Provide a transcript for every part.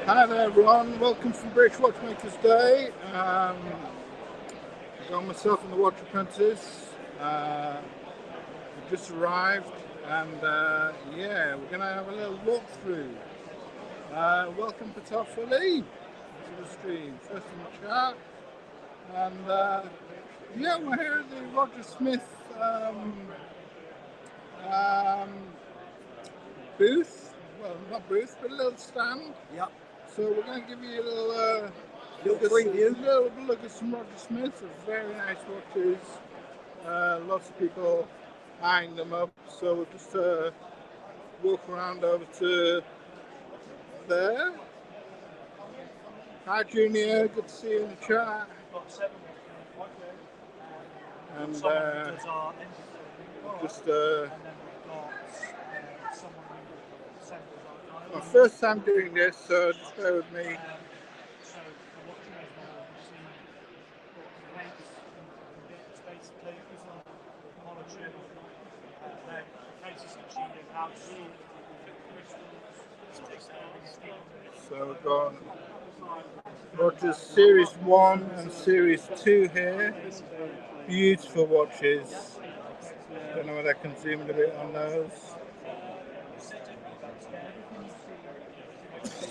Hi there everyone, welcome from British Watchmakers Day. I've got myself and the watch apprentice. We've just arrived and yeah, we're going to have a little walkthrough. Welcome Patek Philippe to the stream, first in the chat. And yeah, we're here at the Roger Smith booth. Well, not booth, but a little stand. Yep. So we're going to give you a little preview. Little look at some Roger Smith. Very nice watches. Lots of people eyeing them up. So we'll just walk around over to there. Hi Junior, good to see you in the chat. And just my first time doing this, so just bear with me. So we've got Roger's Series 1 and Series 2 here. Beautiful watches. Don't know whether I can zoom in a bit on those.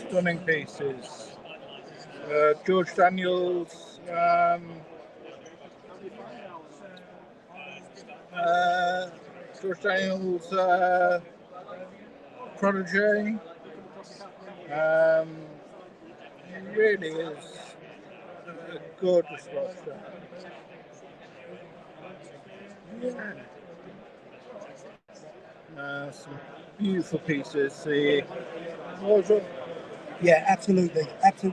Stunning pieces. George Daniels. George Daniels protege. It really is a gorgeous watch. Yeah. Some beautiful pieces. Yeah, absolutely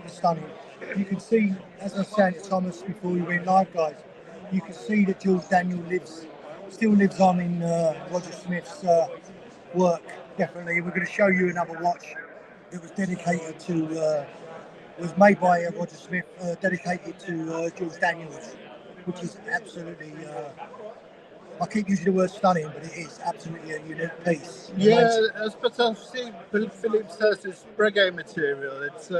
stunning. You can see, as I said to Thomas before we went live, guys, you can see that George Daniel still lives on in Roger Smith's work. Definitely, we're going to show you another watch that was dedicated to, was made by Roger Smith, dedicated to George Daniels, which is absolutely. I keep using the word stunning, but it is absolutely a unique piece. Yeah, as Patek Philippe says, it's breguet material. It's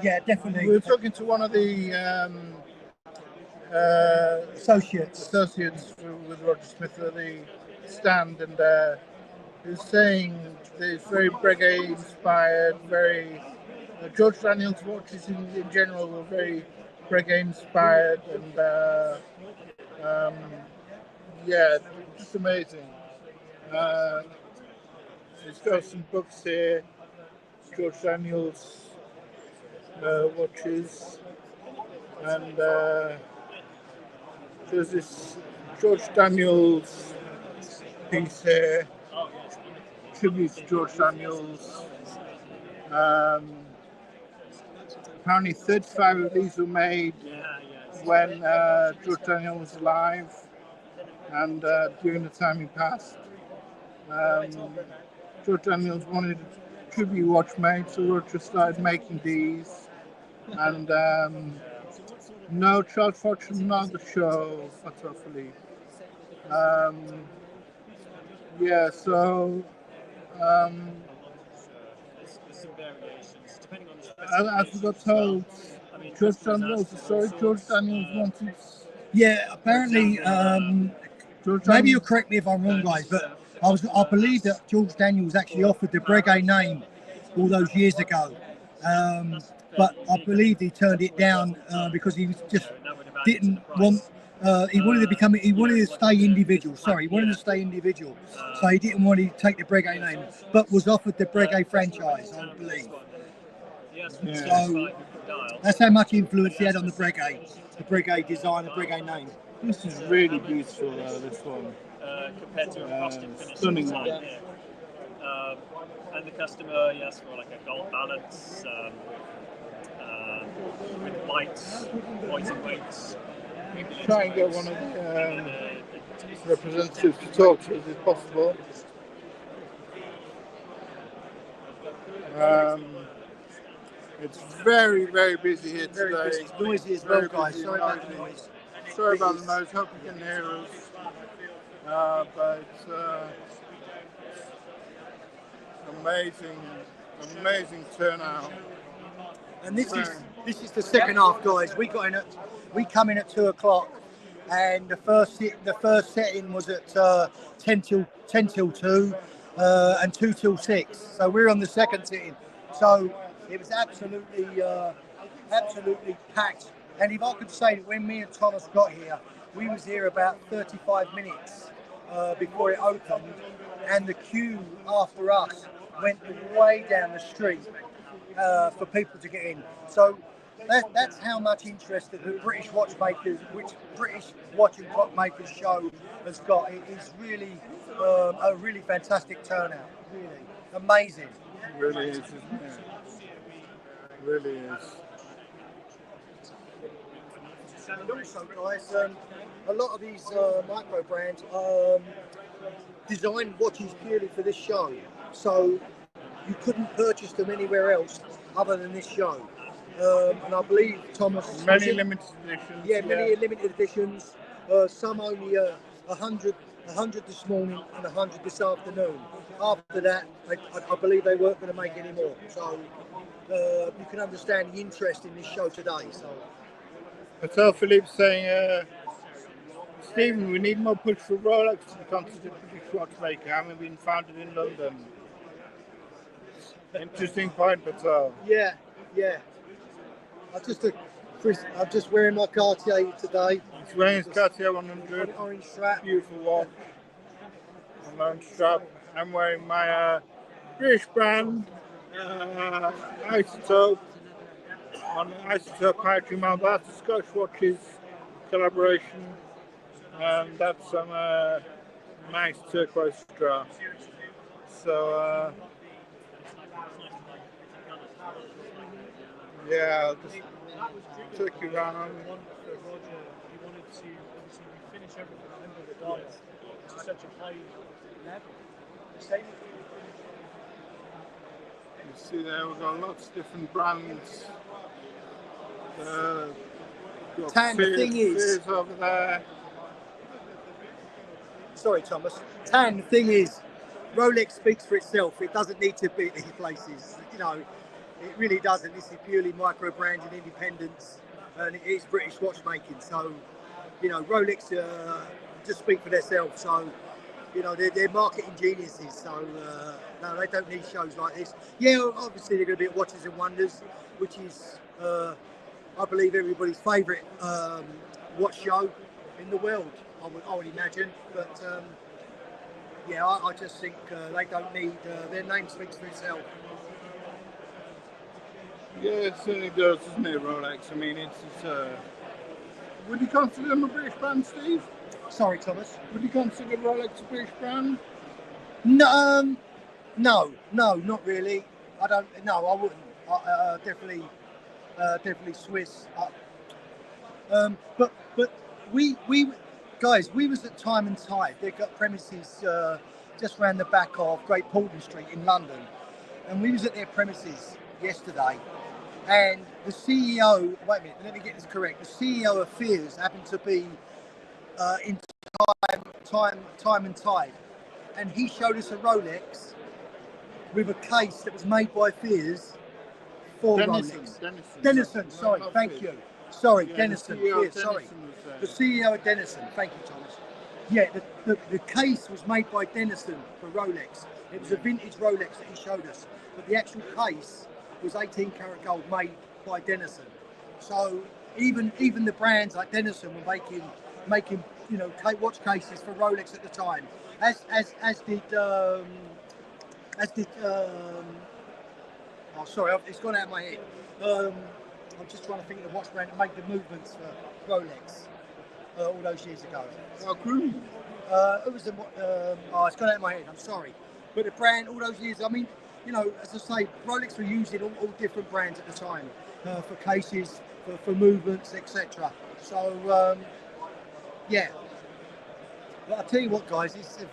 yeah, definitely. We were talking to one of the associates with Roger Smith at the stand, and he was saying that it's very breguet inspired. Very George Daniels watches in general were very breguet inspired, and yeah, just amazing. He's got some books here, George Daniels watches, and there's this George Daniels piece here, tribute to George Daniels. Apparently 35 of these were made when George Daniels was alive, and during the time he passed. George Daniels wanted a tribute watch made, so Roger started making these. And no Charles Fortune, not the show, Patek Philippe. Yeah, so as we got told, George Daniels wanted. Yeah, apparently, maybe you'll correct me if I'm wrong, guys, but I believe that George Daniels actually offered the breguet name all those years ago. But I believe he turned it down because he just didn't want. He wanted to stay individual. Sorry, he wanted to stay individual. So he didn't want to take the breguet name, but was offered the breguet franchise, I believe. Yeah. So that's how much influence he had on the breguet design, the breguet name. This is really beautiful, this one. Compared to a frosted finish. Stunning one. And the customer, he asked for like a gold balance with whites and weights. Try and get one of the representatives to talk to us if possible. It's very, very busy here today. It's noisy as well, guys. Sorry about the noise. Sorry about the noise. Hope you can hear us. But amazing turnout. And this is the second half, guys. We come in at 2 o'clock, and the first setting was at 10 till 2, and 2 till 6. So we're on the second setting. So it was absolutely packed. And if I could say that when me and Thomas got here, we was here about 35 minutes before it opened, and the queue after us went way down the street for people to get in. So that's how much interest that the British watchmakers, which British watch and clock makers show has got. It is really a really fantastic turnout. Really amazing. It really is, isn't it? It really is. And also, guys, a lot of these micro brands design watches purely for this show. So you couldn't purchase them anywhere else other than this show. And I believe Thomas, many limited editions. Yeah, many limited editions. Some only 100 this morning and 100 this afternoon. After that, I believe they weren't going to make any more. So you can understand the interest in this show today. So Patek Philippe saying, Stephen, we need more push for Rolex to be considered British watchmaker, having been founded in London. Interesting point, Patel. Yeah. I'm just wearing my Cartier today. He's wearing his Cartier 100. Orange strap. Beautiful watch. An orange strap. I'm wearing my British brand Isotope on Isotope Poetry Mount. That's a Scottish Watches collaboration. And that's some nice turquoise strap. So, yeah, I'll just take you around. Roger, he wanted to obviously finish everything under the dial to such a high level. Same. You see there, we've got lots of different brands. Tan, the thing is, over there. sorry, Thomas. Tan, the thing is, Rolex speaks for itself. It doesn't need to be at these places. You know, it really doesn't. This is purely micro brand and independence, and it is British watchmaking. So, you know, Rolex just speak for themselves. So, you know, they're marketing geniuses. So, no, they don't need shows like this. Yeah, obviously they're going to be at Watches and Wonders, which is, I believe, everybody's favourite watch show in the world. I would imagine, but yeah, I just think they don't need. Their name speaks for itself. Yeah, it certainly does, doesn't it, Rolex? I mean, it's would you consider them a British brand, Steve? Sorry, Thomas. Would you consider Rolex a British brand? No, not really. I don't. No, I wouldn't. Definitely Swiss. But we guys, we was at Time and Tide. They've got premises just round the back of Great Portland Street in London, and we was at their premises yesterday. And the CEO, wait a minute, let me get this correct. The CEO of Fears happened to be in Time and Tide, and he showed us a Rolex with a case that was made by Fears for Rolex. Denison, sorry, thank you. Sorry, Yeah, Denison. CEO Yeah, sorry. Denison was there. The CEO of Denison. Thank you, Thomas. Yeah, the case was made by Denison for Rolex. It was a vintage Rolex that he showed us, but the actual case was 18 karat gold made by Denison. So even the brands like Denison were making you know watch cases for Rolex at the time, as did oh sorry, it's gone out of my head. I'm just trying to think of the watch brand that made the movements for Rolex all those years ago. Oh, Groove. It was it's gone out of my head. I'm sorry, but the brand all those years. I mean, you know, as I say, Rolex were using all different brands at the time for cases, for movements, etc. So yeah. But I'll tell you what, guys, it's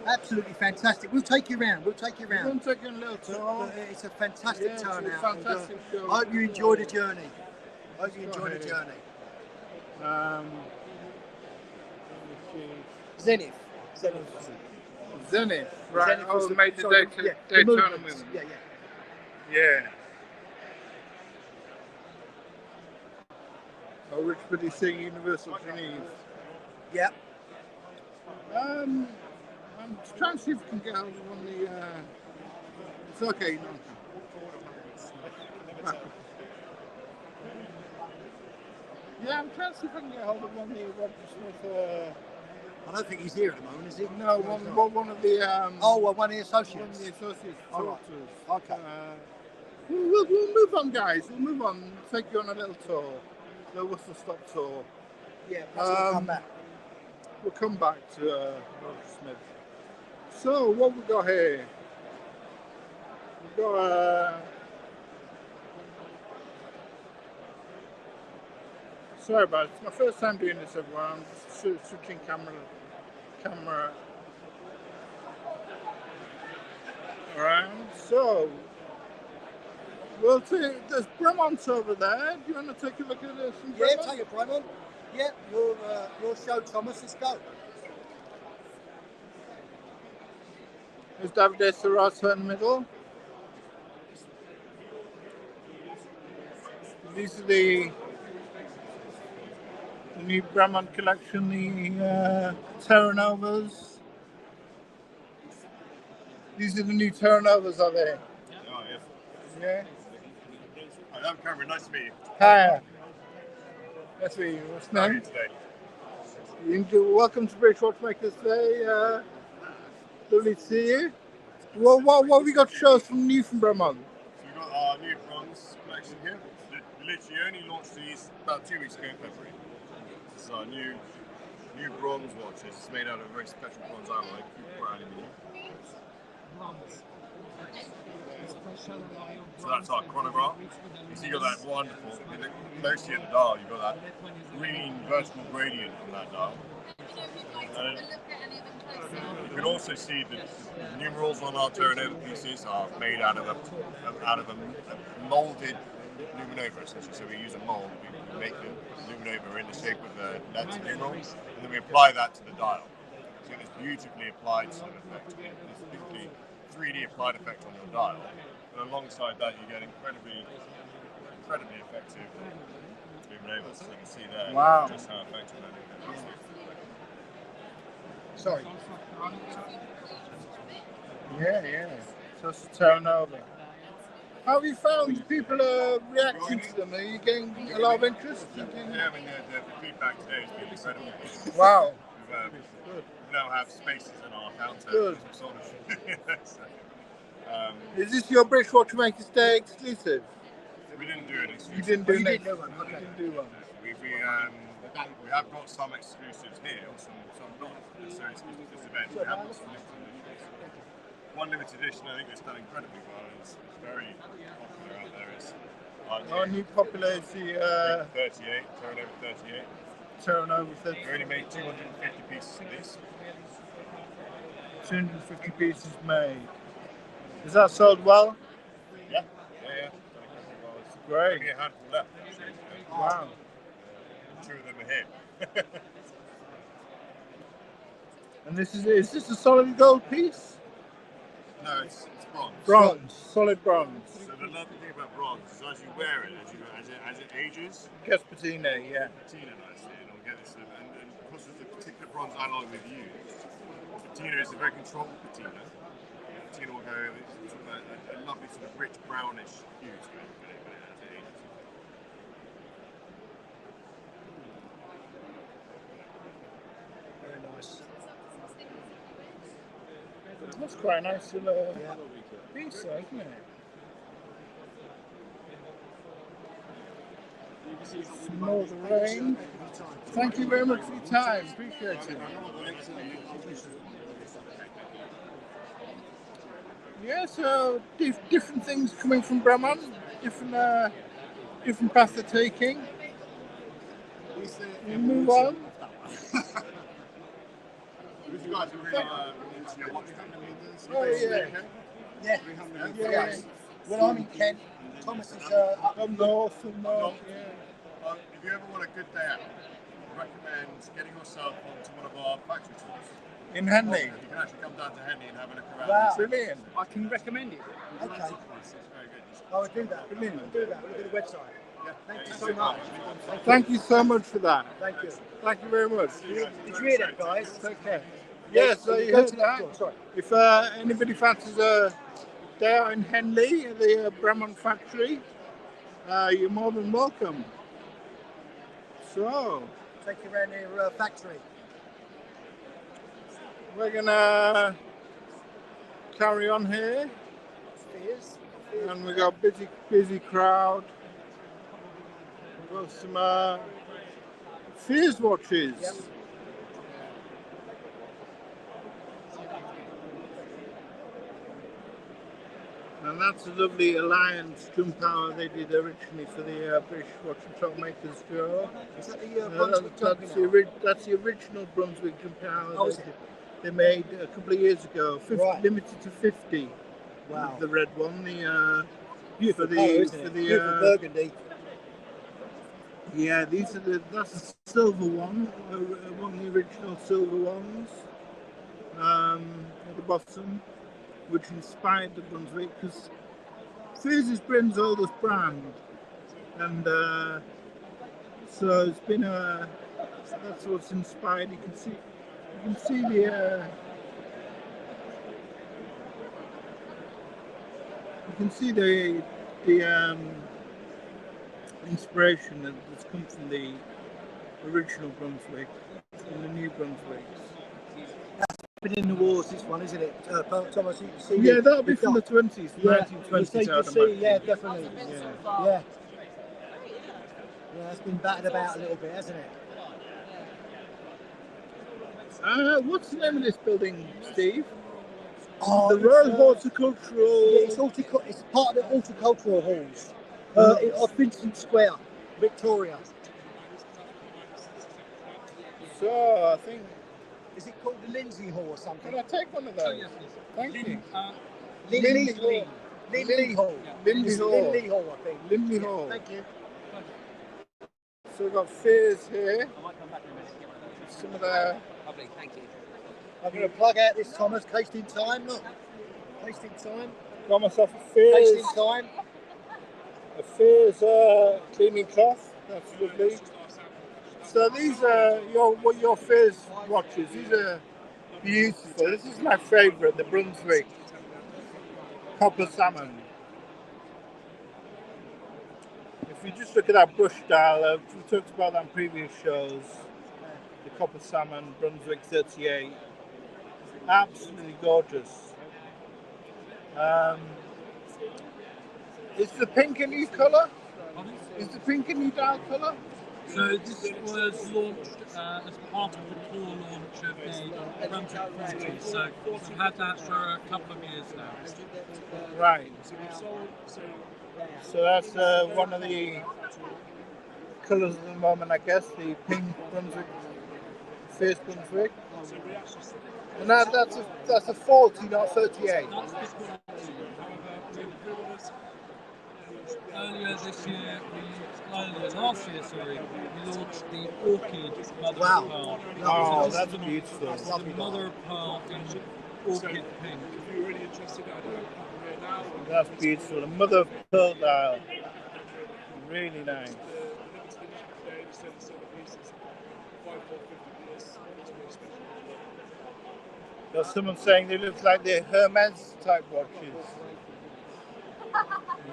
absolutely fantastic. We'll take you around. We'll take you around. We'll take you a little tour. It's a fantastic turnout. It's a fantastic show. I hope you enjoy the journey. Zenith. Right. Zenith was Oh, the- made the sorry, Daytona the movement. Yeah. Yeah. Oh, Rich Buddy saying Universal Geneve. Yep. I'm trying to see if we can get hold of one of the. It's okay, no. Yeah, I'm trying to see if I can get hold of one of the Roger Smith. I don't think he's here at the moment, is he? No, one of the. Oh, well, one of the One of associates. the associates All talk right. to us. Okay. We'll move on, guys. We'll move on. Take you on a little tour, the whistle stop tour. Yeah, perhaps we'll come back. We'll come back to Roger Smith. So, what we got here? We've got. Sorry about it. It's my first time doing this, everyone. I'm just switching camera around. So, we'll take. There's Bremont over there. Do you want to take a look at this? Yeah, take a Bremont. Yeah, your show, Thomas. Let's go. There's Davide Serrato in the middle. These are the new Bremont collection, the Terra Novas. These are the new Terra Novas, are they? Oh, yes. Yeah. Hi, I'm Cameron. Nice to meet you. Hi. Nice to meet you. What's How are your you name? today? Welcome to British Watchmakers today. Lovely to see you. What have you got to show us from new from Bremont? So we've got our new bronze collection here. We literally only launched these about 2 weeks ago in February. This is our new bronze watch. It's made out of a very special bronze alloy, brown aluminium. So that's our chronograph. You see, you got that wonderful. If you look closely at the dial, you've got that green vertical gradient on that dial. You can also see that the numerals on our Terranova pieces are made out of a molded luminova, essentially. So we use a mold, we make the luminova in the shape of the letter numerals, and then we apply that to the dial. So it's beautifully applied sort of effect. It's beautifully 3D applied effect on your dial. And alongside that, you get incredibly effective luminovas. So you can see there just how effective that is. Sorry. Yeah. So it's a Terra Nova. How have you found people reacting to them? Are you getting a lot of interest? Yeah, I mean, the feedback today has been incredible. Wow. We now have spaces in our counter. Good. Sort of, so, Is this your British Watchmakers Day exclusive? we didn't do it exclusively. You didn't do You next. didn't do one, okay. You didn't do one. We have got some exclusives here, some not necessarily exclusive to this event. We have got some limited editions. One limited edition I think that's done incredibly well. It's very popular out there. Is Our new popular is the 38, Terranova 38. Terra Nova We only made 250 pieces of these. 250 pieces made. Is that sold well? Yeah. Well, it's Great. only a handful left, actually. Wow. 2 of them are here. And is this a solid gold piece? No, it's bronze. Bronze, solid bronze. So the lovely thing about bronze is as you wear it, as it ages, Gets patina, yeah. patina nicely, and it'll get this. And because of the particular bronze alloy we've used, patina is a very controlled patina. Patina will go sort of a lovely sort of rich brownish hue to it when it ages. Very nice. That's quite a nice little piece, though, isn't it? Some more of the rain. Thank you very much for your time. Appreciate it. Yeah, so different things coming from Bremont, different paths they're taking. We move on. If you guys are really into your watch company, Oh yeah. Yeah. Well, I'm in Kent. Thomas is up Up north, yeah. if you ever want a good day out, I recommend getting yourself onto one of our factory tours. In Henley. You can actually come down to Henley and have a look around. Wow. Brilliant. I can recommend it. Okay. It's very good. I would do that. Brilliant. I'll do that. Look at the website. Yeah. Thank you so much. Thank you so much for that. Thank you. Thank you very much. Did you hear that, guys? Take care. Yes, so you Go heard to that. door, sorry. If anybody fancies a day out in Henley at the Bremont factory, you're more than welcome. So, Take you around their factory. we're gonna carry on here, Fears. and we got a busy crowd. We've got some Fears watches. Yep. And that's a lovely Alliance gunpowder they did originally for the British Watch and Clockmakers show. Is that the Brunswick That's jumping that's the original Brunswick gunpowder Oh, is it? they made a couple of years ago. 50, Right. limited to 50. Wow. The red one, Beautiful for the- colour, isn't for it? the, Beautiful burgundy. yeah, that's the silver one, one of the original silver ones at the bottom, which inspired the Brunswick, because Fears is Britain's oldest brand, and so it's been that's what's inspired. You can see the inspiration that's come from the original Brunswick and the new Brunswicks. Been in the wars, this one, isn't it? Thomas, you can see. Yeah, that'll be from the 20s, Yeah, 1920s. you I'd can see, imagine. yeah, definitely. Yeah. Yeah. Yeah, it's been battered about a little bit, hasn't it? What's the name of this building, Steve? Oh, The Royal Horticultural. Yeah, it's part of the horticultural halls of Vincent Square, Victoria. So I think. Is it called the Lindsay Hall or something? Can I take one of those? Oh, yes, please. Thank you. Lindley Lindley Hall. Lindley Hall. Lindley It's Hall. Lindley Hall, I think. Lindley Hall. Thank you. So we've got Fears here. I might come back in a minute. Some of the. Lovely, thank you. I'm going to plug out this Thomas, cased in time. Look. Cased in time. Got myself a Cased Fears. in time. A Fears cleaning cloth. That's lovely. So these are your Fears watches. These are beautiful. This is my favourite, the Brunswick copper salmon. If you just look at that brush dial, we talked about that in previous shows. The copper salmon, Brunswick 38, absolutely gorgeous. Is the pink a new colour? Is the pink a new dial colour? So this was launched as part of the tour launch of the Brunswick 40. So we've had that for a couple of years now. Right. So that's one of the colours at the moment, I guess, the pink Brunswick, Fierce Brunswick. And that's a 40, not 38. That's the quality. However, earlier this year, last year, we launched the Orchid Mother Wow. of Pearl. Oh, So this that's is the- beautiful. This is the Mother of Pearl in Orchid Pink. If you're really interested, I don't know here now. That's beautiful. The mother of pearl dial. Really nice. The limited edition today, just over 7 pieces, 5450 plus. It's really special. There's someone saying they look like they're Hermes type watches.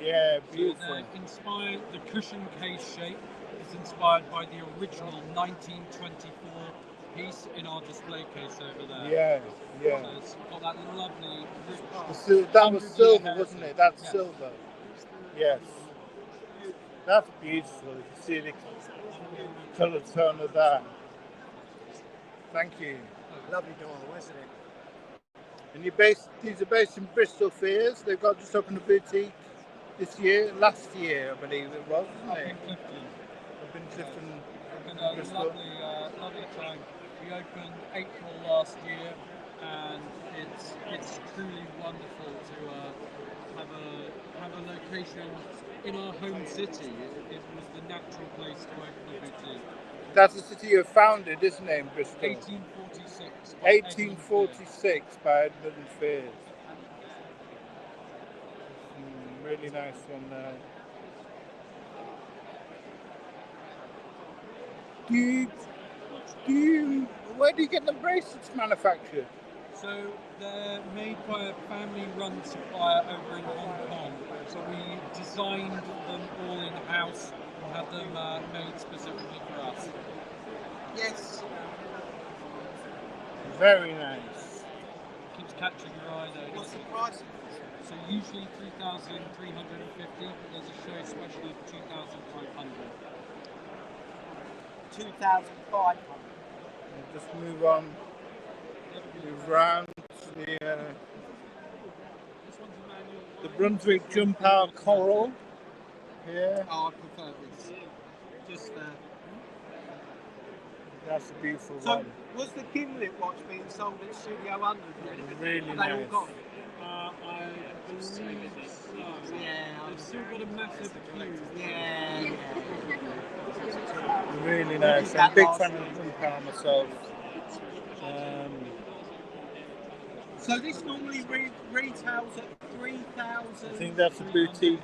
Yeah, beautiful. They're inspired, the cushion case shape is inspired by the original 1924 piece in our display case over there. Yeah, So yeah. it's got that lovely rich That was 100-year silver, heritage. wasn't it? That's Yes. silver. Yes. That's beautiful. You can see the colour tone of that. Thank you. Lovely dial, isn't it? And these are based in Bristol Fears. They've got just opened a boutique this year, last year I believe it was, Up wasn't in it? Clifton. Up in Clifton. It's been a Bristol. lovely time. We opened April last year, and it's truly wonderful to have a location in our home city. It was the natural place to open a boutique. That's the city you founded, isn't it, in Bristol? 1846. 1846 by Edmund Fears. really nice one there. Where do you get the bracelets manufactured? So they're made by a family-run supplier over in Hong Kong. So we designed them all in-house and had them made specifically for us. Yes. Very nice. Keeps catching your eye though. What's the price? So usually 3,350, but there's a show special of 2,500. 2,500. We'll just move round to the Brunswick Jump Hour Coral here. Oh, I prefer this. Just That's a beautiful So, one. was the gimlet watch being sold at Studio 100? Really They all nice. got. I believe so. Yeah. They've still got a massive queue. Yeah. Really nice. I'm a big fan of the Jump Hour myself. So this normally retails at 3,000. I think that's a boutique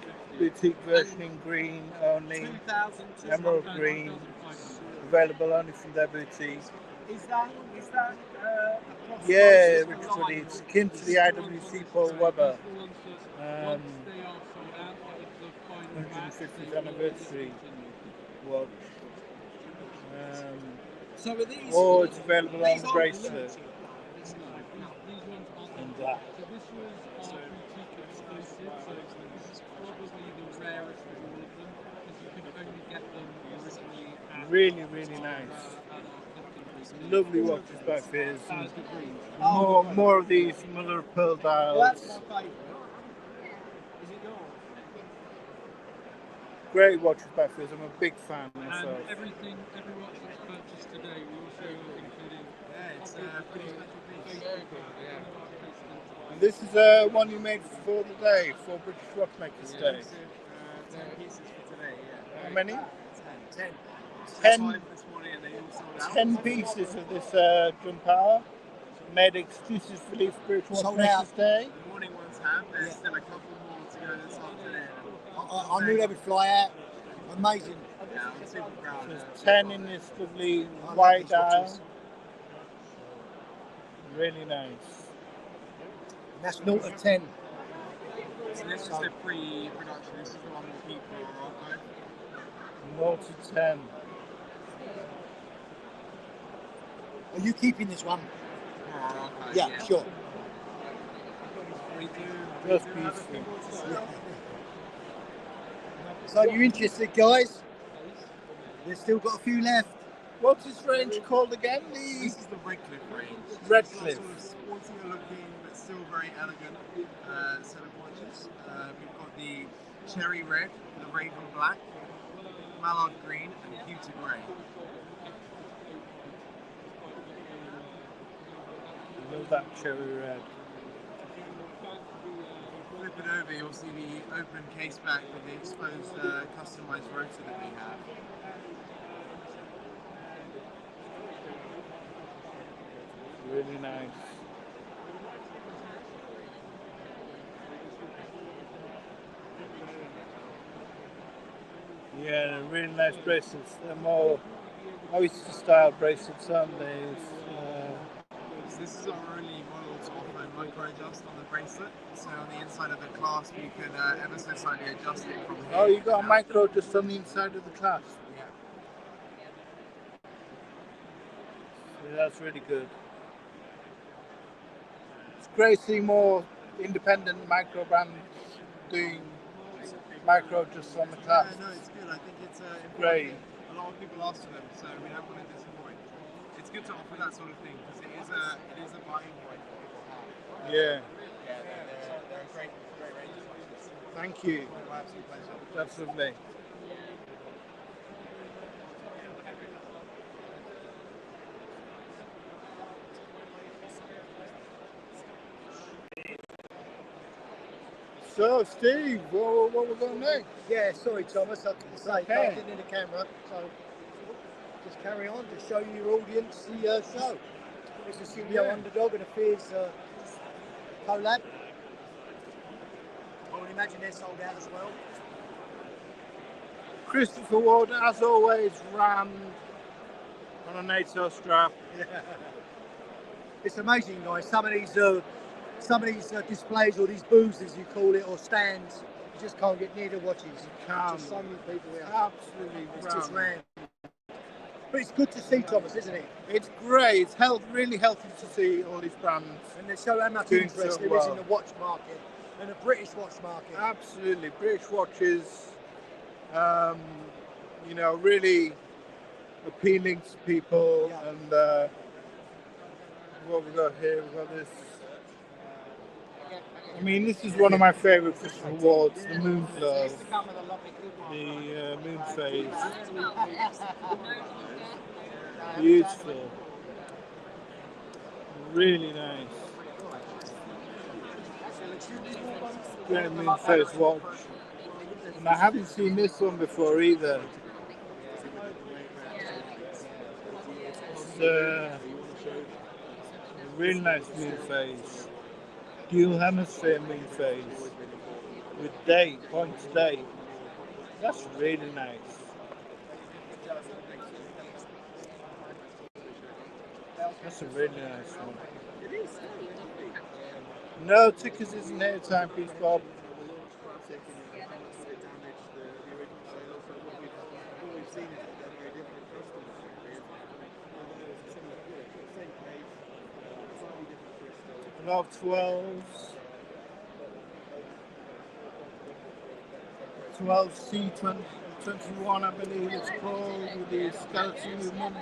version in green only. 2,000. Emerald green. Available only from their boutique. Is that across Yeah, most of the Richard, line? it's akin to the IWC Paul Weber Once they are sold out, it's the final batch. 150th anniversary watch. So are these? Or it's available on these the aren't bracelet limited. These ones aren't. and that. So this was our boutique exclusive, so this is probably the rarest of all of them, because you can only get them originally at Really, really nice. at our Clifton Green. Lovely watches back here. As the green. More of these mother of pearl Well, that's dials. my favourite. Is it yours? Great watches back here. I'm a big fan And myself. every watch that's purchased today, we also included Yeah, it's pretty special piece. And this is one you made for the day, for British Watchmakers Day. 10 pieces for today, yeah. How many? 10. 10 This morning and they all sold out. 10 pieces of this Jump Hour, made exclusively for British Sold Watchmakers out. Day. The morning ones have. There's still a couple more to go this afternoon. I knew they would fly out. Amazing. Yeah, I'm super proud. There's 10 in this lovely white dial. Really nice. And that's 0 to 10. So this is the pre-production. This is the one with people are archived. 0 to 10. Are you keeping this one? Archived, Yeah, sure. We do. Just have a beautiful. few more to sell. So you're interested, guys? We've still got a few left. What's this range called again? This is the Redcliffe range. Redcliffe. Sort of sportier looking, but still very elegant set of watches. We've got the cherry red, the raven black, mallard green, and pewter grey. Love that cherry red. Flip it over, you'll see the open case back with the exposed customized rotor that we have. Really nice. Yeah, really nice bracelets. They're more oyster style bracelets, aren't they? So this is our only model to offer micro adjust on the bracelet. So on the inside of the clasp, you can ever so slightly adjust it from here. Oh, you got a micro just on the inside of the clasp. Yeah. Yeah, that's really good. It's great to see more independent micro brands doing micro just on the clasp. Yeah, no, it's good. I think it's important. Great. A lot of people ask for them, so we don't want to disappoint. It's good to offer that sort of thing because it is a buying point for people have. Yeah, Yeah, they're a great range of watches. thank you. My absolute pleasure. That's lovely. So, Steve, what we're going next? Yeah, sorry, Thomas. I couldn't say. Okay. I didn't in the camera, so just carry on. Just show your audience the show. It's a Studio Yeah. Underdog and a Fears collab. Holding imagine they're sold out as well. Christopher Ward, as always, ran on a NATO strap. It's amazing, guys. Some of these displays, or these booths, as you call it, or stands, you just can't get near the watches. Just so many people here. Absolutely, it's just rammed. But it's good to see, Thomas, isn't it? It's great. It's really healthy to see all these brands. And they show how much doing interest so there well is in the watch market and the British watch market. Absolutely, British watches, you know, really appealing to people. Yeah. And what we got here, we've got this. I mean, this is one of my favourite Christopher Awards, the Moon Flow, the Moon Phase. Beautiful. Really nice. Great Moon Phase watch. And I haven't seen this one before either. It's a really nice moon phase. Dual hemisphere moon phase. With date, points date. That's really nice. That's a really nice one. No, tickers isn't here, timepiece, Bob. A lot of 12s. 12C21, I believe it's called, with the skeleton movement.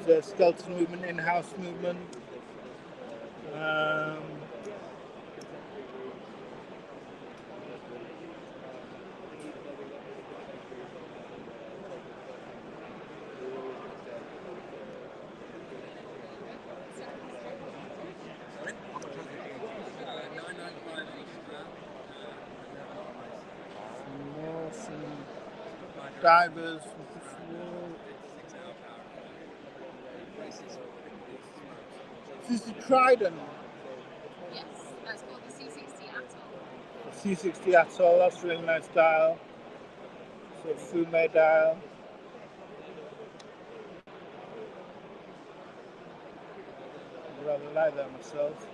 The skeleton movement, in-house movement. Divers. This is Trident. Yes, that's called the C60 Atoll. The C60 Atoll, that's a really nice dial. So Fume dial. I rather like that myself.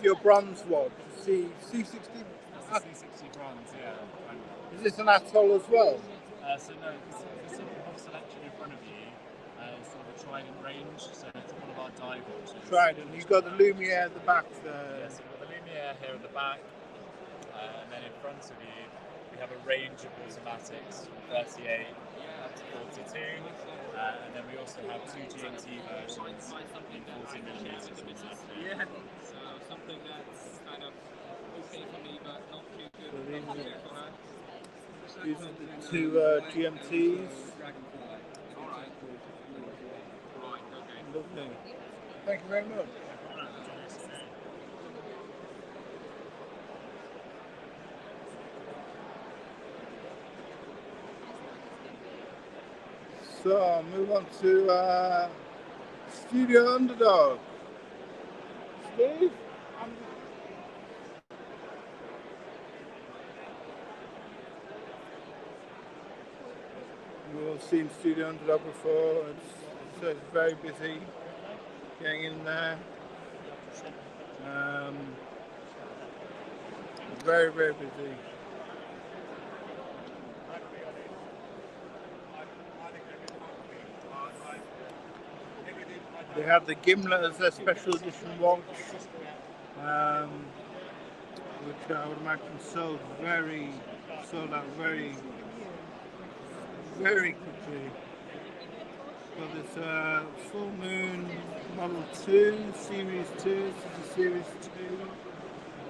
Your bronze watch, C60. C60 bronze, yeah. Is this an Atoll as well? So no, the sort of selection in front of you is sort of a Trident range, so it's one of our dive watches. Trident, you've got the Lumiere at the back there. Yes, we've got the Lumiere here at the back, and then in front of you we have a range of automatics from 38 up to 42, and then we also have two GMT versions in 40mm. Yeah, so something that's kind of okay for me, but not too good for her. These are the two GMTs. Lovely. Thank you very much. So, move on to Studio Underdog. Steve? We've all seen Studio Underdog before. It's very busy getting in there. Very, very busy. They have the Gimlet as their special edition watch, which I would imagine sold out very, very quickly. Got this Full Moon Model 2, Series 2, this is the Series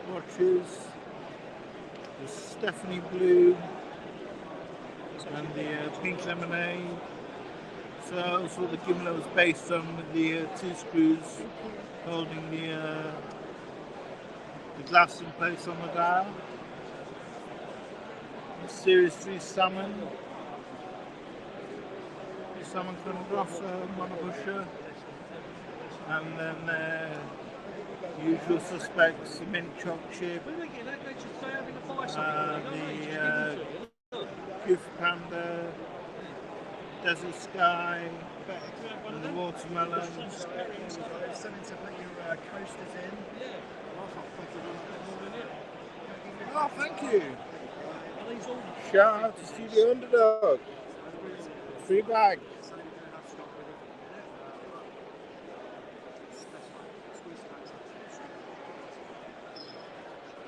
2 watches, the Stephanie Blue and the Pink Lemonade. So the gimlet was based on the two screws holding the glass in place on the dial. Series 3 salmon. The salmon chronograph, monobusher. And then usual suspects, the mint choc chip, the Goof Panda, Desert Sky, and the watermelon. Something to put your coasters in. Oh, thank you. Shout out to Studio Underdog. Free bag.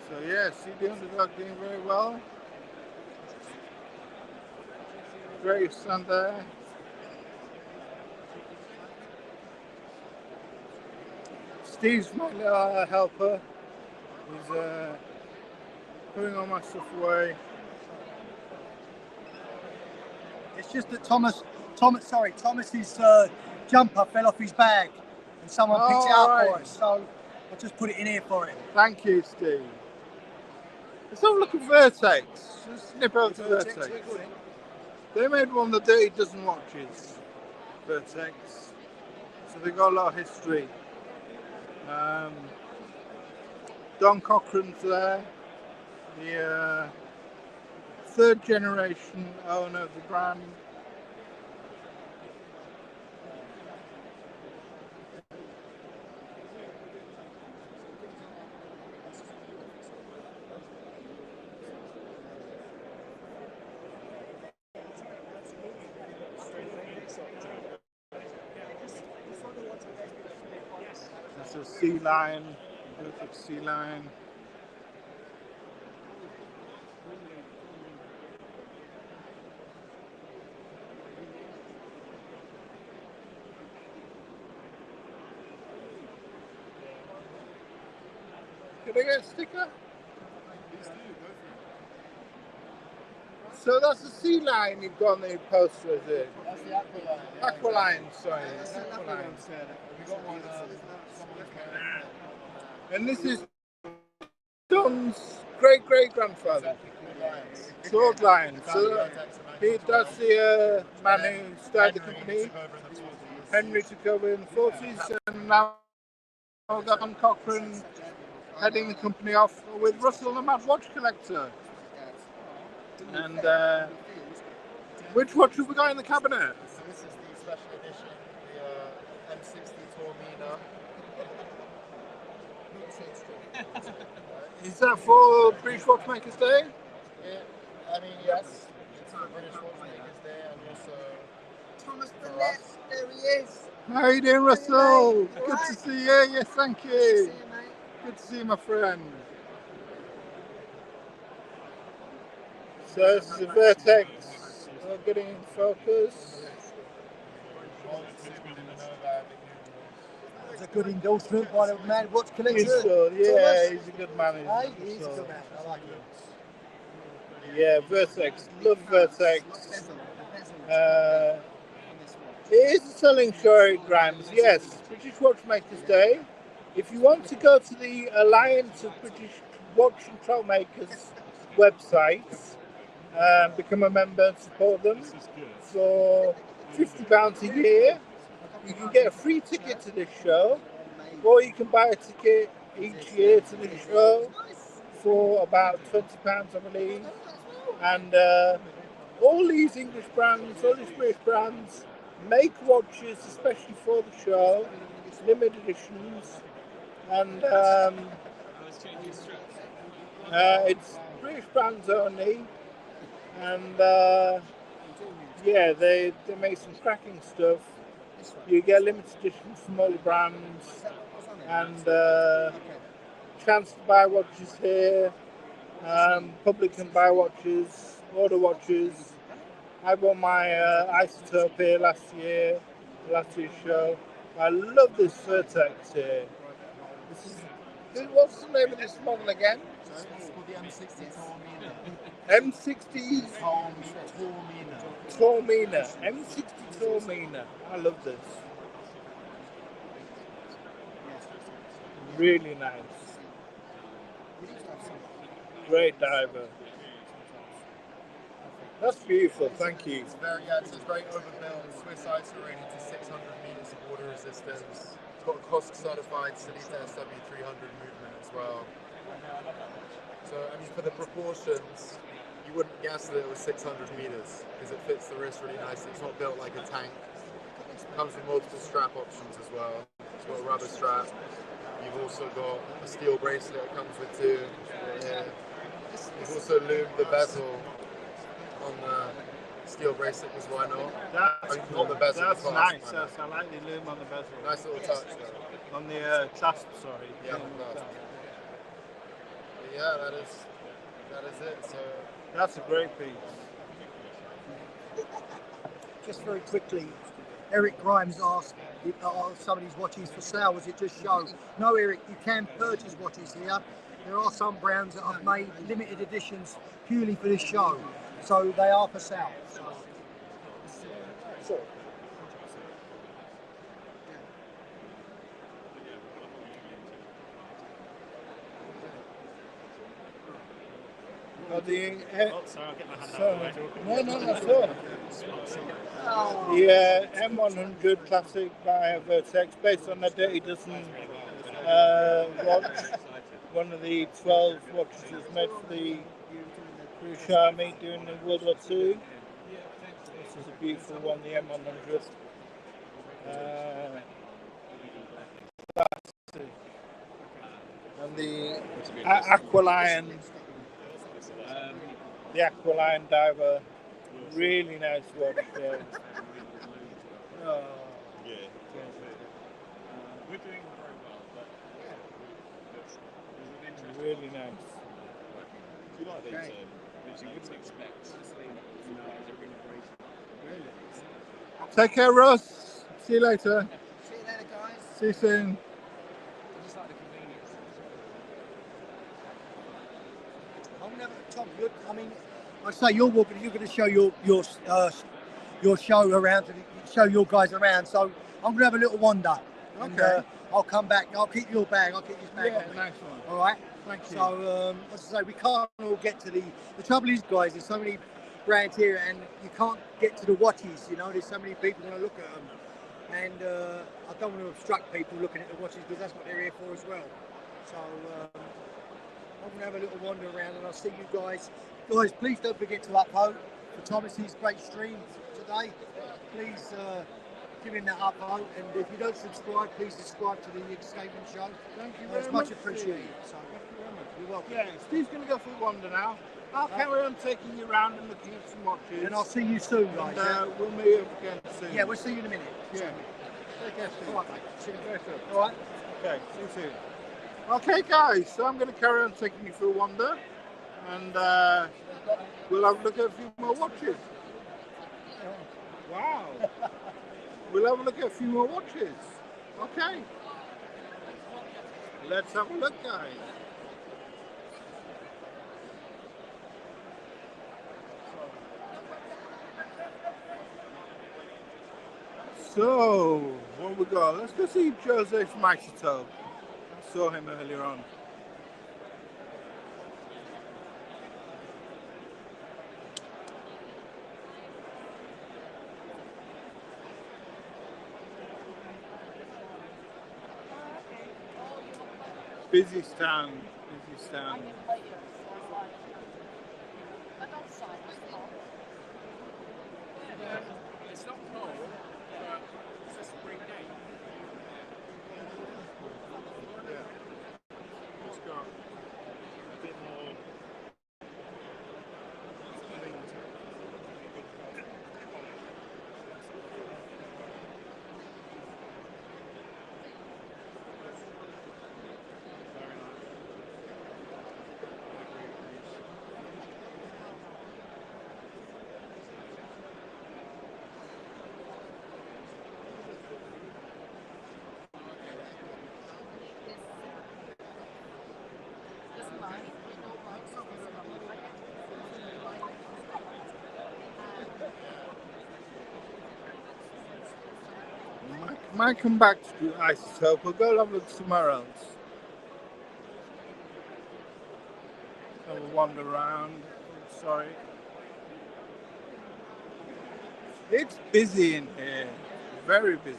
So yeah, Studio Underdog doing very well. Great stand there. Steve's my little helper. He's putting all my stuff away. It's just that Thomas's jumper fell off his bag, and someone picked it up for us. So I just put it in here for him. Thank you, Steve. Let's have a look at Vertex. Just nip over to Vertex. They made one of the Dirty Dozen watches, Vertex. So they've got a lot of history. Don Cochrane's there, the third generation owner of the brand. That's a sea lion, perfect sea lion. Can I get a sticker? So that's the sea lion you've got on the poster, is it? That's the Aqualine. Aqualine, sorry. That's the Aqualine. We got one. And this is Don's great grandfather. Claude Lion. So that's the man who started the company. Henry took over in the 40s, and now Don Cochrane heading the company off with Russell, the Mad Watch Collector. And which watch have we got in the cabinet? So this is the special edition, the M60 Taormina. Is that for British Watchmakers Day? I mean, yes, it's for British Watchmakers Day and also Thomas for us. there he is. How are you doing, Russell? Good Alright. to see you. Yes, thank you. See you, mate. Good to see you, my friend. So this is a Vertex. We're getting in focus. It's a good endorsement by the Mad Watch Collector. Yeah, he's a good man. Hey, he's a good man. I like him. Yeah, Vertex. Love Vertex. It is a selling show at Grimes. Yes, British Watchmakers Day. If you want to go to the Alliance of British Watch and Trail Makers websites, become a member and support them for £50 a year. You can get a free ticket to this show, or you can buy a ticket each year to this show for about £20, I believe. And all these English brands, all these British brands make watches especially for the show, limited editions, and it's British brands only. And yeah, they make some cracking stuff. You get limited editions from all the brands, and chance to buy watches here. Public can buy watches, order watches. I bought my Isotope here last year's show. I love this Vertex here. What's the name of this model again? It's called the M60 Taormina. M60 Taormina. Taormina. M60 Taormina. I love this. Really nice. Great diver. That's beautiful, thank you. It's very overbuilt. Swiss ISO rated to 600 meters of water resistance. It's got a COSC certified Celita SW300 movement as well. So, I mean, for the proportions, you wouldn't guess that it was 600 meters because it fits the wrist really nicely. It's not built like a tank. It comes with multiple strap options as well. It's got a rubber strap. You've also got a steel bracelet that comes with too. Yeah. You've also lubed the bezel on the steel bracelet, because why not? That's, not the bezel. that's the clasp, nice. I know. I like the loom on the bezel. Nice little touch though. On the clasp, sorry. Yeah, on the clasp. But yeah, that is it. So That's a great piece. Just very quickly, Eric Grimes asked, are some of these watches for sale? Was it just show? No, Eric, you can purchase watches here. There are some brands that have made limited editions purely for this show, so they are for sale. Sure. The sorry, I'll get my hand out of the way. no, that's all. The M100 Classic by Vertex, based on a Dirty Dozen watch. One of the 12 watches was made for the British Army during the World War II. This is a beautiful one, the M100. And the Aqualion. The Aqualion diver, really nice watch. Yeah. Oh, Yeah. We're doing very well, but really nice. do you like these? Which you wouldn't expect. Take care, Russ. See you later. See you later, guys. See you soon. I'm never, Tom. I mean, I say you're going to show your show around, show your guys around. So I'm going to have a little wander. And, Okay. I'll come back. I'll keep your bag. I'll keep this bag. Yeah, on me. nice one. All right. Thank you. So, as I say, we can't all get to the trouble is, guys, there's so many brands here, and you can't get to the watches. You know, there's so many people going to look at them, and I don't want to obstruct people looking at the watches because that's what they're here for as well. So, I'm going to have a little wander around, and I'll see you guys. Guys, please don't forget to upvote for Thomas's great stream today. Please give him that upvote, and if you don't subscribe, please subscribe to the Escapement Show. Thank you very It's much. much appreciated. So, you're welcome. Yeah, Steve's going to go for a wander now. I'll carry on taking you around and looking at some watches. And I'll see you soon, guys. And we'll meet up again soon. Yeah, we'll see you in a minute. Yeah. Take care, Steve. All right, mate. See you later. All right. Okay, see you soon. Okay, guys, so I'm going to carry on taking you for a wander, and we'll have a look at a few more watches. Wow. We'll have a look at a few more watches. Okay. Let's have a look, guys. So, what we got? Let's go see Joseph Maxito. I saw him earlier on. Busy stand, busy stand. It's not cold, but it's just a great day. It's got a bit more. Might come back to Isotope. We'll go have a look somewhere else. Have a wander around. Oh, sorry. It's busy in here. Very busy.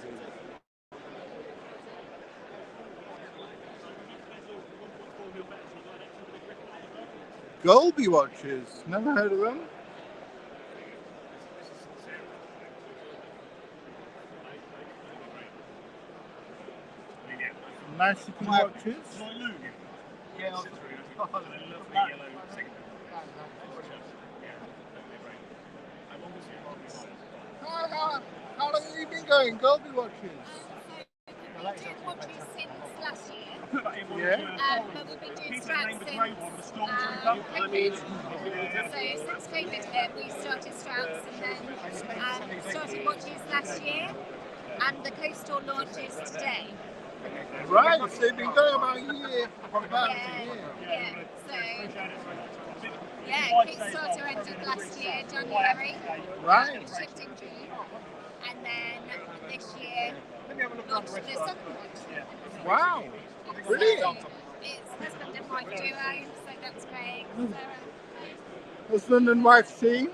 Golby watches. Never heard of them. Nice looking watches. Yeah, How long have you been going? Golby watches. We've been doing watches since last year, Yeah. but we've been doing straps since COVID. So since COVID hit, we started straps and then started watches last year, and the coastal launches today. Right, so you've been going about a year. Kickstarter ended last year, January. Right. It shipped in June, and then this year launched the second watch. Wow. Brilliant. It's husband and wife duo, so that's great. Husband and wife team.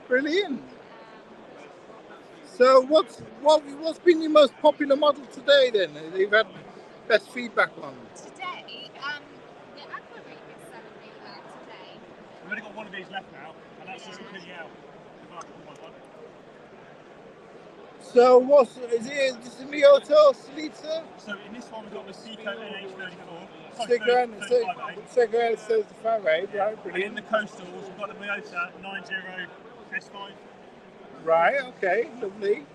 Brilliant. So what's been your most popular model today then? You've had best feedback on? Today, the Aquamarine is selling really well today. We've only got one of these left now, and that's just completely out. So is it just a Miyota, Salita? So in this one we've got the Seiko NH34. Stick around says the fat rate, right? And Brilliant. in the coastals we've got the Miyota 90 S5. Right, okay, lovely.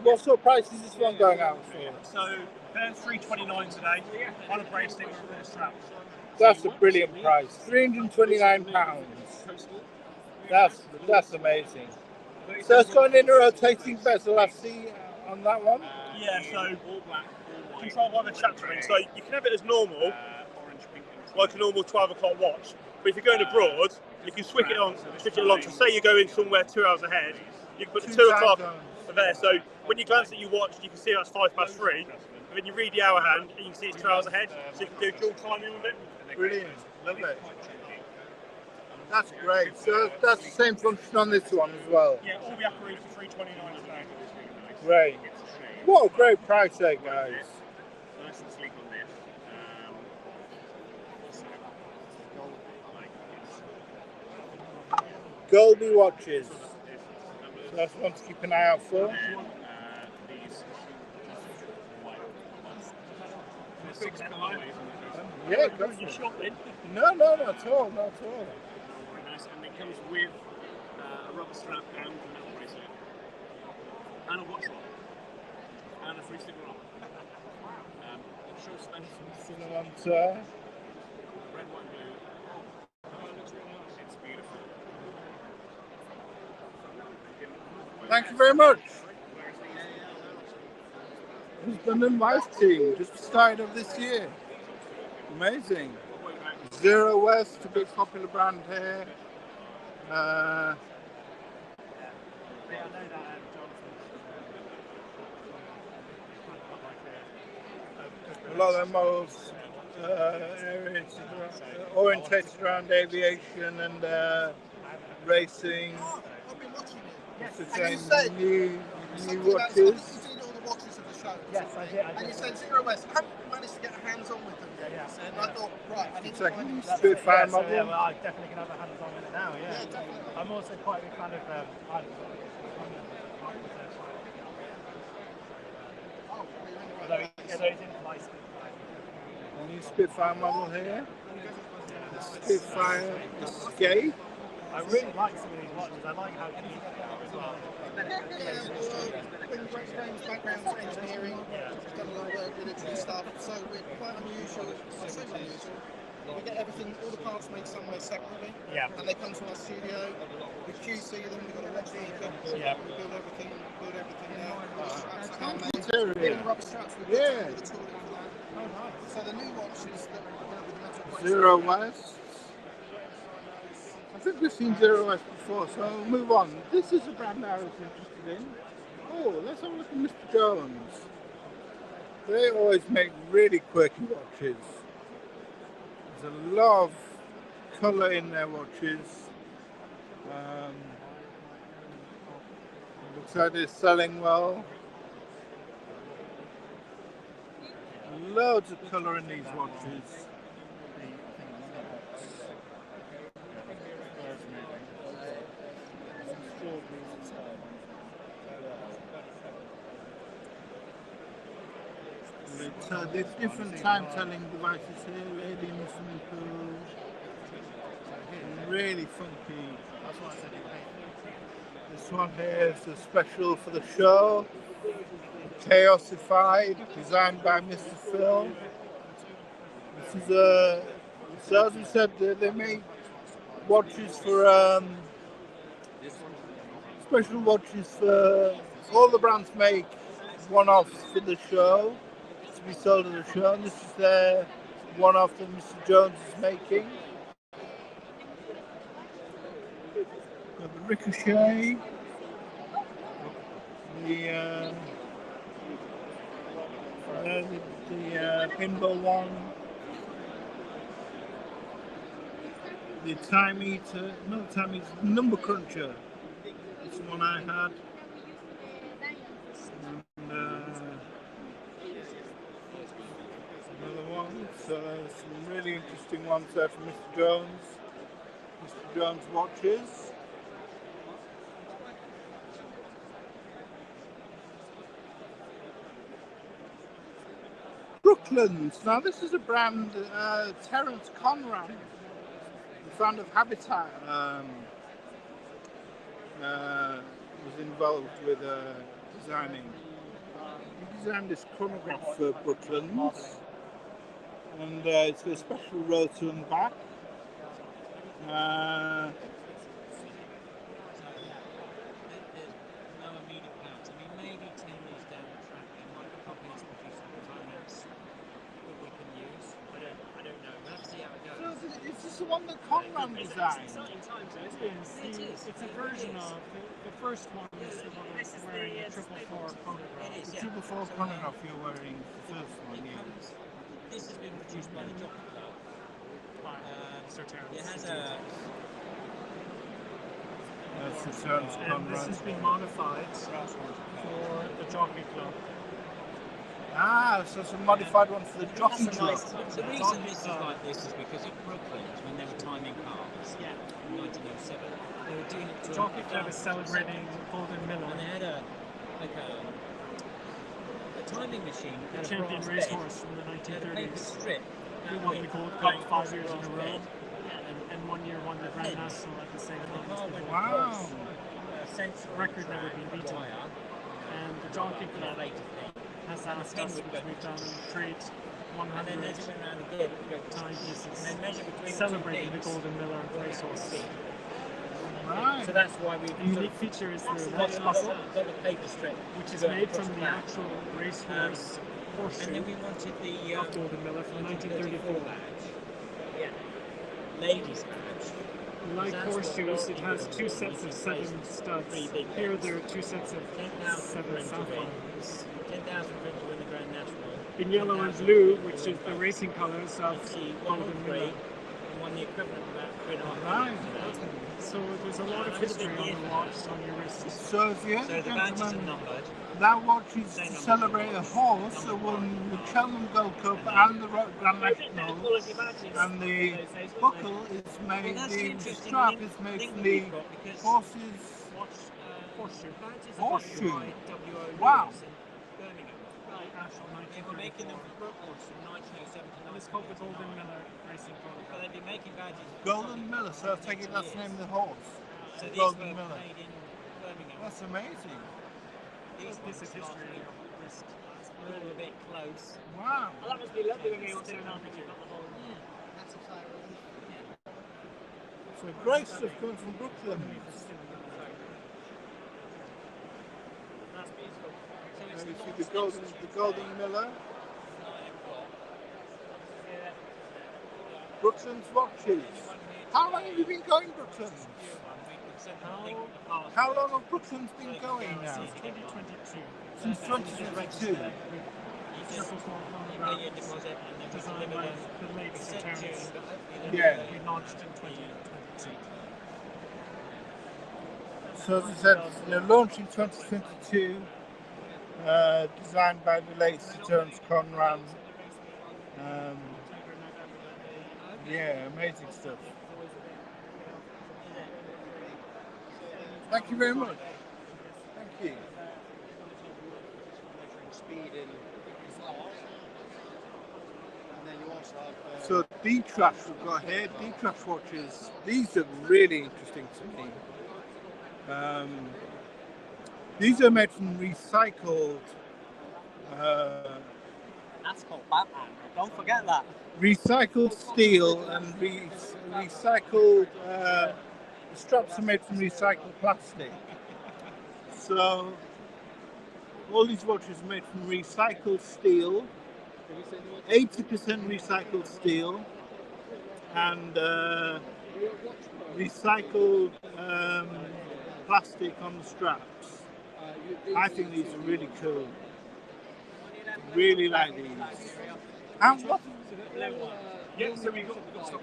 What sort of price is this one going out for? So they're $329 today on a bracelet with a bit of strap. That's a brilliant price. £329. That's amazing. So it's got an rotating bezel, I see on that one. Yeah, so controlled by the chapter ring. So you can have it as normal, like a normal 12 o'clock watch. But if you're going abroad, you can switch it along. So say you're going somewhere 2 hours ahead, you can put the 2 o'clock there. So when you glance at your watch, you can see that's 3:05. And then you read the hour hand, and you can see it's 2 hours ahead. So you can do dual timing with it. Brilliant, love it. That's great. So that's the same function on this one as well. Yeah, all the Aquamarines for $329 today. Great. What a great price there, guys. Nice and sleek on this. Golby watches. So that's one to keep an eye out for. Yeah, go for it. No, not at all, not at all. Nice, and it comes with a rubber strap and a metal bracelet, and a watch rock, and a free sticker rock. Short suspension. Cinnamon, red, white, and blue. Oh, it looks really nice. It's beautiful. Thank you very much. Husband and wife team, just started of this year. Amazing. Zero West, a big popular brand here. A lot of their models orientated around aviation and racing. I've been watching it. It's And new Something about watches. you've seen all the watches of the show. Yes, I did. And you said Zero West. I haven't managed to get hands on with them yet. Yeah. And I thought, right, I need It's to like find a Spitfire model. Yeah, well, I definitely can have a hands on with it now. Yeah. Yeah, definitely. I'm also quite a big fan of. Although he's in flight. A new Spitfire model here. The Spitfire Escape. I really like some of these watches. I like how cheap they are as well. Been great names, backgrounds, engineering, done a lot of work, military stuff, so we're quite unusual. I say unusual. We get everything, all the parts made somewhere separately, and they come to our studio. We QC them. We've got a watchmaker. We build everything now. Straps are handmade. Even the rubber straps we build with the tooling for So the new watches that are with metal plates. Zero West. I think we've seen Zero West before, so we'll move on. This is a brand I was interested in. Oh, let's have a look at Mr. Jones. They always make really quirky watches. There's a lot of colour in their watches. Looks like they're selling well. Loads of colour in these watches. There's different time-telling devices here, lady in the swimming pool. Really funky. This one here is a special for the show. Chaosified, designed by Mr. Phil. This is a, so as we said, they make watches for, special watches for, all the brands make one-offs for the show, to be sold at the show, and this is their one-off that Mr. Jones is making. Got the Ricochet, the pinball one, the time eater, not time eater, number cruncher. It's the one I had. And another one. So some really interesting ones there from Mr. Jones. Mr. Jones watches. Brooklands. Now this is a brand, Terence Conrad, the founder of Habitat, was involved with designing. He designed this chronograph for Brooklands, and it's got a special rotor on the back. Is this the one that Conrad designed? It is. It's a version of the first one is the one that's wearing a 444 chronograph. The 444 chronograph you're wearing, the first one, yeah. This has been produced by the Jockey Club. Sir Terence. It has a. That's the Terence And Conrad. this has been modified for the Jockey Club. Ah, so it's a modified one for the Jockey Club. The reason this is like this is because at Brooklands, when they were timing cars in 1907, they were doing it to The Jockey Club is celebrating Golden Miller. And they had a timing machine. The Had a champion brass racehorse bed. from the They had a paper 1930s. strip. He won the Gold Cup 5 years in a row, and 1 year won the Grand National at the same time. Wow. Record never been beaten. And the Jockey Club has that stuff which we've done in trade And then 100 as it went around again, you go timepieces and then measure between celebrating the the two Golden Miller racehorse. Right. So that's why we The unique feature is the watch buckle, got the paper strip, which is going made across from the back. actual racehorse And horseshoe then we wanted the of Golden Miller from 1934 1934. badge. Yeah. Ladies badge. Like That's horseshoes, what it has 2 sets of 7 studs. Pretty big Here ones. there are 2 sets of 10,000 7 for him to win. sapphires. 10,000 for him to win the Grand National. In yellow and blue, which is the racing colours of He won Golden all three Miller. and won the equivalent of about 3.5 Right. million. So there's a lot of history on the watch on your wrist. So if the So other the badges are gentleman, numbered. that watch is to celebrate a horse that won the Cheltenham Gold Cup and the Grand National, and the buckle is Well, made, that's the the interesting strap link- is made link from that the we've got because horse's. Horseshoe. Badges Horseshoe. are by W.O. Wow. Lewis in Birmingham. Actual They were making them 1934. for Brooklands from 1907 to It's called the Golden 1939. Miller Racing But Chronograph. they've been making badges. for Golden some Miller, so I take it that's the name of the horse. So these Golden were Miller. made in Birmingham. That's amazing. These This is ones history are on your wrist. a little bit close. Wow. That must be lovely when you turn on and you've got the whole. So great stuff coming from Brooklyn. That's beautiful. So And it's you not see the Golden Miller. Brooklyn's watches. How long have you been going, Brooklyn's? How long have Brooklyn's been going now? Since 2022. Yeah. We launched in 2022. So as I said, they're launched in 2022, designed by the late Sir Terence Conran. Yeah, amazing stuff. Thank you very much. Thank you. So D-Trash we've got here, D-Trash watches. These are really interesting to me. These are made from recycled. That's called Batman. Don't forget that. Recycled steel and recycled. The straps are made from recycled plastic. So all these watches are made from recycled steel, 80% recycled steel, and recycled plastic on the straps. I think these are really cool. Really like these. And what? Yeah, so we got stock.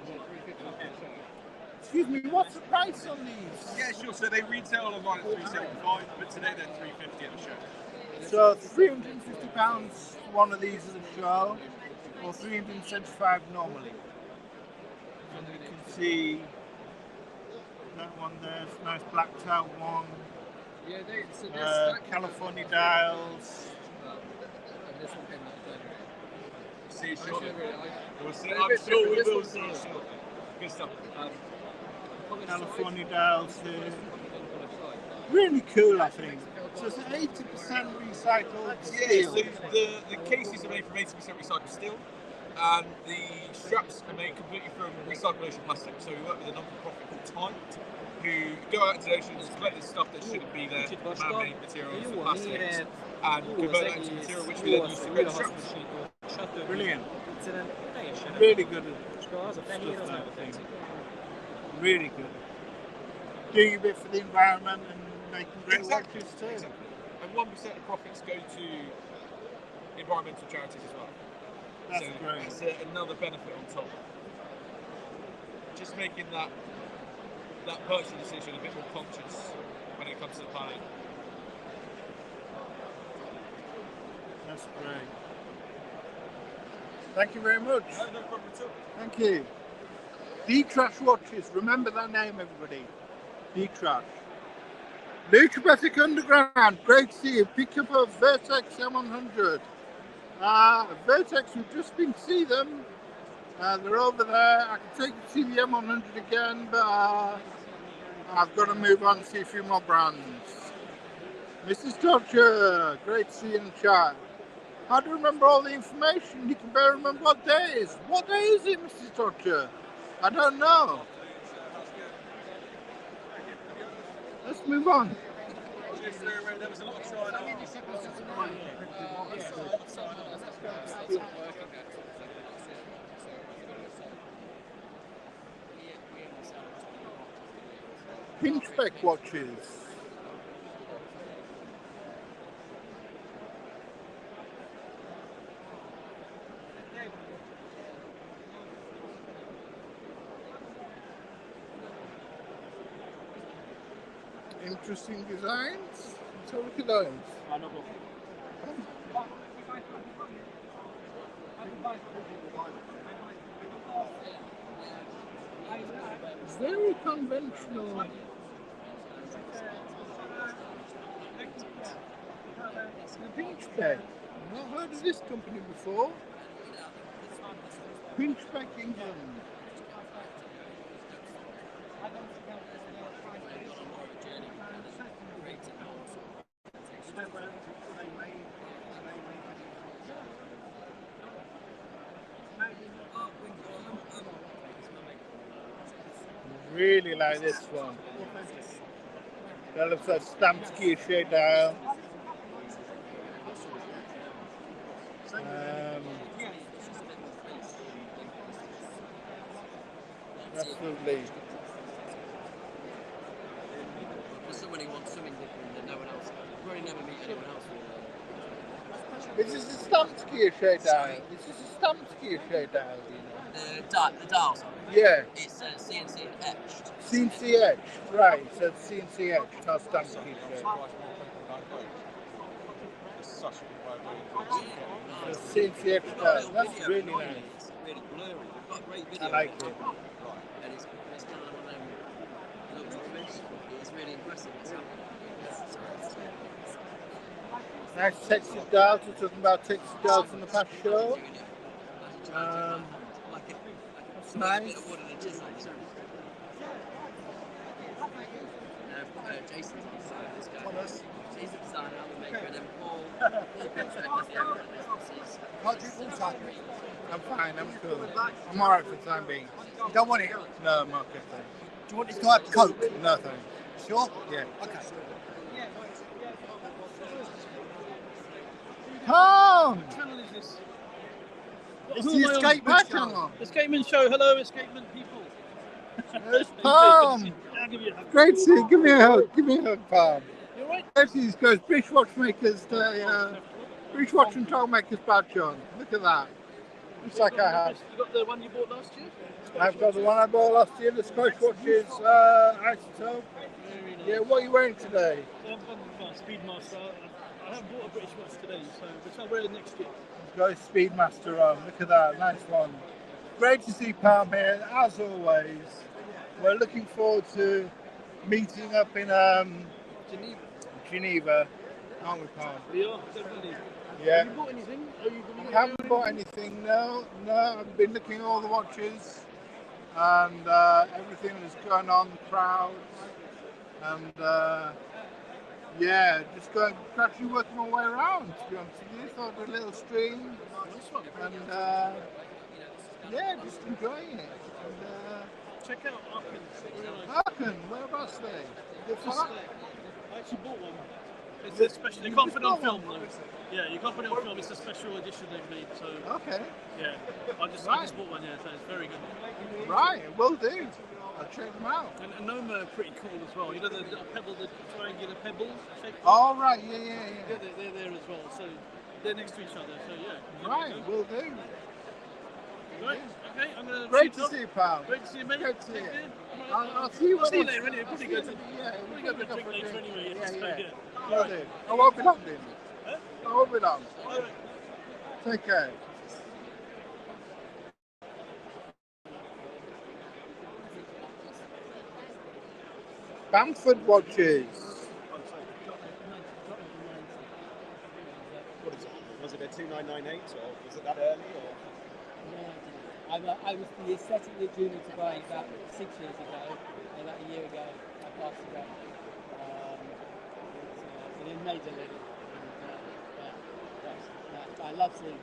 Excuse me, what's the price on these? Yeah, sure. So they retail online at $375, but today they're $350 at the show. So £350 one of these at the show, or $375 normally. And you can see that one there, it's a nice blacked out one. California dials. See you shortly. I'm sure we will see you shortly. Good stuff. California dials here. Really cool, I think. So it's 80% recycled steel. Yeah, so the cases are made from 80% recycled steel, and the straps are made completely from recycled ocean plastic. So we work with a non-profit called Tide, who go out into the oceans and collect the stuff that shouldn't be there, man-made materials and plastics, and convert that into material which we then use to create the straps. Brilliant. Really good stuff, I think. Really good. Doing a bit for the environment and making great watches too. Exactly. And 1% of profits go to environmental charities as well. That's so great. It's another benefit on top. Just making that purchase decision a bit more conscious when it comes to the planet. That's great. Thank you very much. No problem at all. Thank you. D-Trash watches. Remember that name, everybody. D-Trash. Patek Underground. Great to see you. Pick up a Vertex M100. Vertex, we've just been to see them. They're over there. I can take you to see the M100 again, but I've got to move on and see a few more brands. Mrs. Dodger, great to see you in the chat. How do you remember all the information? You can barely remember what day it is. What day is it, Mrs. Dodger? I don't know. Let's move on. There was a lot of trying on. Pinchbeck watches. Interesting designs. Let's have a look at those. Very conventional. Pinchbeck. I've not heard of this company before. Pinchbeck England. Really like this one. That looks like stamped Guilloche dial. Absolutely. For someone who wants something different than no one else, you probably never meet anyone else with Is this a stamped gear shade dial? Is this a stamped gear shade dial? Do you know? the dial, sorry. Yeah. It's CNC etched. CNC etched, right? So it's CNC etched, not stamped gear shade. Such a CNC etched dial. That's really nice. It's really blurry. We've got a great video. I like it. And it's kind of one of them looks rubbish. It's really impressive. It's happening. Nice textured dials. We're talking about textured dials from the past show. That's nice. Jason's on the side of this guy. He's the designer, I'm the maker, and then Paul Pinchbeck is the owner of the businesses. I'm fine, I'm cool. I'm alright for the time being. You don't want it? No, I'm okay. Do you want this to have Coke? No, thanks. Sure? Yeah. Okay. Tom! What channel is this? It's Who the am I on? Escapement Show. Escapement Show. Hello, Escapement people. There's Tom! I'll give you a hug. Great to see you. Give me a hug. Give me a hug, Tom. You alright? This goes British Watchmakers, British Watch and Tool Makers badge on. Look at that. Looks like I have. You got the one you bought last year? I've got the one I bought last year, the Scottish Watches Isotope. Yeah, what are you wearing today? I've got my Speedmaster. I haven't bought a British watch today, so which I'll wear next year. Got his Speedmaster on. Look at that, nice one. Great to see Palm here, as always. We're looking forward to meeting up in Geneva, aren't we, Palm? We are, definitely. Yeah. Have you bought anything? I haven't bought anything, no. I've been looking at all the watches and everything that's going on, the crowds, and yeah, just actually working my way around, to be honest with you. Thought I'd do a little stream, and yeah, just enjoying it. And, check out Arkin. Arkin, whereabouts they? I actually bought one. It's a special. You can't put it on film though. Yeah, you can't put it on film. It's a special edition they've made. So okay. Yeah, I just bought one. Yeah, so it's very good. Right, will do. I'll check them out. And Noma are pretty cool as well. You know the pebble, the triangular pebble shape. Oh right, yeah. They're there as well. So they're next to each other. So yeah. Right, will do. Right. Okay, I'm gonna. Great to see you, pal. Great to see you, mate. Great to see you. Right. I'll see you. I'll see you later. Anyway, probably go to. Yeah, probably go for a drink later anyway. Yeah. Will do. I won't be long then. Huh? I won't be long. All right. Take care. Bamford watches. What is it? Was it a 2998 or was it that early? Or? I was the aesthetically junior to buy about 6 years ago, about a year ago. I passed away. It didn't major league. I love seeing it.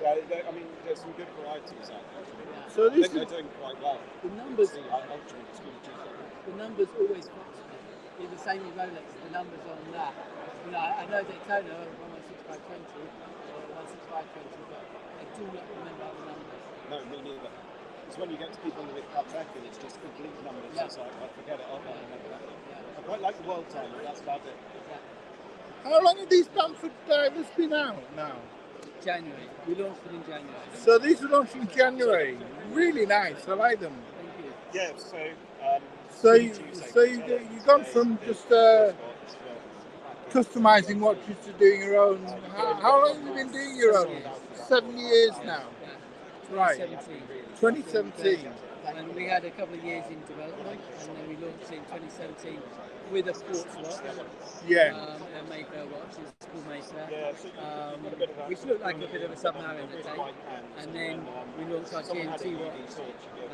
Yeah, I mean, there's some good varieties out there. Yeah. So I think they're doing quite well. The numbers. The numbers always fluctuate. It's the same with Rolex. The numbers on that. You know, I know Daytona 16520 or 16520, but I do not remember the numbers. No, me neither. It's when you get to people with Patek and it's just complete numbers. Yeah. It's like, I forget it. I can't remember that. Yeah. I quite like the world time, but that's about it. Yeah. How long have these Bamford divers been out now? January. We launched them in January. So these were launched in January. Really nice. I like them. Thank you. Yeah, So you've gone from just customizing watches to doing your own. How long have you been doing your own? 7 years now. Yeah. Right. 2017. And we had a couple of years in development, and then we launched in 2017 with a sports watch. Yeah. A Mayfair watch, a school Mayfair, which looked like a bit of a submarine at the time. And then we launched our GMT watch,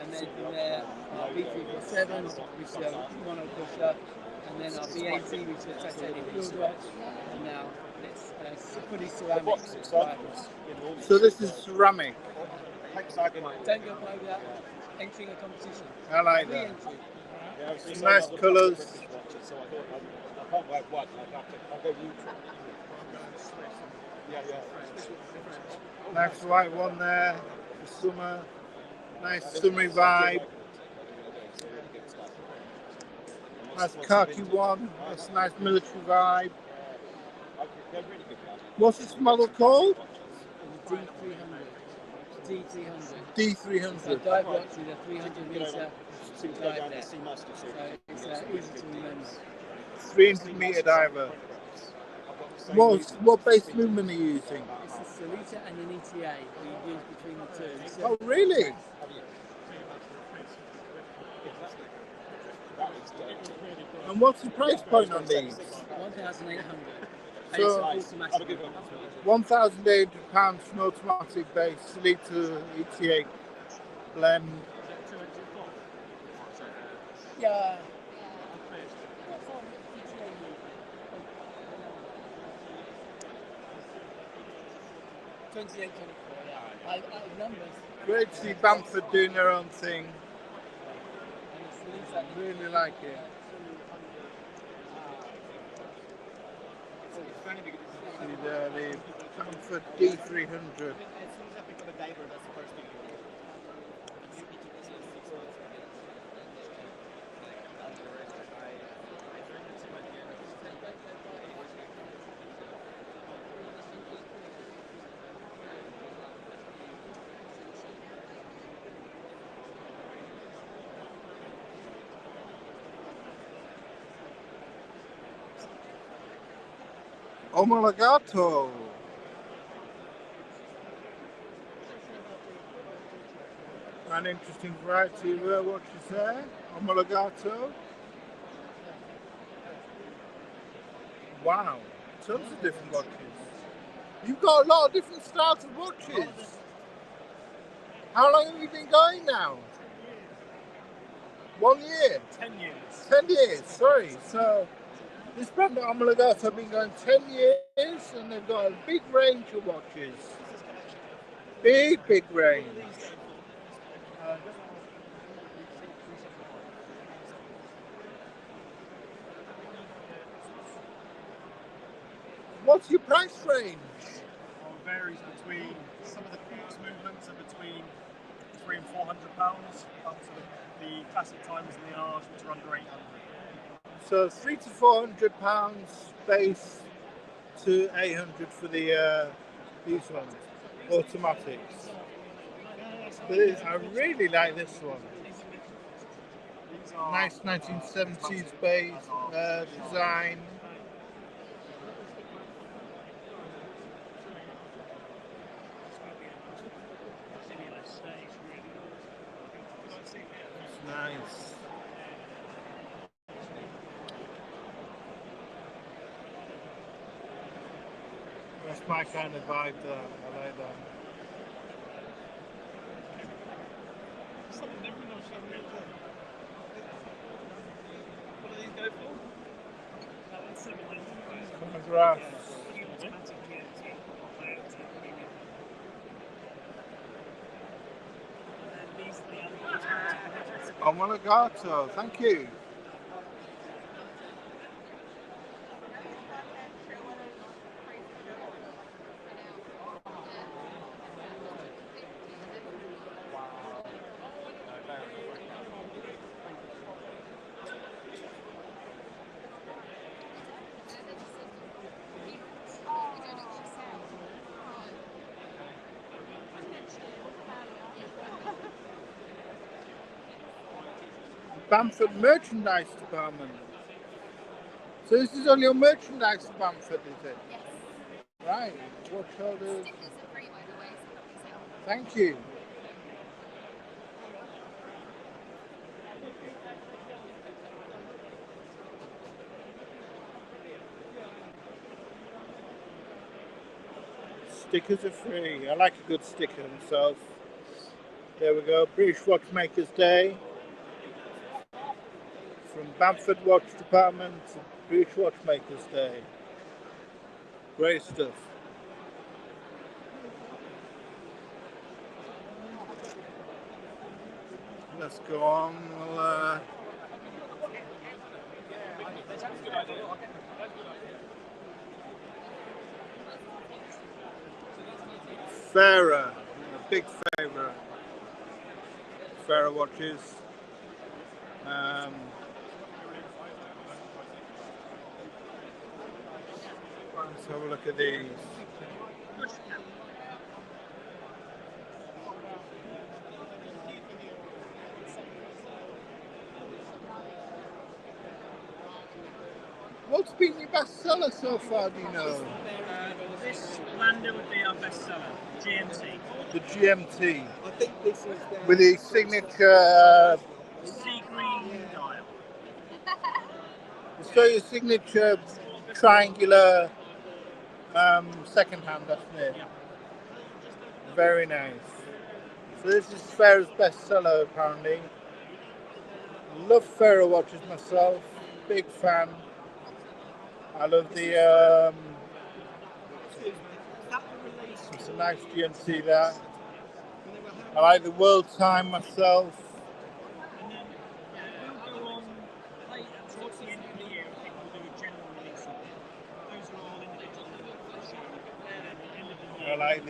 and then from there our B347, which is a monopusher, and then our B80, which is a titanium field watch, and now it's fully ceramic. So this is ceramic. Don't go by without entering a competition. I like that. Some nice colours. So I can't wear white. I'll go neutral. Yeah. Nice white one there for summer. Nice summery vibe. Nice khaki one. That's a nice military vibe. They're really good cars. What's this model called? D300. D300. So dive watch with a 300 meter Seem to go down the sea master so it's easy to remember. 300 meter diver. What base movement are you using? It's a Solita and an ETA we use between the two. So Oh, really? And what's the price point on these? 1,800. So, automatic. £1,800 for an automatic base Solita ETA blend. Yeah. 28, 24, yeah. I numbers. Great to see Bamford doing their own thing. I really like it. See there, the Bamford D300. Omologato. An interesting variety of watches there. Omologato. Wow, tons of different watches. You've got a lot of different styles of watches. How long have you been going now? 1 year? 10 years. 10 years, sorry. So this brand at Omologato have been going 10 years and they've got a big range of watches. Big range. What's your price range? Well, it varies between some of the quartz movements are between £300 and £400 up to the classic timers and the R's, which are under 800. So £300 to £400 base to 800 for the these ones, automatics. But I really like this one. Nice 1970s base design. It's nice. That's my kind of vibe there. I like that. Something different, I'm sure. What do these go for? Congrats. Omologato, thank you. Bamford merchandise department. So this is on your merchandise at Bamford, is it? Yes. Right. Watch holders. Stickers are free, by the way, so Thank you. Stickers are free. I like a good sticker myself. There we go. British Watchmakers Day. From Bamford Watch Department to British Watchmakers Day. Great stuff. Let's go on. We'll, Farah, a big favourite. Farah watches. Let's have a look at these. What's been your best seller so far, do you know? This Lander would be our best seller, GMT. The GMT. I think this is with the signature. Sea green dial. So your signature triangular second hand, that's it. Yeah. Very nice. So this is Farrah's bestseller apparently. Love Farrah watches myself. Big fan. I love the. It's a nice GMT there. I like the World Time myself. And then we'll go on late towards the end of the year. I think we'll do a general release of it. Those are all individual for show. And then at the end of the year. I like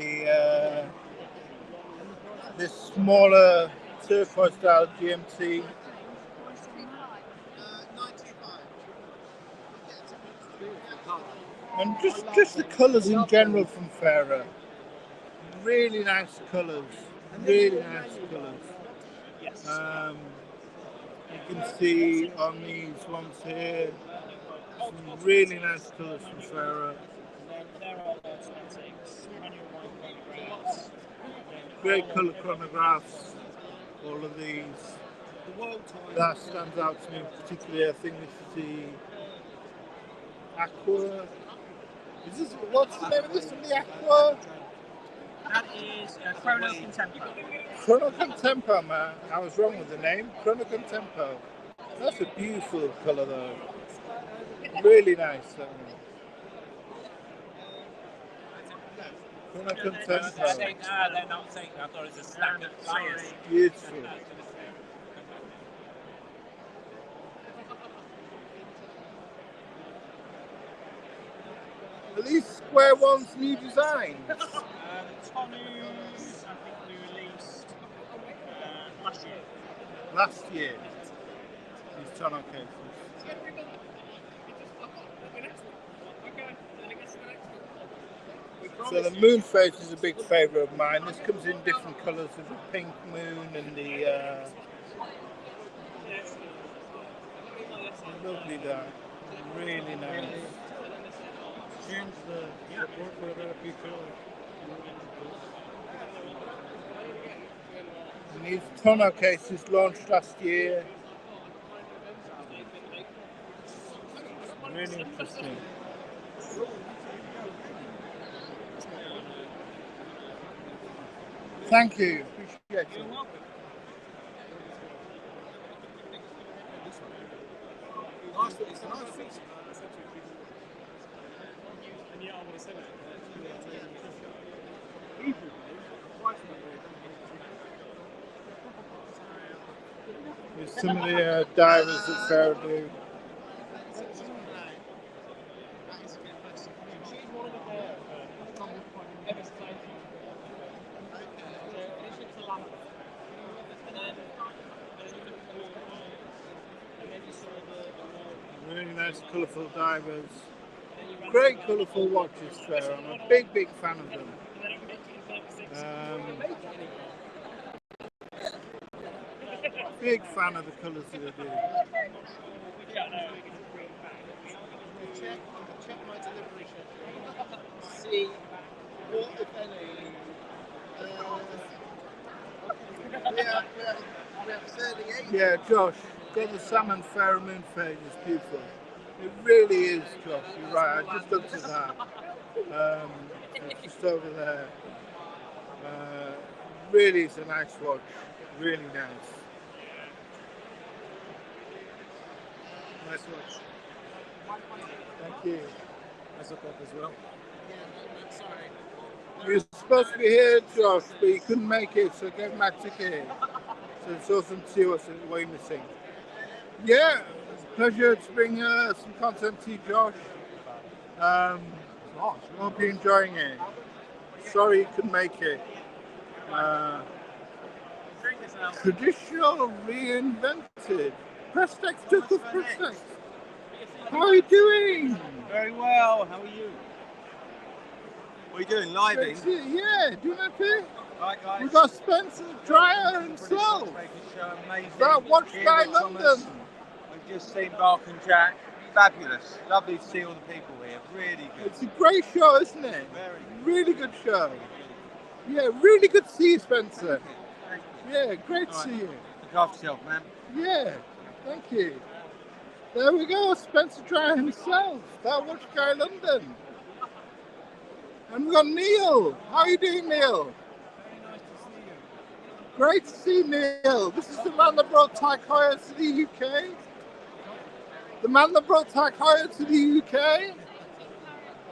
this smaller turquoise style GMT. And just the colours in general from Farrah. Really nice colours. Really nice colours. Yes. You can see on these ones here some really nice colours from Farrah. There are automatics, manual line chronographs. Great colour chronographs. All of these. That stands out to me particularly. I think this is the Aqua. Is this, what's the name of this one? The Aqua? That is Chrono Contempo. Chrono Contempo, man. I was wrong with the name. Chrono Contempo. That's a beautiful colour though. Really nice. That one. Chrono Contempo. They're not saying that. I thought it was a stack of flyers. Beautiful. Are these square ones new designs? Tonus, I think we released last year. Last year. These tonneau cases. So the moon face is a big favourite of mine. This comes in different colours with the pink moon and the lovely that. Really nice. And these tonneau cases launched last year. Really interesting. Thank you. Appreciate it. There's some of the divers that Farrah do. Really nice colourful divers. Great colourful watches, Farrah. I'm a big fan of them. Big fan of the colours that they do. Check my delivery schedule. See what, if any. We have 38. Yeah, Josh, got the salmon Farrah moon phase. It's beautiful. It really is, Josh. You're right. I just looked at that. It's just over there. Really is a nice watch. Really nice. Nice watch. Thank you. Nice up as well. You're supposed to be here, Josh, but you couldn't make it, so get my ticket. So it's awesome to see what you're missing. Yeah, pleasure to bring some content to you, Josh. Hope you're enjoying it. Sorry you couldn't make it. Traditional reinvented. Prestex took off Prestex. How are you doing? Very well. How are you? What are you doing? Living? Yeah, doing okay. Right, guys. We've got Spencer Dryer himself. That watch guy in London. We've just seen Bark and Jack. Fabulous. Lovely to see all the people here. Really good. It's a great show, isn't it? Really good show. Yeah, really good to see you, Spencer. Yeah, great to see you. Look after yourself, man. Yeah, thank you. There we go, Spencer Dryer himself. That watch guy in London. And we've got Neil. How are you doing, Neil? Great to see Neil. This is the man that brought Tag Heuer to the UK. The man that brought Tag Heuer to the UK.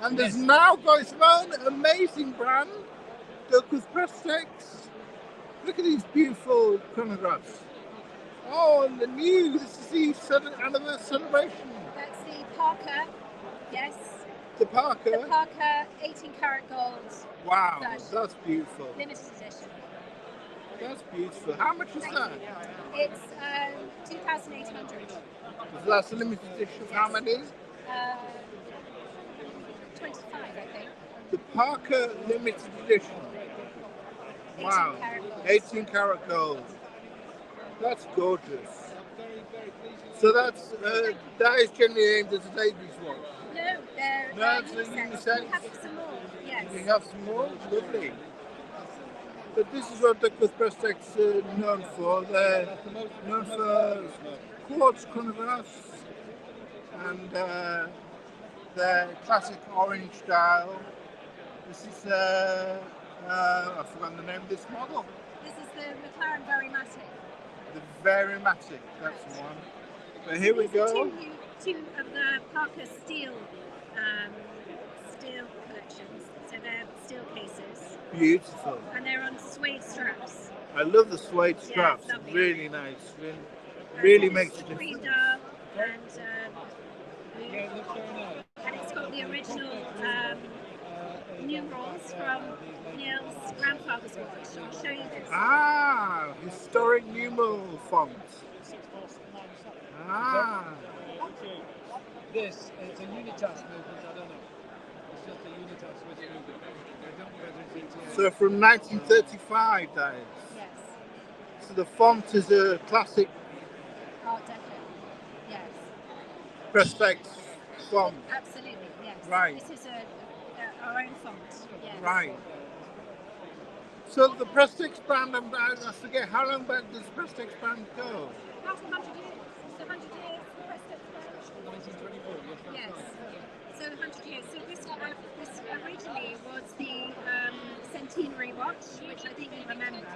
And has now got his own amazing brand, Douglas Prestex. Look at these beautiful chronographs. Oh, and the new, this is the 7th anniversary celebration. That's the Parker, yes. The Parker? The Parker 18 karat gold. Wow, Flash. that's beautiful. Limited edition. That's beautiful. How much is that? It's 2,800. That's a limited edition of how many? 25, I think. The Parker limited edition. Wow, 18 karat gold. That's gorgeous. So that's that is generally aimed as a ladies' watch. No, they're it's a unisex. unisex. We have some more, yes. You have some more? Lovely. But this is what Douglas Prestex are known for. They're known for quartz chronographs and their classic orange dial. This is, I've forgotten the name of this model. This is the McLaren Varimatic. The Varimatic, that's the one. But here we go. Two of the Parker steel collections. So they're steel cases. Beautiful. And they're on suede straps. I love the suede straps. Lovely. Really nice. Really makes a difference. Green dial and it's got the original numerals from Neil's grandfather's watch. I'll show you this. Ah, historic numeral font. Ah. This is a Unitas movement, I don't know. It's just a Unitas with a movement. I don't know whether it's So from 1935, that is. Yes. So the font is a classic Art Deco. Yes. Prestex font. Absolutely, yes. Right. This is our own font. Yes. Right. So the Prestex brand, I forget, how long back does the Prestex brand go? About 100 years. It's 100 years. Prestex brand. 1924, yes. So 100 years. So this originally was the centenary watch, which I think you remember.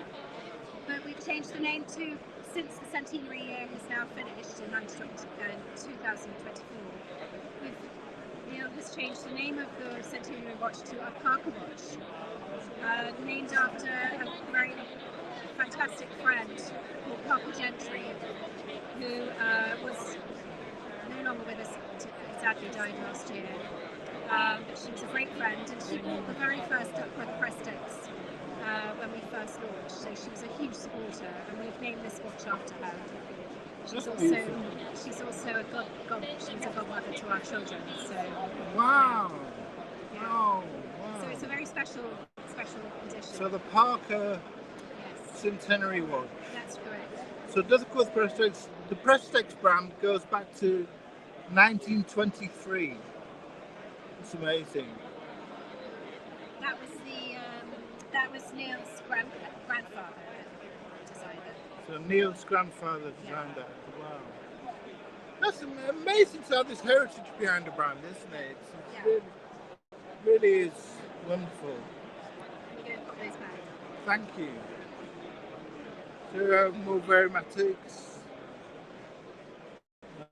But we've changed the name to, since the centenary year has now finished in 2024, Neil has changed the name of the centenary watch to a Parker watch, named after a very fantastic friend called Parker Gentry, who was no longer with us, sadly died last year. But she was a great friend, and she bought the very first Duckworth Prestex when we first launched. So she was a huge supporter, and we've named this watch after her. She's also a godmother to our children. So wow. Yeah. Oh, wow. So it's a very special edition. So the Parker centenary watch. That's correct. So Douglas Prestex, the Prestex brand goes back to 1923. It's amazing. That was Neil's grandfather designed it. So Neil's grandfather designed that. Wow. That's amazing to have this heritage behind the brand, isn't it? It's really is wonderful. We're going to put those back. Thank you. So we have more Varimatics.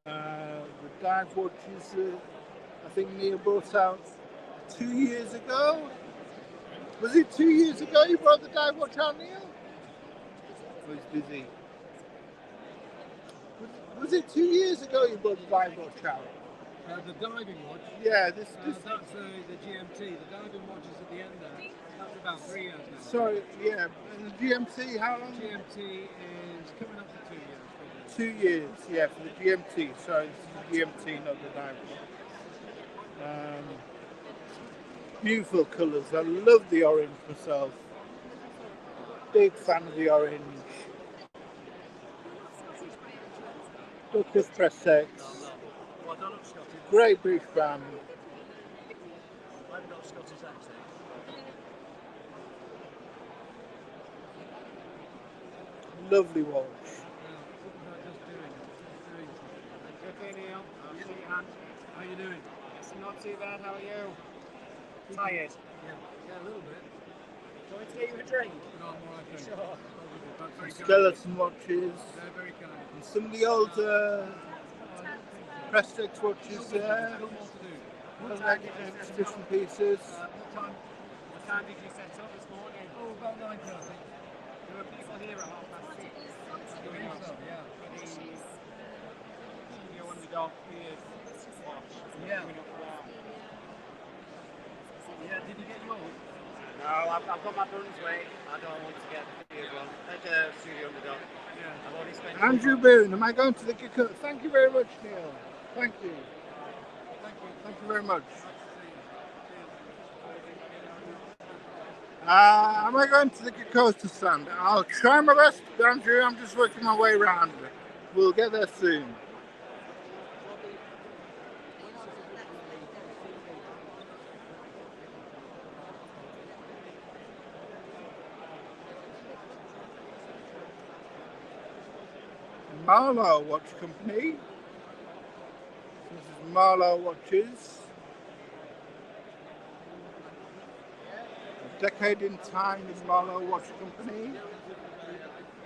The dive watches I think Neil brought out 2 years ago. Was it 2 years ago you brought the dive watch out, Neil? Oh, he's busy. Was it 2 years ago you brought the dive watch out? The diving watch? Yeah, this that's the GMT. The diving watch is at the end there. That's about 3 years now. Sorry, yeah. And the GMT, how long? GMT is coming up to 2 years. 2 years, yeah, for the GMT. Sorry, this is the GMT, not the dive watch. Beautiful colours. I love the orange myself. Big fan of the orange. Lucas Patek. Well, I don't look Scottish. Great British brand. I haven't got a Scottish accent. Lovely watch. Okay, Neil. I'll shake your hand. How you doing? Yes, not too bad. How are you? Tired? Yeah, a little bit. Do you want me to get you a drink? No, I'm all right. Sure. Skeleton watches. Very kind. And some of the old Patek watches there. Different pieces. What time did you set up this morning? Oh, about 9 I think. There were people here at 6:30. Doing so, yeah. Studio Underdog Beard watch. Yeah. Yeah, did you get yours? No, I've got my Brunswick. I don't want to get the beard one. Take a Studio Underdog. Yeah. I've already spent. Andrew Boone, am I going to the Gecko? Thank you very much, Neil. Thank you. Thank you very much. Am I going to the Costa stand? I'll try my best, Andrew. I'm just working my way around. We'll get there soon. Marlowe Watch Company. This is Marlowe Watches. A decade in time with Marlowe Watch Company.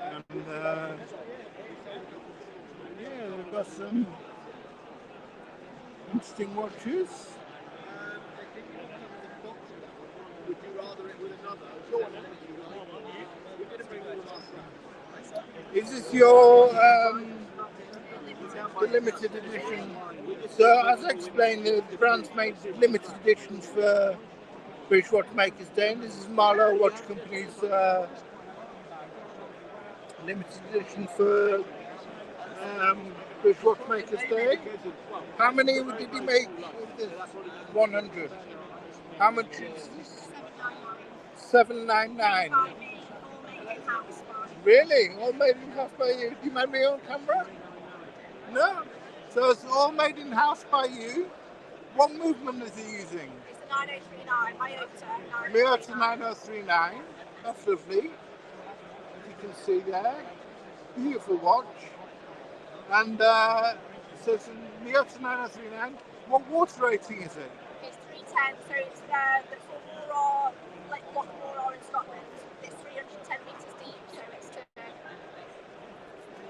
And yeah, they've got some interesting watches. Would you rather it with another? Go on, we didn't bring that last time. Is this your the limited edition? So as I explained, the brand's made limited editions for British Watchmakers Day, and this is Marlowe Watch Company's limited edition for British Watchmakers Day. How many did he make? 100. How much is this? $7.99. Really? All made in house by you? Do you make me on camera? No. So it's all made in house by you. What movement is he using? It's a 9039, my Miota 9039. That's lovely. As you can see there. Beautiful watch. And so it's a Miota 9039. What water rating is it? It's 310, so it's the full Aurora, like what Aurora in Scotland. It's 310 metres deep, so it's to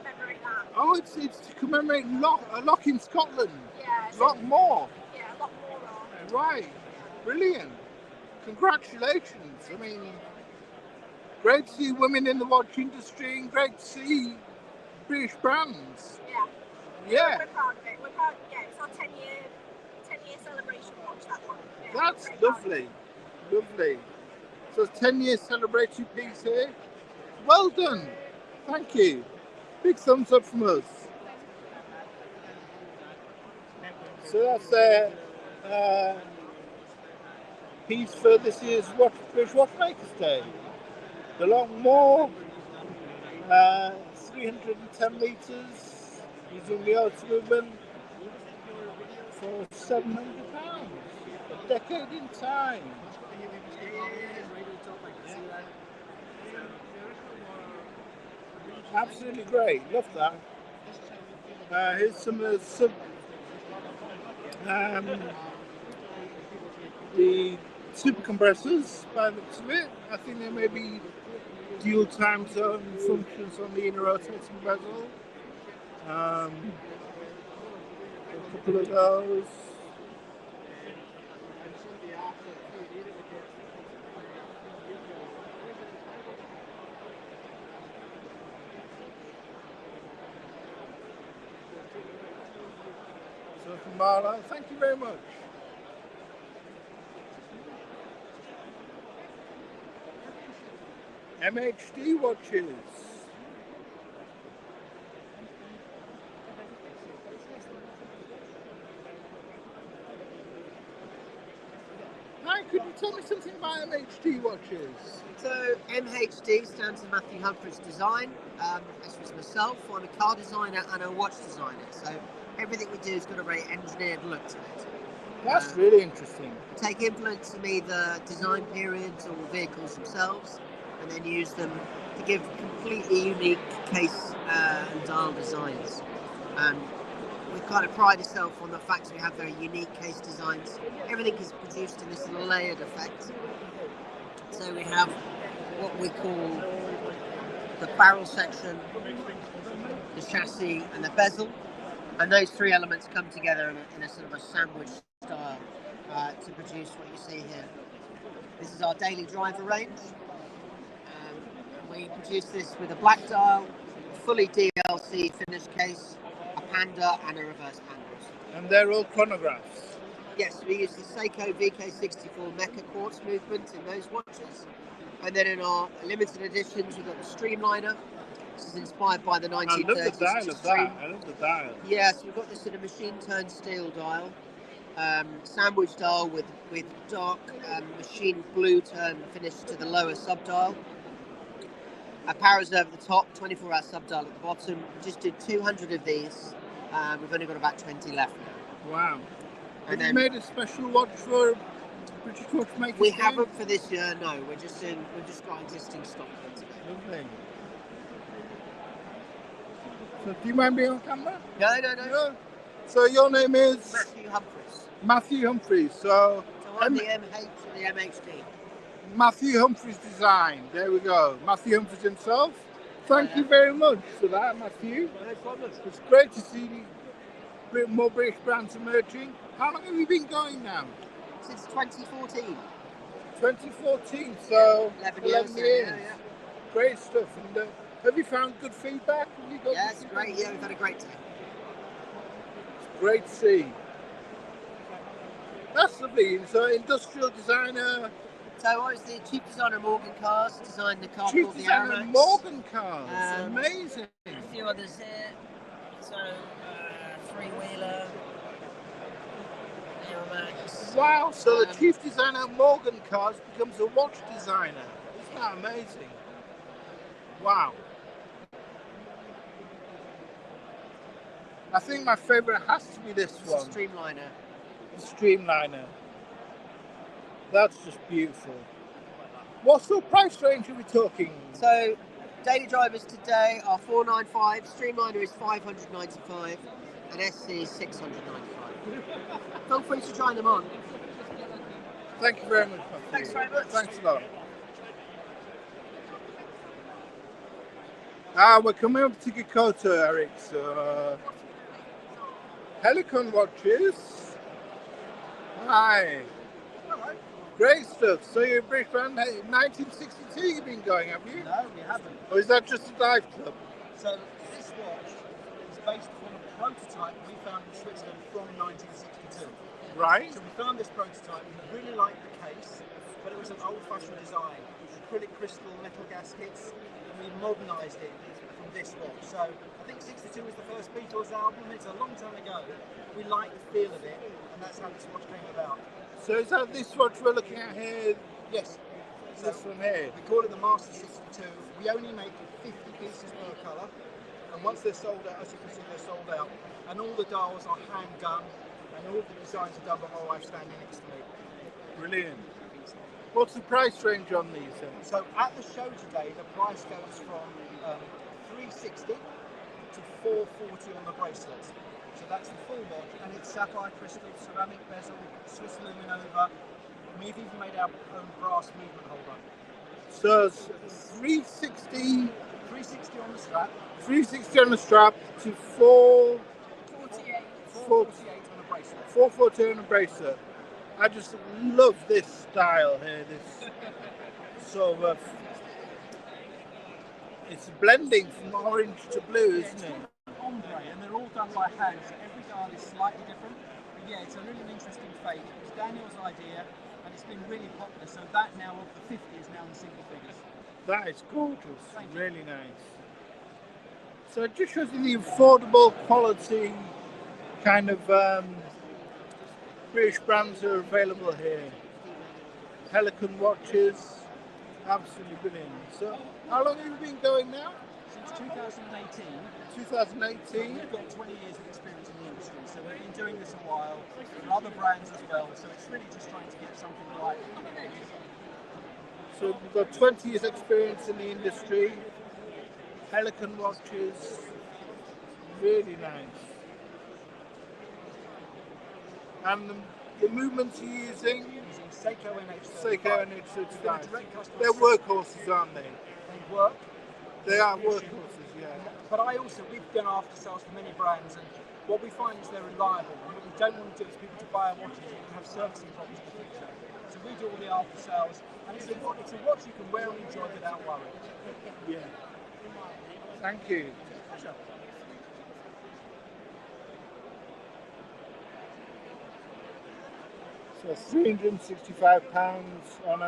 commemorate that. Oh, it's to commemorate a lock in Scotland. Yeah. Lock more. Yeah, a lot more. Right. Brilliant. Congratulations. I mean, great to see women in the watch industry and great to see British brands. Yeah. Yeah. We're proud of it. We're proud. Yeah, it's our 10-year celebration watch, that one. Yeah, That's lovely. Lovely. So it's 10-year celebratory piece here. Well done. Thank you. Big thumbs up from us. So that's a piece for this year's British Watchmakers Day. The Longmore, 310 metres, using the old movement for £700. A decade in time. Absolutely great, love that. Here's some of the super compressors by the looks of it. I think there may be dual time zone functions on the inner rotating bezel. A couple of those. So from Marlowe, thank you very much. MHD watches. How could you tell me something about MHD watches? So MHD stands for Matthew Humphreys Design. As was myself, I'm a car designer and a watch designer. So everything we do has got a very engineered look to it. That's really interesting. Take influence from either design periods or vehicles themselves, and then use them to give completely unique case and dial designs. We kind of pride ourselves on the fact that we have very unique case designs. Everything is produced in this layered effect. So we have what we call the barrel section, the chassis and the bezel, and those three elements come together in a sort of a sandwich style to produce what you see here. This is our daily driver range. We produce this with a black dial, fully DLC finished case, a panda and a reverse panda. And they're all chronographs? Yes, we use the Seiko VK64 Mecha quartz movement in those watches. And then in our limited editions, we've got the Streamliner. This is inspired by the 1930s. I love the dial of that. I love the dial. Yes, we've got this in a machine-turned steel dial. Sandwich dial with dark machine blue turn finish to the lower sub-dial. A power reserve at the top, 24-hour sub-dial at the bottom. We just did 200 of these. We've only got about 20 left now. Wow. And Have you made a special watch for British Watchmakers? We haven't for this year, no. We've just got existing stock here today. Lovely. So do you mind being on camera? No. So your name is? Matthew Humphreys. Matthew Humphreys. So I'm the MH and the MHD. Matthew Humphreys Design. There we go. Matthew Humphreys himself. Thank you very much for that, Matthew. No problem. It's great to see more British brands emerging. How long have you been going now? Since 2014. 2014, so 11 years. Yeah. Great stuff. And have you found good feedback? Yeah, it's great. Yeah, we've had a great time. It's great to see. That's lovely. So, industrial designer. So I was the chief designer of Morgan Cars, designed the car Chief called the designer Aeromax. of Morgan Cars. Amazing. A few others here. So three-wheeler, Aeromax. Wow, so the chief designer of Morgan Cars becomes a watch designer. Isn't that amazing? Wow. I think my favourite has to be this one. The Streamliner. The Streamliner. That's just beautiful. What sort of price range are we talking? So, daily drivers today are 495, Streamliner is 595, and SC is 695. Feel free to try them on. Thank you very much, Matthew. Thanks very much. Thanks a lot. We're coming up to Gikoto, Eric. So, Helicon watches. Hi. Great stuff. So you're a British brand. 1962 you've been going, have you? No, we haven't. Or is that just a dive club? So this watch is based on a prototype we found in Switzerland from 1962. Right. So we found this prototype. We really liked the case, but it was an old-fashioned design. It was acrylic crystal metal gaskets, and we modernised it from this watch. So I think 62 was the first Beatles album. It's a long time ago. We liked the feel of it, and that's how this watch came about. So is that this watch we're looking at here? Yes. This one here? We call it the Master 62. We only make 50 pieces per colour, and once they're sold out, as you can see, they're sold out. And all the dials are hand done, and all the designs are done by my wife standing next to me. Brilliant. What's the price range on these then? So at the show today, the price goes from $360 to $440 on the bracelets. So that's the full watch, and it's sapphire crystal, ceramic bezel, Swiss luminova. We've even made our own brass movement holder. So it's 360 on the strap. 360 on the strap to 448 on the bracelet. 440 on the bracelet. I just love this style here. This sort of it's blending from orange to blue, isn't it? Ombre, and they're all done by hand, so every dial is slightly different. But yeah, it's a really interesting fade. It was Daniel's idea, and it's been really popular. So that now of the 50 is now in single figures. That is gorgeous. Really nice. So it just shows you the affordable quality kind of British brands are available here. Pelican watches. Absolutely brilliant. So, how long have you been going now? Since 2018. 2018. We've got 20 years of experience in the industry, so we've been doing this a while. There are other brands as well, so it's really just trying to get something right. So we've got 20 years experience in the industry. Pelican watches, really nice. And the movements you're using? Using Seiko NH35. Seiko NH35. They're workhorses, aren't they? They work. They are workhorses, yeah. But we've done after sales for many brands, and what we find is they're reliable. And what we don't want to do is people to buy our watches and have servicing problems in the future. So we do all the after sales, and it's a watch you can wear and enjoy without worry. Yeah. Thank you. Pleasure. So £365 on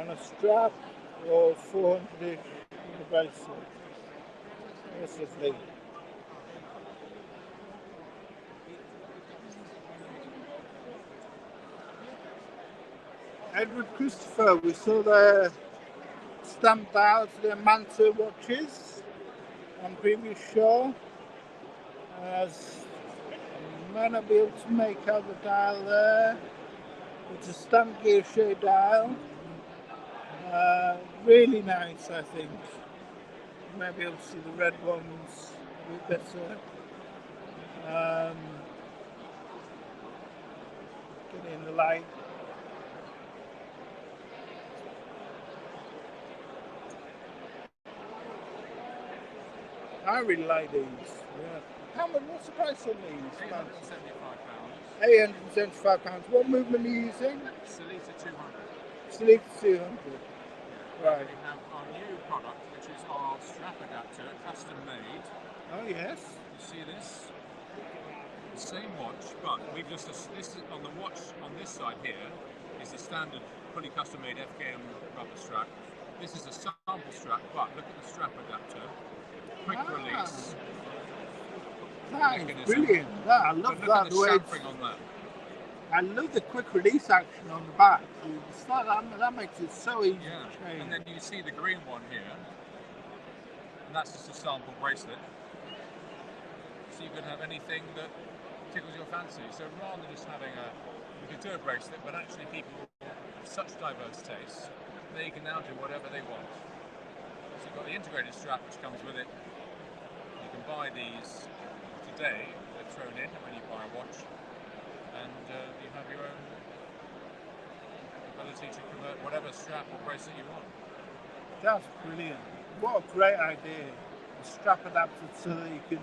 a strap, or 400 on a bracelet. What's the thing? Edward Christopher, we saw the stamped dials for their Manta watches on previous show. As you might not be able to make out the dial there. It's a stamp gear shade dial. Really nice, I think. You might be able to see the red ones a bit better. Get in the light. I really like these. Yeah. How much? What's the price on these? £875. £875. What movement are you using? Salita 200. Salita 200. Right. We have our new product, which is our strap adapter, custom made. Oh yes. You see this? The same watch, but we've just this is on the watch on this side here is the standard fully custom made FKM rubber strap. This is a sample strap, but look at the strap adapter. Quick release. That is mechanism. brilliant. I love Look that. at The the way chamfering on that. I love the quick release action on the back. It's like that makes it so easy to change. And then you see the green one here, and that's just a sample bracelet. So you can have anything that tickles your fancy. So rather than just having you could do a bracelet, but actually people have such diverse tastes, they can now do whatever they want. So you've got the integrated strap which comes with it. You can buy these today, they're thrown in when you buy a watch, and you have your own ability to convert whatever strap or bracelet you want. That's brilliant. What a great idea. A strap adapted so that you can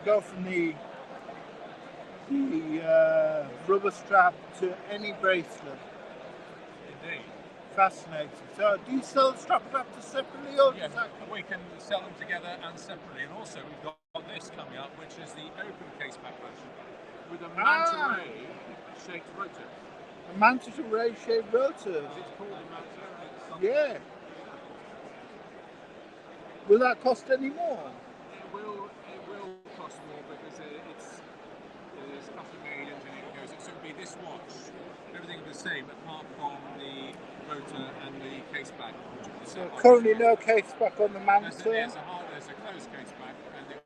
go from the rubber strap to any bracelet. Indeed. Fascinating. So do you sell the strap adapters separately, or yes, we can sell them together and separately, and also we've got this coming up, which is the open case back version with a manta ray shaped rotor. A manta ray shaped rotor. It's called a manta. Yeah. Will that cost any more? It will cost more because it is custom made, engineered, and goes. So it would be this watch. Everything will be the same apart from the rotor and the case back. So currently no case back on the Manta. There's a closed case back, and there'll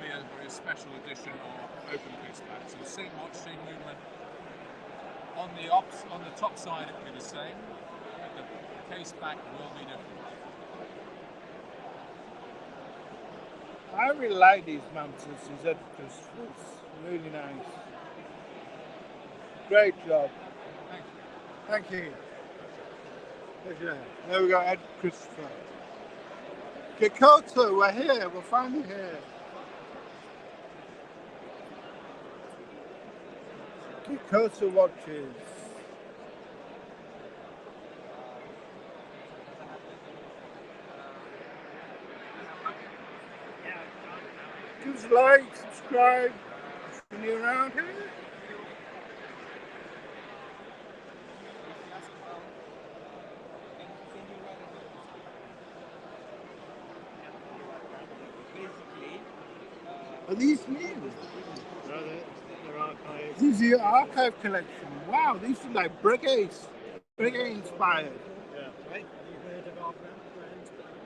be a special edition of open case back. So the same watch, same movement. On the top side it will be the same, but the case back will be different. I really like these Mantas, these editors. It's really nice. Great job. Thank you. Pleasure. There we go, Ed Christopher. Kikoto, we're here. We're finally here. Kikoto watches. Give us a like, subscribe if you're new around here. Are these new? No, they're your archive. This is your archive collection. Wow, these are like Breguet inspired. Yeah. Right? You've heard of our brand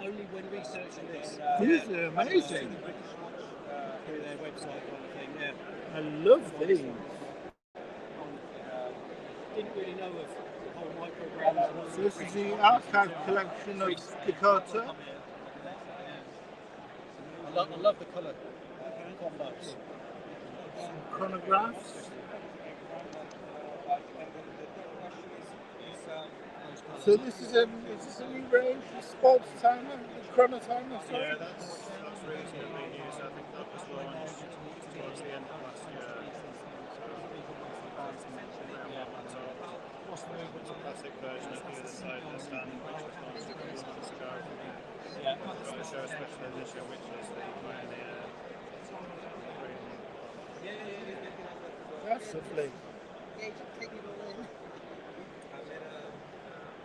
only when researching this. These are amazing. Through their website kind of thing, yeah. I love these. Didn't really know of the whole micro brands. So this is the archive collection of Dakota. I love the colour combos. Some chronographs. So this is a new range, a sports timer, a chrono timer, sorry? Yeah, that's reasonably being used. I think that was launched towards the end of last year. What's the movement to plastic version of the other side of the stand, which was launched a few months ago. Yeah, got to show a special edition, which is the Pioneer. That's lovely.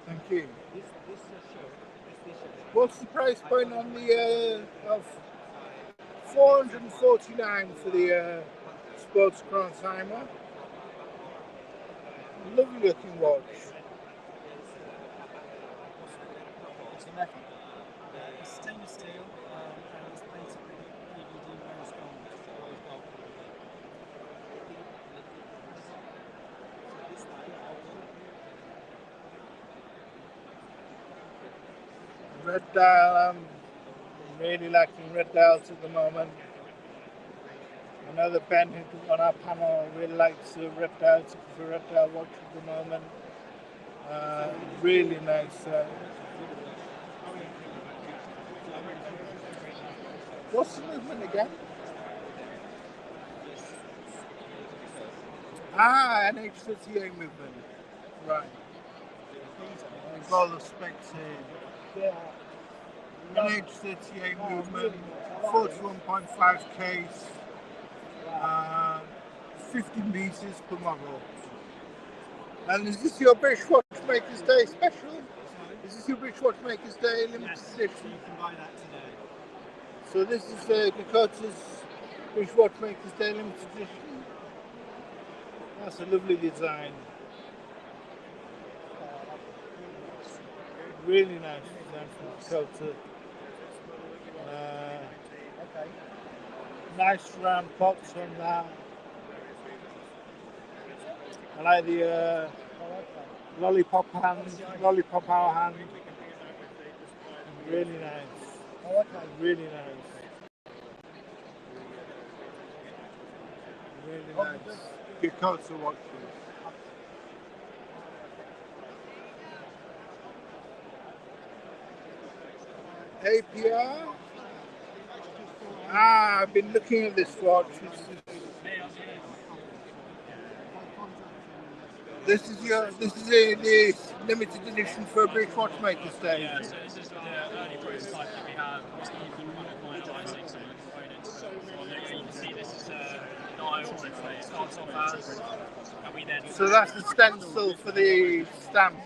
Thank you. What's the price point on the of $449 for the sports chrono timer? Lovely looking watch. It's a metal. It's stainless steel and it's basically DVD rose gold. Red dial, I'm really liking red dials at the moment. I know that Ben on our panel really likes the red dials for red dial watch at the moment. Really nice. What's the movement again? NH38 movement. Right. We've all the specs here. NH38 movement, 41.5 case, 50 meters per model. And is this your British Watchmakers Day special? Is this your British Watchmakers Day limited edition? You can buy that today. So this is Dakota's British Watchmakers Day limited edition. That's a lovely design. Really nice design from Dakota. Nice round pots on that. I like the lollipop hour hand. Really nice. Really nice. Really nice. Dakota watches. APR. I've been looking at this watch. This is the limited edition for British Watchmakers Day. Yeah, so this is the early prototype that we have. We're still kind of finalising some of the components. You can see this is a dial that it starts off as, and we then. So that's the stencil for the stamp.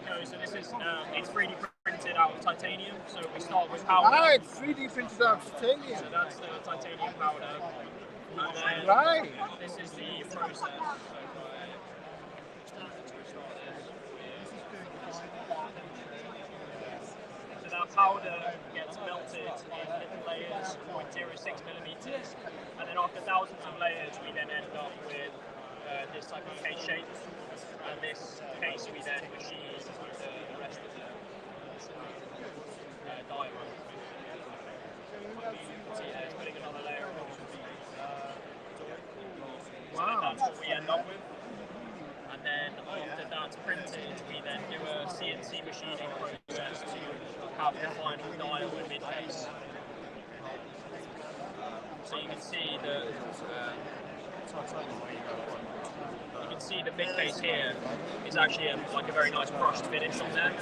No, so this is it's 3D printed out of titanium. So we start with powder. Ah, it's 3D printed out of titanium. So that's the titanium powder. And then right. This is the process. So that powder gets melted in little layers, 0.06 millimeters, and then after thousands of layers, we then end up with this type of case shape. And this case we then machine the rest of the diamond. So yeah, it's putting another layer on. So then that's what we end up with. And then after that's printed, we then do a CNC machining process to have the final dial and mid case. So you can see the mid case here is actually like a very nice brushed finish on there.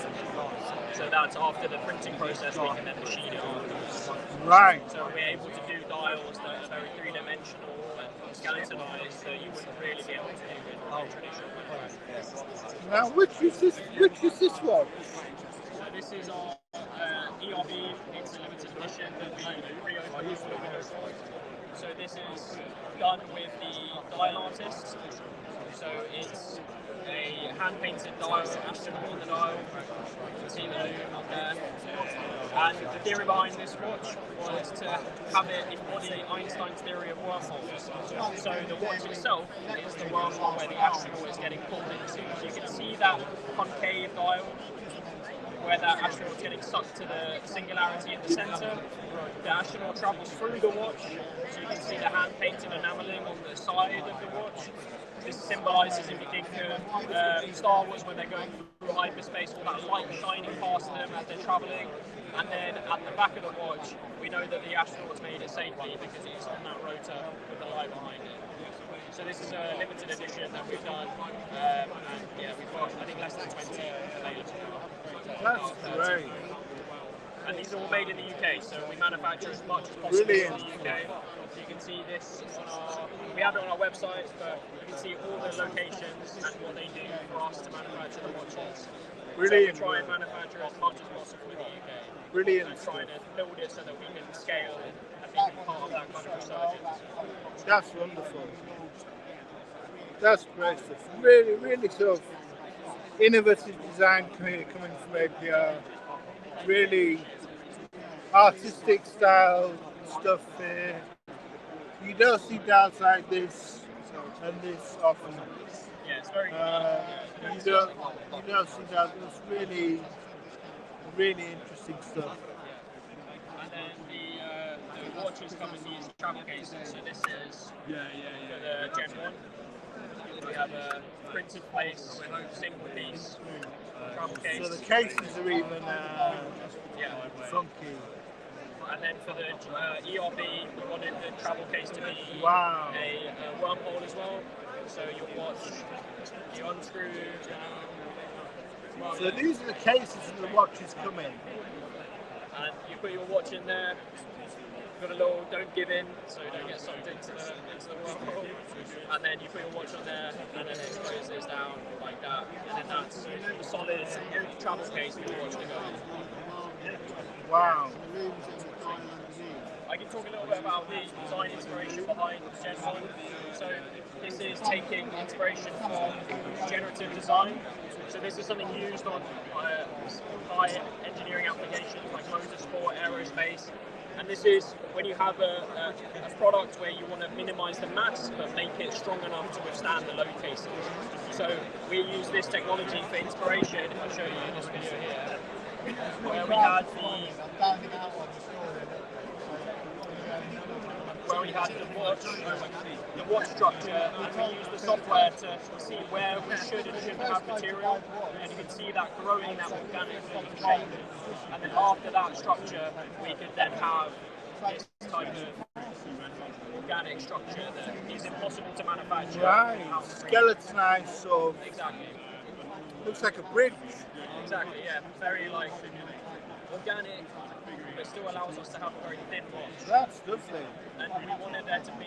So that's after the printing process, we can then machine it afterwards. Right. So we're able to do dials that are very three-dimensional and skeletonized that you wouldn't really be able to do with traditional process. Now, which is this watch? So this is our ERB. It's a limited edition that we pre-owned with the Windows. So this is done with the dial artist. So it's a hand-painted dial, astronaut on the dial. You can see the moon on there. And the theory behind this watch was to have it embody Einstein's theory of wormholes. So the watch itself is the wormhole where the astronaut is getting pulled into. So you can see that concave dial where that astronaut's getting sucked to the singularity in the centre. The astronaut travels through the watch, so you can see the hand-painted enamelling on the side of the watch. This symbolises, if you think of Star Wars, when they're going through hyperspace, all that light shining past them as they're travelling. And then at the back of the watch, we know that the astronaut's made it safely because it's on that rotor with the light behind it. So this is a limited edition that we've done, and yeah, we've got, I think, less than 20 available now. That's great. And these are all made in the UK, so we manufacture as much as possible Brilliant. in the UK. So you can see this on our, we have it on our website, but you can see all the locations and what they do for us to manufacture the watches. Brilliant. So we try and manufacture as much as possible in the UK. Brilliant. And trying to build it so that we can scale and be part of that kind of resurgence. That's wonderful. That's great stuff. Really, really sort of innovative design coming from APR. Really artistic style stuff here. You don't see dials like this and this often. Yeah, it's very you don't see that. It's really, really interesting stuff. And then the watches come in these travel cases. So this is for the Gen 1. We have a printed place, single piece travel case. So the cases are even funky. And then for the ERB, we wanted the travel case to be Wow. a wormhole as well. So your watch, you unscrew. So these are the cases that the watches come in. And you put your watch in there. Got a little don't give in, so you don't get sucked into the wormhole. And then you put your watch on there, and then it closes down like that. And then that's a solid travel case for your watch to go in. Wow. I can talk a little bit about the design inspiration behind Gen 1. So this is taking inspiration from generative design. So this is something used on high engineering applications like motorsport, aerospace. And this is when you have a product where you want to minimize the mass but make it strong enough to withstand the load cases. So we use this technology for inspiration. I'll show you this video here, where we had the watch structure, and we use the software to see where we should and shouldn't have material, and you can see that growing that organic shape. And then after that structure, we could then have this type of organic structure that is impossible to manufacture. Right. Skeletonized sort of. Exactly. Looks like a bridge. Exactly, yeah. Very like organic, but still allows us to have a very thin watch. That's lovely. And we wanted there to be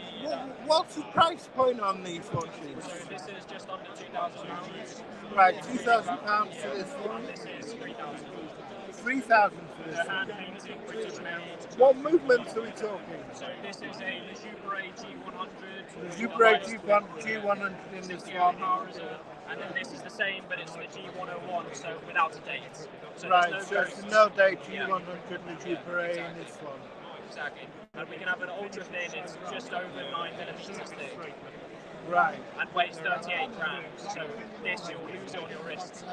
What's the price point on these watches? So this is just under £2,000. Right, £2,000 for this one. This is £3,000. £3,000 for this The one. hand-painted British made. What movements are we talking? So this is a Jupiter G100. The Jupiter G100 in this 60 one. power reserve. And then this is the same, but it's the G101, so without a date. So Right, there's so it's no date G100 the Jupiter in this one. Exactly. And we can have an ultra thin, it's just over 9mm thick. Right. And weighs 38 grams. So this, you'll lose it on your wrists.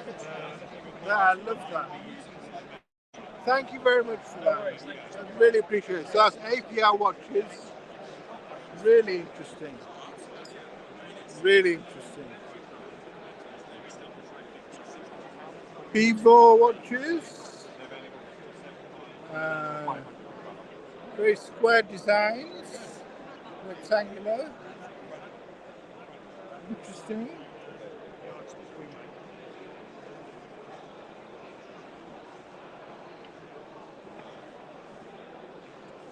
Yeah, I love that. Thank you very much for that. I really appreciate it. So that's APR watches. Really interesting. Really interesting. P4 watches. Very square designs. Rectangular. Interesting.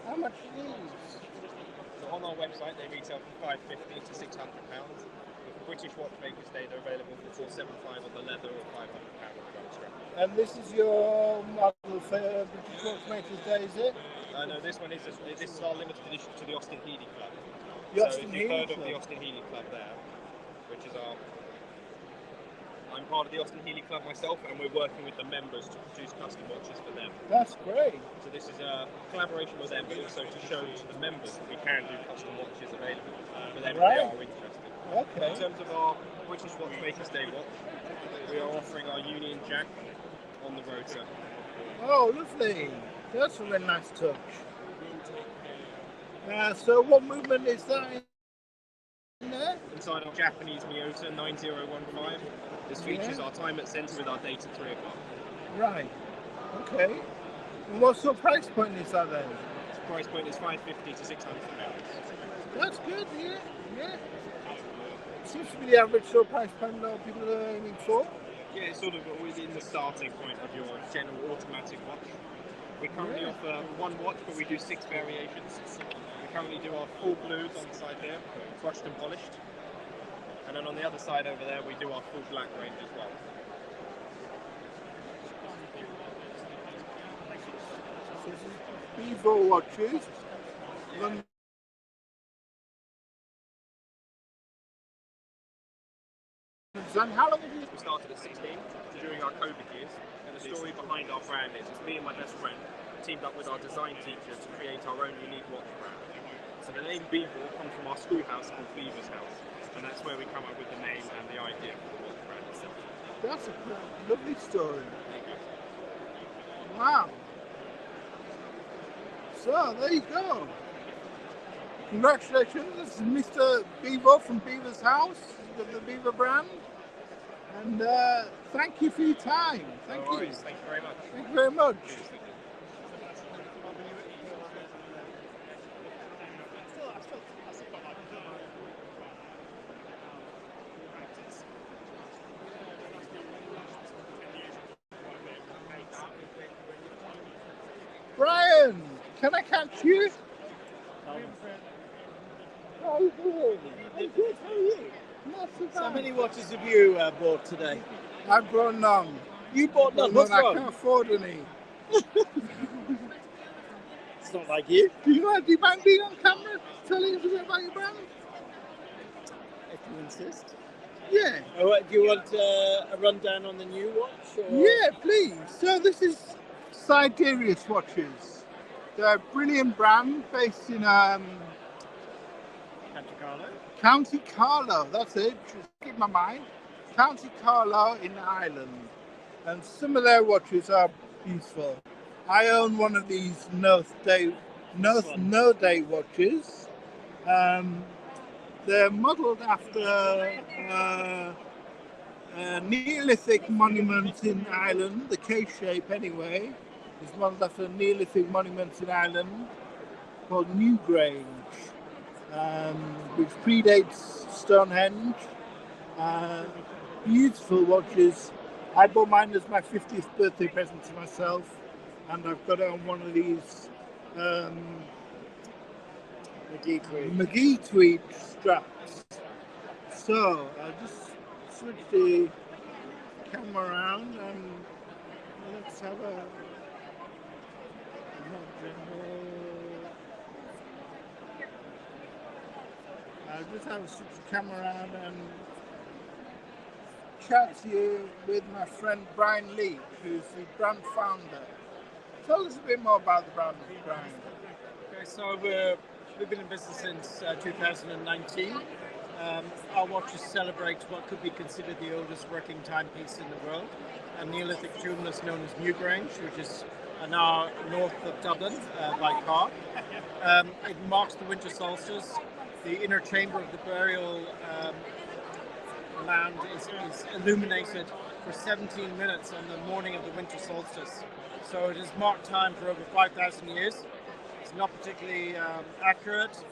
How much are these? So on our website they retail from £550 to £600. For British Watchmakers Day they're available for £475 on the leather or £500 on the drum strap. And this is your model for British Watchmakers Day, is it? No, this one is our limited edition to the Austin Healey Club. The so Austin if you've Healey heard Club. of the Austin Healey Club there, which is I'm part of the Austin Healey Club myself, and we're working with the members to produce custom watches for them. That's great. So this is a collaboration with them, but also to show to the members that we can do custom watches available for them if they are interested. Okay. In terms of our British Watchmakers Day watch, we are offering our Union Jack on the rotor. Oh, lovely. That's a really nice touch. So what movement is that in there? Inside our Japanese Miyota 9015, this features our time at centre with our date at 3 o'clock. Right. Okay. And what sort of price point is that then? The price point is £550 to £600. That's good, yeah. Yeah. Seems to be the average sort of price point that people are aiming for. Yeah, it's sort of within the starting point of your general automatic watch. We currently offer one watch, but we do 6 variations. We currently do our full blues on the side there, brushed and polished. And then on the other side over there, we do our full black range as well. So this is Bevo watches. And how long have you... We started at 16 during our COVID years, and the story behind our brand is me and my best friend teamed up with our design teacher to create our own unique watch brand. So the name Beaver comes from our schoolhouse called Beaver's House, and that's where we come up with the name and the idea for the watch brand itself. That's a lovely story. Wow. So there you go. Congratulations, this is Mr. Beaver from Beaver's House, the Beaver brand. And thank you for your time. Thank you. Thank you very much. Thank you very much. Brian, can I catch you? How are you doing? I'm good, how are you? Not so bad. So how many watches have you bought today? I brought none. You bought none? What's I wrong? can't afford any. It's not like you. Do you mind being on camera telling us a bit about your brand? If you insist. Yeah. Do you want a rundown on the new watch? Or? Yeah, please. So this is Siderius watches. They're a brilliant brand based in County Carlow, that's it. Just keep my mind. County Carlow in Ireland. And some of their watches are beautiful. I own one of these no day watches. They're modelled after a Neolithic monument in Ireland. The case shape, anyway, is modelled after a Neolithic monument in Ireland called Newgrange, which predates Stonehenge. Beautiful watches. I bought mine as my 50th birthday present to myself, and I've got it on one of these McGee tweed straps. So I'll just switch the camera around and let's have a I'll just have a switch the camera around and chat to you with my friend Brian Leach, who's the brand founder. Tell us a bit more about the brand, Brian. Okay, so we've been in business since 2019. Our watches celebrate what could be considered the oldest working timepiece in the world, a Neolithic tumulus known as Newgrange, which is an hour north of Dublin by car. It marks the winter solstice. The inner chamber of the burial land is illuminated for 17 minutes on the morning of the winter solstice. So it has marked time for over 5,000 years. It's not particularly accurate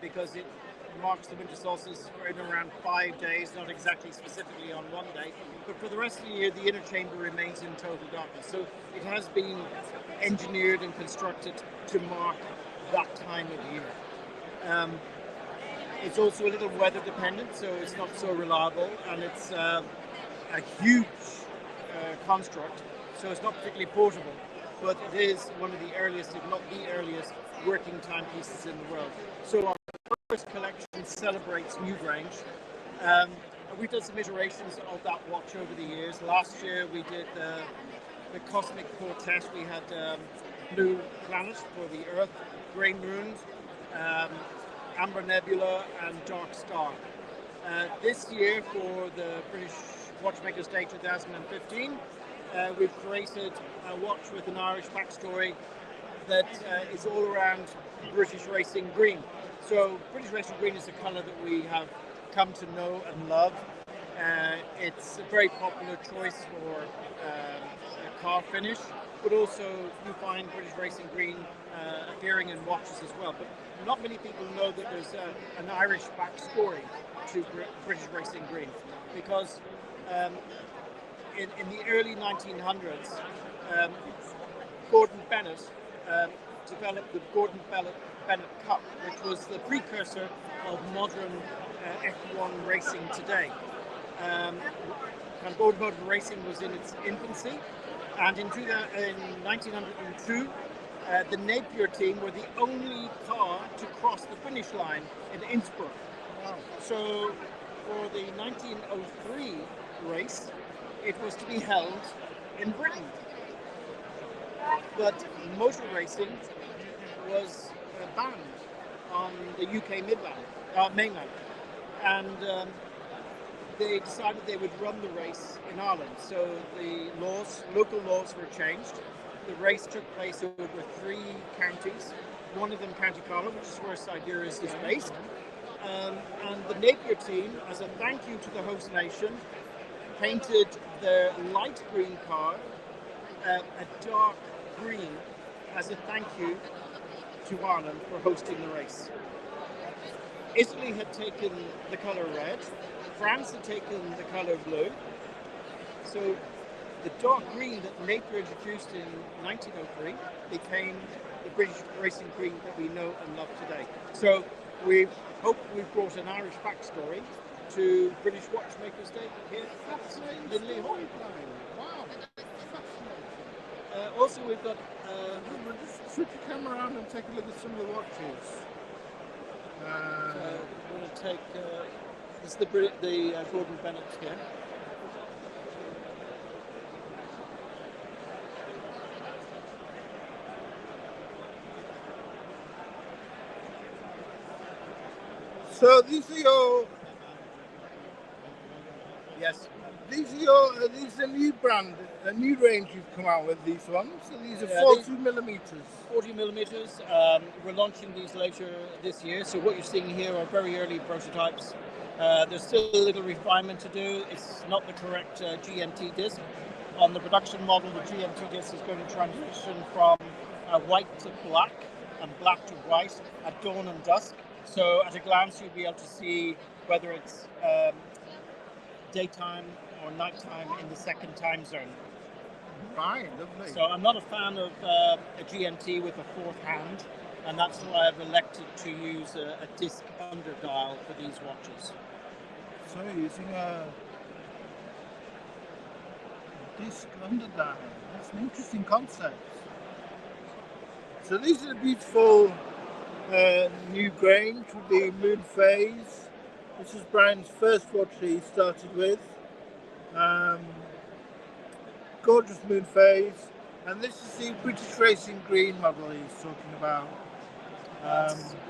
because it marks the winter solstice for in around 5 days, not exactly specifically on one day. But for the rest of the year, the inner chamber remains in total darkness. So it has been engineered and constructed to mark that time of year. It's also a little weather dependent, so it's not so reliable, and it's a huge construct, so it's not particularly portable. but it is one of the earliest, if not the earliest, working timepieces in the world. So our first collection celebrates Newgrange. We've done some iterations of that watch over the years. Last year we did the Cosmic Quartet. We had Blue Planet for the Earth, Grey Moon, Amber Nebula, and Dark Star. This year, for the British Watchmakers Day 2015, we've created a watch with an Irish backstory that is all around British Racing Green. So British Racing Green is a colour that we have come to know and love. It's a very popular choice for a car finish, but also you find British Racing Green appearing in watches as well. But not many people know that there's an Irish backstory to British Racing Green, because in the early 1900s, Gordon Bennett developed the Gordon Bennett Cup, which was the precursor of modern F1 racing today. And Gordon Bennett racing was in its infancy, and in 1902, the Napier team were the only car to cross the finish line in Innsbruck. Wow. So for the 1903 race, it was to be held in Britain. But motor racing was banned on the UK mainland. And they decided they would run the race in Ireland. So the local laws were changed. The race took place over 3 counties, one of them County Carlow, which is where Siderius is based. And the Napier team, as a thank you to the host nation, painted their light green car a dark green as a thank you to Ireland for hosting the race. Italy had taken the colour red, France had taken the colour blue, so the dark green that Napier introduced in 1903 became the British Racing Green that we know and love today. So we hope we've brought an Irish backstory to British Watchmakers Day here at Lindley Hall. Wow. Also, we've got. Just switch your camera around and take a look at some of the watches. We're going to take. This is the Gordon Bennett here. So these are your. Yes. These are new brand, a new range you've come out with. These ones. So these are 40 millimeters. 40 millimeters. We're launching these later this year. So what you're seeing here are very early prototypes. There's still a little refinement to do. It's not the correct GMT disc. On the production model, the GMT disc is going to transition from white to black and black to white at dawn and dusk. So at a glance, you'll be able to see whether it's daytime or nighttime in the second time zone. Right, lovely. So I'm not a fan of a GMT with a fourth hand, and that's why I've elected to use a disc underdial for these watches. So you're using a disc underdial. That's an interesting concept. So these are the beautiful Newgrange with the moon phase. This is Brian's first watch that he started with. Gorgeous moon phase, and this is the British Racing Green model he's talking about.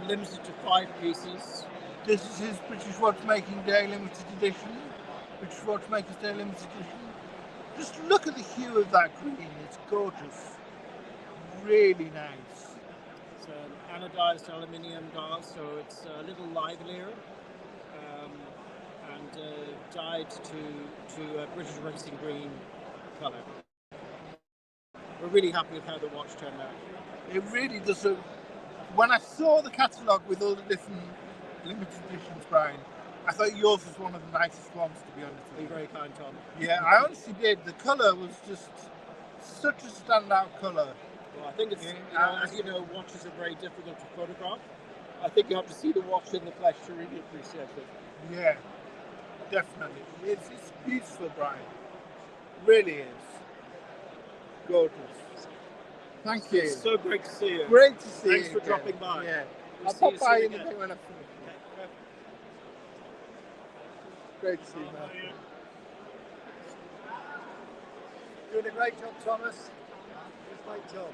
Limited to 5 pieces. This is his British Watchmaking Day Limited Edition. British Watchmakers Day Limited Edition. Just look at the hue of that green, it's gorgeous. Really nice. It's an anodized aluminium dial, so it's a little livelier. And dyed to British Racing Green colour. We're really happy with how the watch turned out. It really does. When I saw the catalogue with all the different limited editions, Brian, I thought yours was one of the nicest ones, to be honest with you. You're very kind, Tom. Yeah, I honestly did. The colour was just such a standout colour. Well, I think it's, as you know, watches are very difficult to photograph. I think you have to see the watch in the flesh to really appreciate it. Yeah. Definitely. It's beautiful, Brian. Really is. Gorgeous. Thank you. It's so great to see you. Great to see you. Thanks for again. dropping by. Yeah. We'll I'll see you pop by soon in a again. bit when I finish. Great to see you, man. Doing a great job, Thomas. Great job.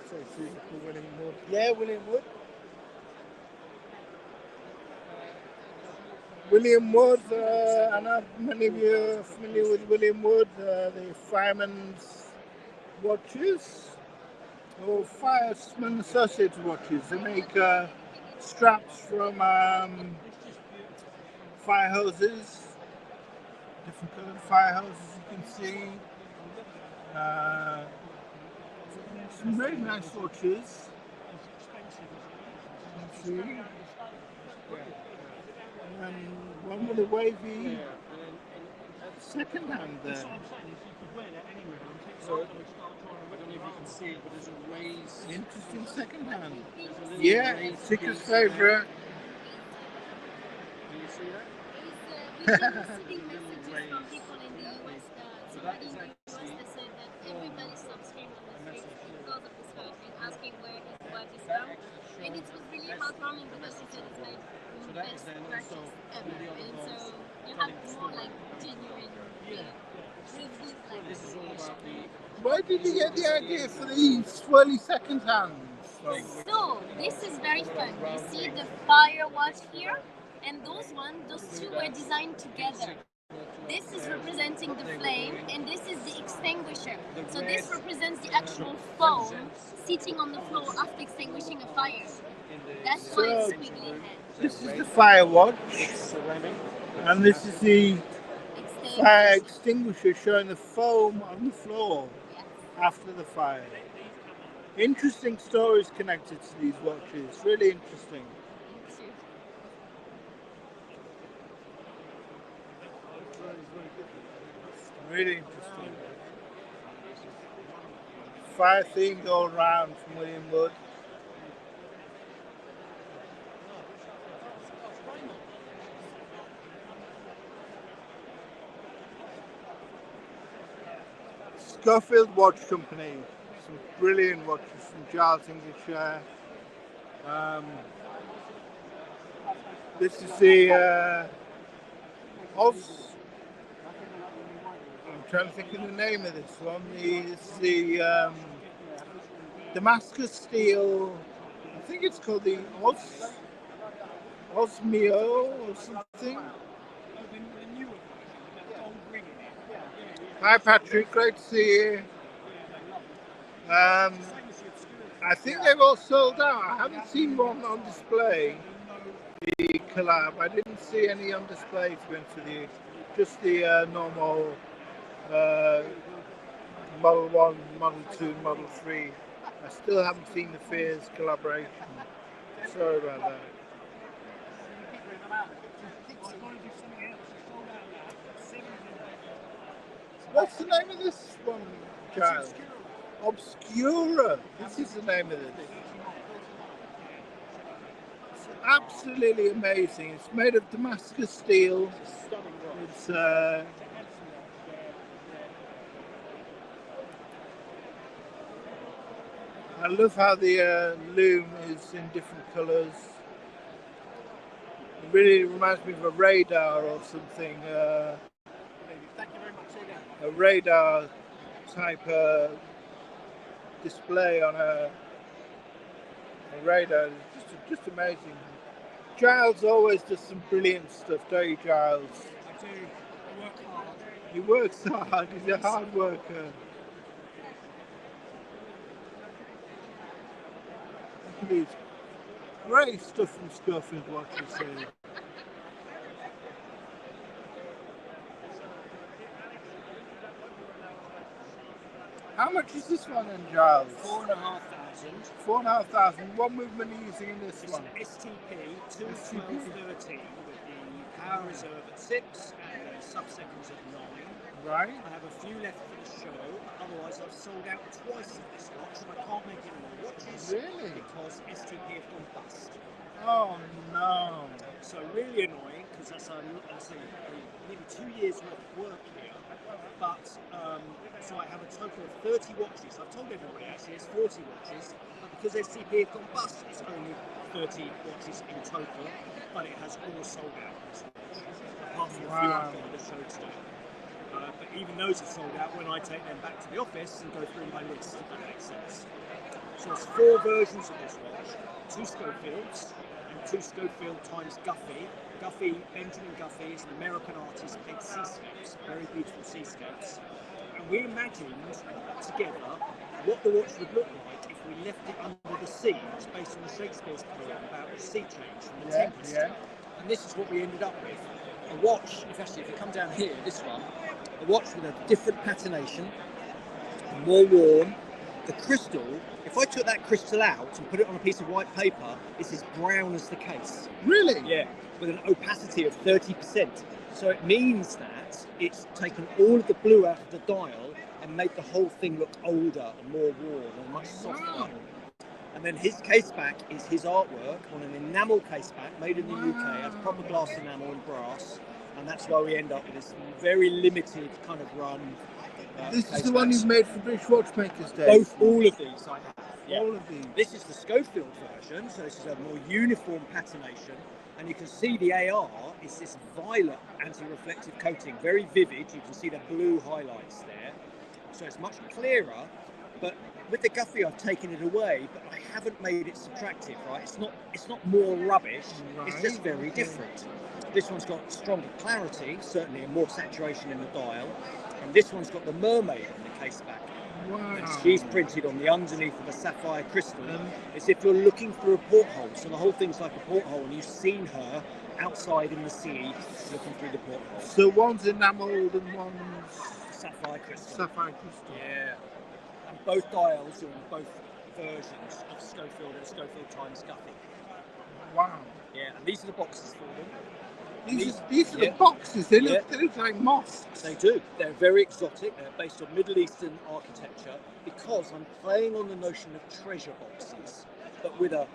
So beautiful, William Wood. Yeah, William Wood. William Wood, I know many of you are familiar with William Wood, the fireman's watches, or fireman associated watches. They make straps from fire hoses, different coloured fire hoses you can see. Some very nice watches. You can see. And one with a wavy second hand there. So I don't know if you can see it, but there's a raised. Interesting second hand. Yeah, Ticker's favourite. Can you see that? We've been receiving messages from people in the US that somebody in the US that said that everybody stopped screaming on the streets because of this watch and asking where his watch is from. And it was really heartwarming because he said it's like the best purchase ever. And so you have more like genuine reviews like This is all about the. Where did you get the idea for the swirly second hands from? So this is very fun. You see the fire watch here, and those two were designed together. This is representing the flame, and this is the extinguisher. So this represents the actual foam sitting on the floor after extinguishing a fire. That's why it's squiggly head. This is the fire watch, and this is the fire extinguisher showing the foam on the floor after the fire. Interesting stories connected to these watches, really interesting. Really interesting. Fire themed all round from William Wood. Schofield Watch Company, some brilliant watches from Giles English. This is the Oz. I'm trying to think of the name of this one. It's the Damascus steel. I think it's called the Osmio or something. Hi Patrick, great to see you. I think they've all sold out. I haven't seen one on display. The collab. I didn't see any on display, to be honest with you. Just the normal Model 1, Model 2, Model 3. I still haven't seen the Fears collaboration. Sorry about that. What's the name of this one, child? Obscura. This is the name of this. It's absolutely amazing. It's made of Damascus steel. It's I love how the loom is in different colours. It really reminds me of a radar or something. A radar type display on a radar. It's just amazing. Giles always does some brilliant stuff, don't you, Giles? I do. I work hard. He works hard. He's a hard worker. Look at these great stuff from Schofield Watches here. How much is this one then, Giles? 4,500. 4,500. What movement are you using in this It's one? an STP 21213 with the power reserve at 6 and the sub-seconds at 9. Right. I have a few left for the show, otherwise I've sold out twice of this watch and I can't make any more watches. Really? Because STP have gone bust. Oh no. So really annoying because that's nearly 2 years worth of work here. But so I have a total of 30 watches. I've told everybody actually it's 40 watches, but because SCP have gone bust, it's only 30 watches in total. But it has all sold out this watch, apart from a few I've got in the show today. But even those are sold out when I take them back to the office and go through my list, if that makes sense. So it's 4 versions of this watch, 2 Schofields and 2 Schofield times Guffey. Benjamin Guffey is an American artist, paints seascapes, very beautiful seascapes. And we imagined together what the watch would look like if we left it under the sea. It's based on the Shakespeare's poem about the sea change from the Tempest. And this is what we ended up with. A watch, if you come down here, this one, a watch with a different patination, more worn. The crystal, if I took that crystal out and put it on a piece of white paper, it's as brown as the case. Really? Yeah, with an opacity of 30%. So it means that it's taken all of the blue out of the dial and made the whole thing look older and more worn and much softer. Wow. And then his case back is his artwork on an enamel case back made in the UK, has proper glass enamel and brass, and that's why we end up with this very limited kind of run. This is the one you've made for British Watchmakers Day? All of these I have. Yeah. All of these? This is the Schofield version, so this is a more uniform patination, and you can see the AR is this violet anti-reflective coating, very vivid. You can see the blue highlights there, so it's much clearer, but with the Guffey I've taken it away, but I haven't made it subtractive, right? It's not more rubbish, it's just very different. This one's got stronger clarity, certainly, and more saturation in the dial. And this one's got the mermaid on the case back. Wow. And she's printed on the underneath of a sapphire crystal. It's if you're looking through a porthole. So the whole thing's like a porthole, and you've seen her outside in the sea looking through the porthole. So one's enamelled and one's sapphire crystal. Sapphire crystal. Yeah. And both dials are in both versions of Schofield and Schofield times Guffey. Wow. Yeah, and these are the boxes for them. These are the boxes, they look like mosques. They do. They're very exotic. They're based on Middle Eastern architecture because I'm playing on the notion of treasure boxes. But with a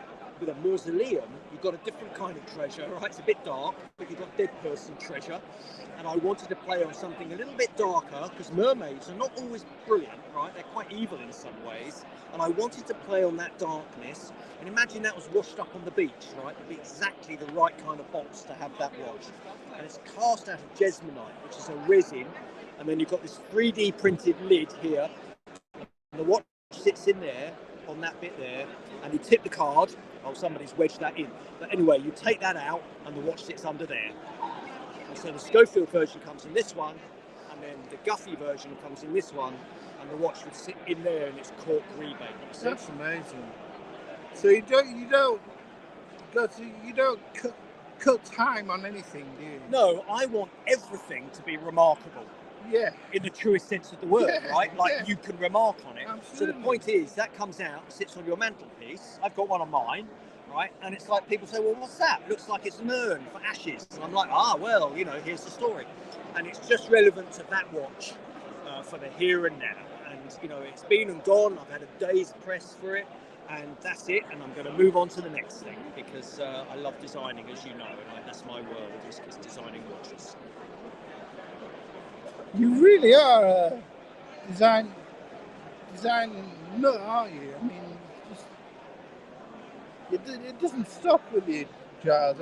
mausoleum, you've got a different kind of treasure, right? It's a bit dark, but you've got dead person treasure. And I wanted to play on something a little bit darker because mermaids are not always brilliant, right? They're quite evil in some ways. And I wanted to play on that darkness. And imagine that was washed up on the beach, right? It'd be exactly the right kind of box to have that watch. And it's cast out of jesmonite, which is a resin. And then you've got this 3D printed lid here. And the watch sits in there on that bit there. And you tip the card. Oh, somebody's wedged that in. But anyway, you take that out and the watch sits under there. And so the Schofield version comes in this one, and then the Guffey version comes in this one, and the watch would sit in there in its cork rebate. That's amazing. So you don't cut time on anything, do you? No, I want everything to be remarkable. Yeah. In the truest sense of the word, right? Like yeah. you can remark on it. Absolutely. So the point is that comes out, sits on your mantelpiece. I've got one on mine. Right, and it's like people say, well, what's that? Looks like it's an urn for ashes. And I'm like, well, here's the story. And it's just relevant to that watch for the here and now. And, it's been and gone. I've had a day's press for it, and that's it. And I'm going to move on to the next thing because I love designing, as you know, and that's my world, is designing watches. You really are a design nut, aren't you? I mean, it doesn't stop with you, Giles.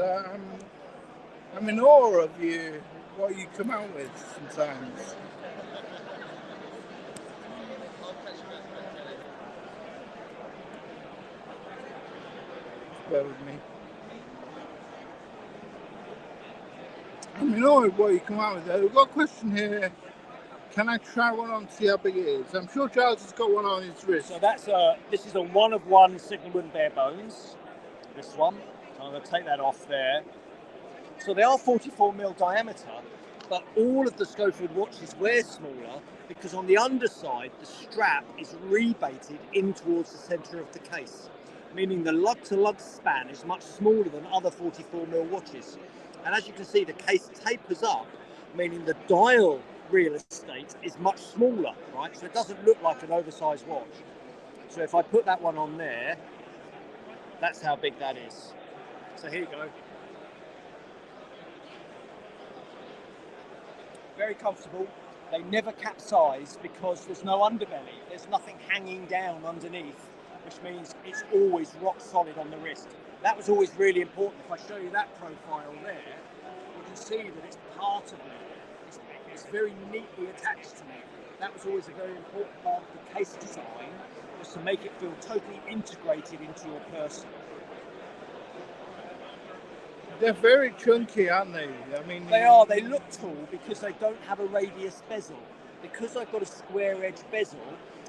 I'm in awe of you, what you come out with sometimes. Bear with me. I'm in awe of what you come out with. We've got a question here. Can I try one on to see how big it is? I'm sure Giles has got one on his wrist. So this is a 1-of-1 Signalwood bare bones. This one. So I'm going to take that off there. So they are 44mm diameter, but all of the Schofield watches wear smaller because on the underside the strap is rebated in towards the centre of the case, meaning the lug-to-lug span is much smaller than other 44mm watches. And as you can see, the case tapers up, meaning the dial real estate is much smaller, right? So it doesn't look like an oversized watch. So if I put that one on there, that's how big that is. So here you go. Very comfortable. They never capsize because there's no underbelly. There's nothing hanging down underneath, which means it's always rock solid on the wrist. That was always really important. If I show you that profile there, you can see that it's part of me. It's very neatly attached to me. That was always a very important part of the case design, was to make it feel totally integrated into your person. They're very chunky, aren't they? I mean, They are. They look tall because they don't have a radius bezel. Because I've got a square edge bezel,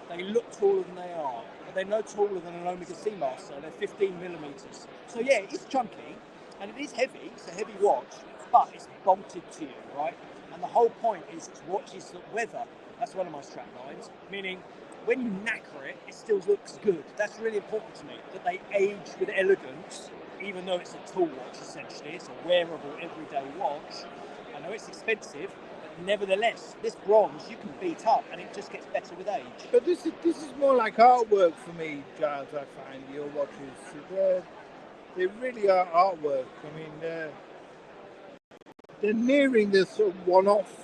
they look taller than they are. But they're no taller than an Omega Seamaster. They're 15 millimeters. So yeah, it's chunky and it is heavy. It's a heavy watch, but it's bolted to you, right? And the whole point is it's watches that weather. That's one of my strap lines, meaning when you knacker it, it still looks good. That's really important to me, that they age with elegance, even though it's a tool watch essentially. It's a wearable everyday watch. I know it's expensive, but nevertheless, this bronze you can beat up and it just gets better with age. But this is more like artwork for me, Giles, I find, your watches. They really are artwork. I mean, they're nearing this sort of one-off.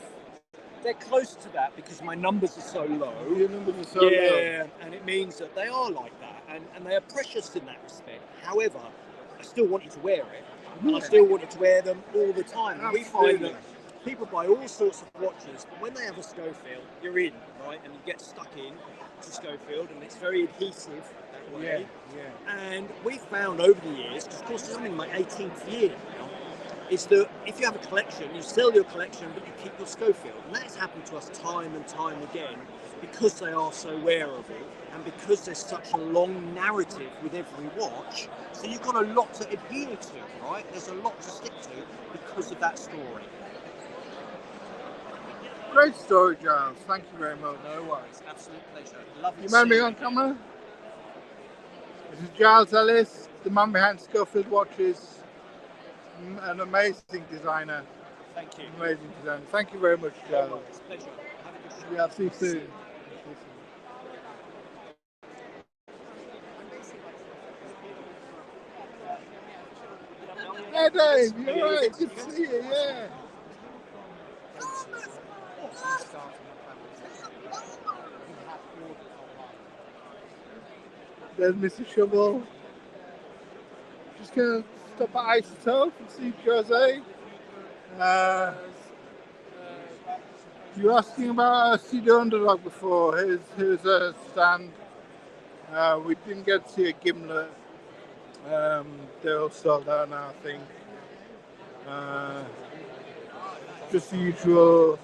They're close to that because my numbers are so low. Your numbers are so low. Yeah, and it means that they are like that, and they are precious in that respect. However, I still want you to wear it, and I still want you to wear them all the time. And we find that people buy all sorts of watches, but when they have a Schofield, you're in, right? And you get stuck in to Schofield, and it's very adhesive that way. Yeah. And we found over the years, because of course I'm in my 18th year now, is that if you have a collection, you sell your collection, but you keep your Schofield. And that has happened to us time and time again because they are so wearable and because there's such a long narrative with every watch. So you've got a lot to adhere to, right? There's a lot to stick to because of that story. Great story, Giles. Thank you very much. No worries. Absolute pleasure. Lovely You to remember see me on camera? This is Giles Ellis, the man behind Schofield Watches. An amazing designer. Thank you. Amazing designer. Thank you very much, Giles. It's a pleasure. Have a good show. Yeah, see you soon. Hey Dave, you're right. Good to see you, yeah. There's Mr. Shovel. Just gonna stop at Isotope and see Jose. You were asking about a Cedar Underdog before. Here's a stand. We didn't get to see a Gimlet. They're all sold out now, I think. Just the usual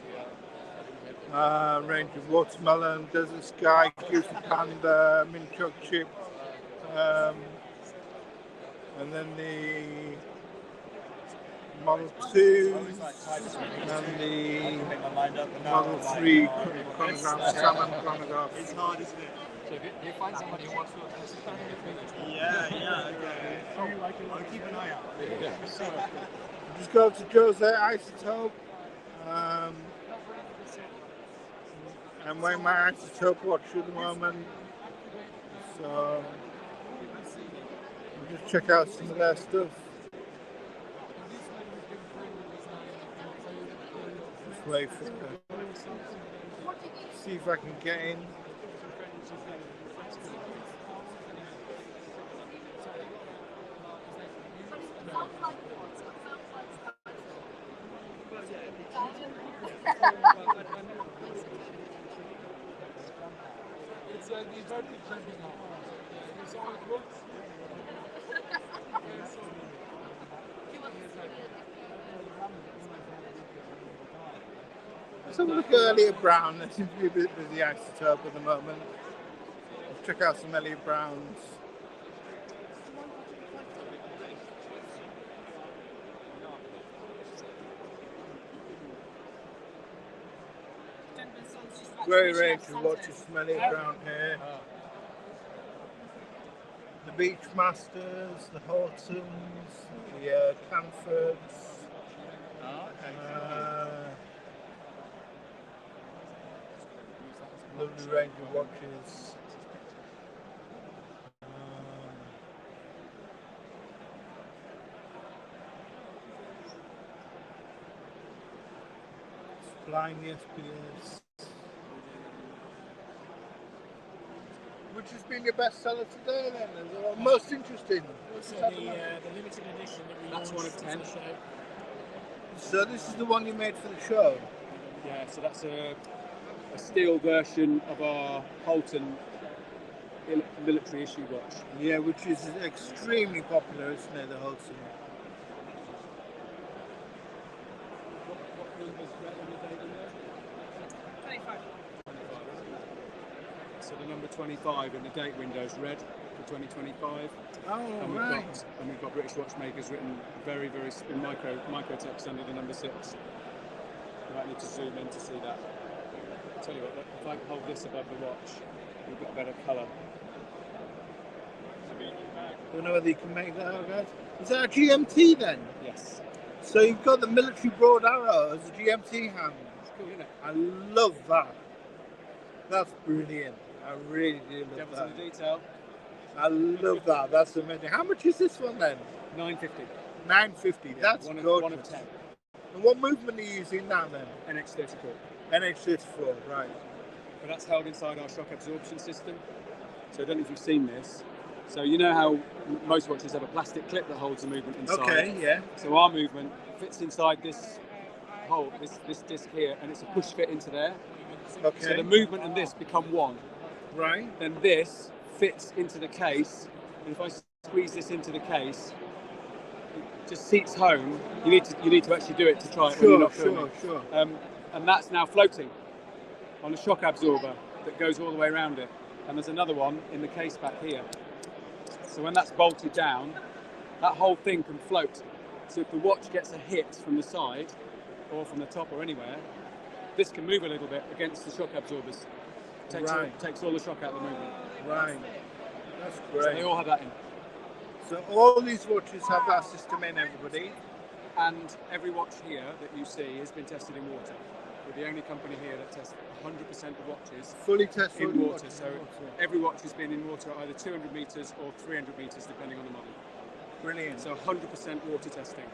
range of watermelon, desert sky, goosey panda, mini choc chip, and then the Model 2 and the Model 3 chronograph, salmon chronograph. It's hard, isn't it? So if you find somebody who wants to yeah, okay. I'll keep an eye out. Just go to Jose Isotope. I'm wearing my Isotope watch at the moment. So we'll just check out some of their stuff. Just wait for see if I can get in. It's the vertical jumping off. You saw how it looks? Let's have a look at Elliot Brown. There seems to be a bit busy Isotope at the moment. Let's check out some Elliot Browns. Great range of watches from Elliot Brown here. The Beachmasters, the Hortons, the Canfords. Lovely range of watches. Flying the SPS. which has been your best seller today then? Or most interesting? So the limited edition that we That's launched 1 of 10. for the show. So this is the one you made for the show? Yeah, so that's a steel version of our Holton military issue watch. Yeah, which is extremely popular, isn't it, the Holton? So the number 25 in the date window is red for 2025. Oh, and right. We've got British Watchmakers written very, very in micro text under the number 6. You might need to zoom in to see that. I'll tell you what, look, if I can hold this above the watch, you'll get better colour. Don't know whether you can make that out, guys. Is that a GMT then? Yes. So you've got the military broad arrow as a GMT hand. It's cool, isn't it? I love that. That's brilliant. I really do love Devil's that. in the detail. I love that. That's amazing. How much is this one then? $9.50. $9.50. Yeah, That's one gorgeous. of 10. And what movement are you using now then? NH34. NH34, right. But that's held inside our shock absorption system. So I don't know if you've seen this. So you know how most watches have a plastic clip that holds the movement inside. Okay, yeah. So our movement fits inside this hole, this disc here, and it's a push fit into there. Okay. So the movement and this become one. Right. Then this fits into the case, and if I squeeze this into the case, it just seats home. You need to actually do it to try it when you're not filming. Sure. And that's now floating on a shock absorber that goes all the way around it. And there's another one in the case back here. So when that's bolted down, that whole thing can float. So if the watch gets a hit from the side or from the top or anywhere, this can move a little bit against the shock absorbers. Takes all the shock out of the movement. Right. That's great. So they all have that in. So all these watches have that system in, everybody. And every watch here that you see has been tested in water. We're the only company here that tests 100% of watches fully tested in water. So every watch has been in water at either 200 meters or 300 meters, depending on the model. Brilliant. So 100% water testing.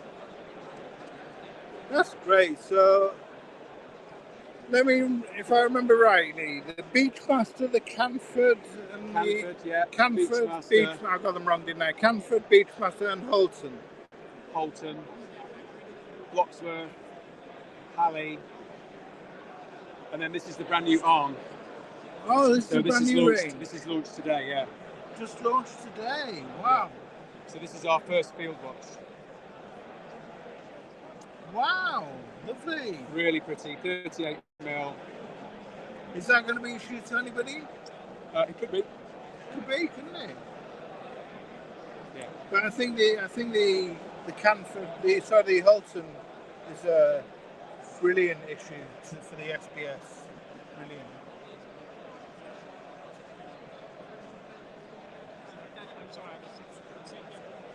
That's great. So, if I remember rightly, the Beachmaster, the Canford, and Canford, Beachmaster. I got them wrong, didn't I? Canford, Beachmaster, and Holton. Holton, Bloxworth, Halley, and then this is the brand new ARM. Oh, this is a brand new range. This is launched today, yeah. Just launched today. Wow. So this is our first field watch. Wow, lovely. Really pretty, 38 mil. Is that going to be issued to anybody? It could be. Could be, couldn't it? Yeah. But I think the Canford, the Holton is a brilliant issue for the SBS. Brilliant.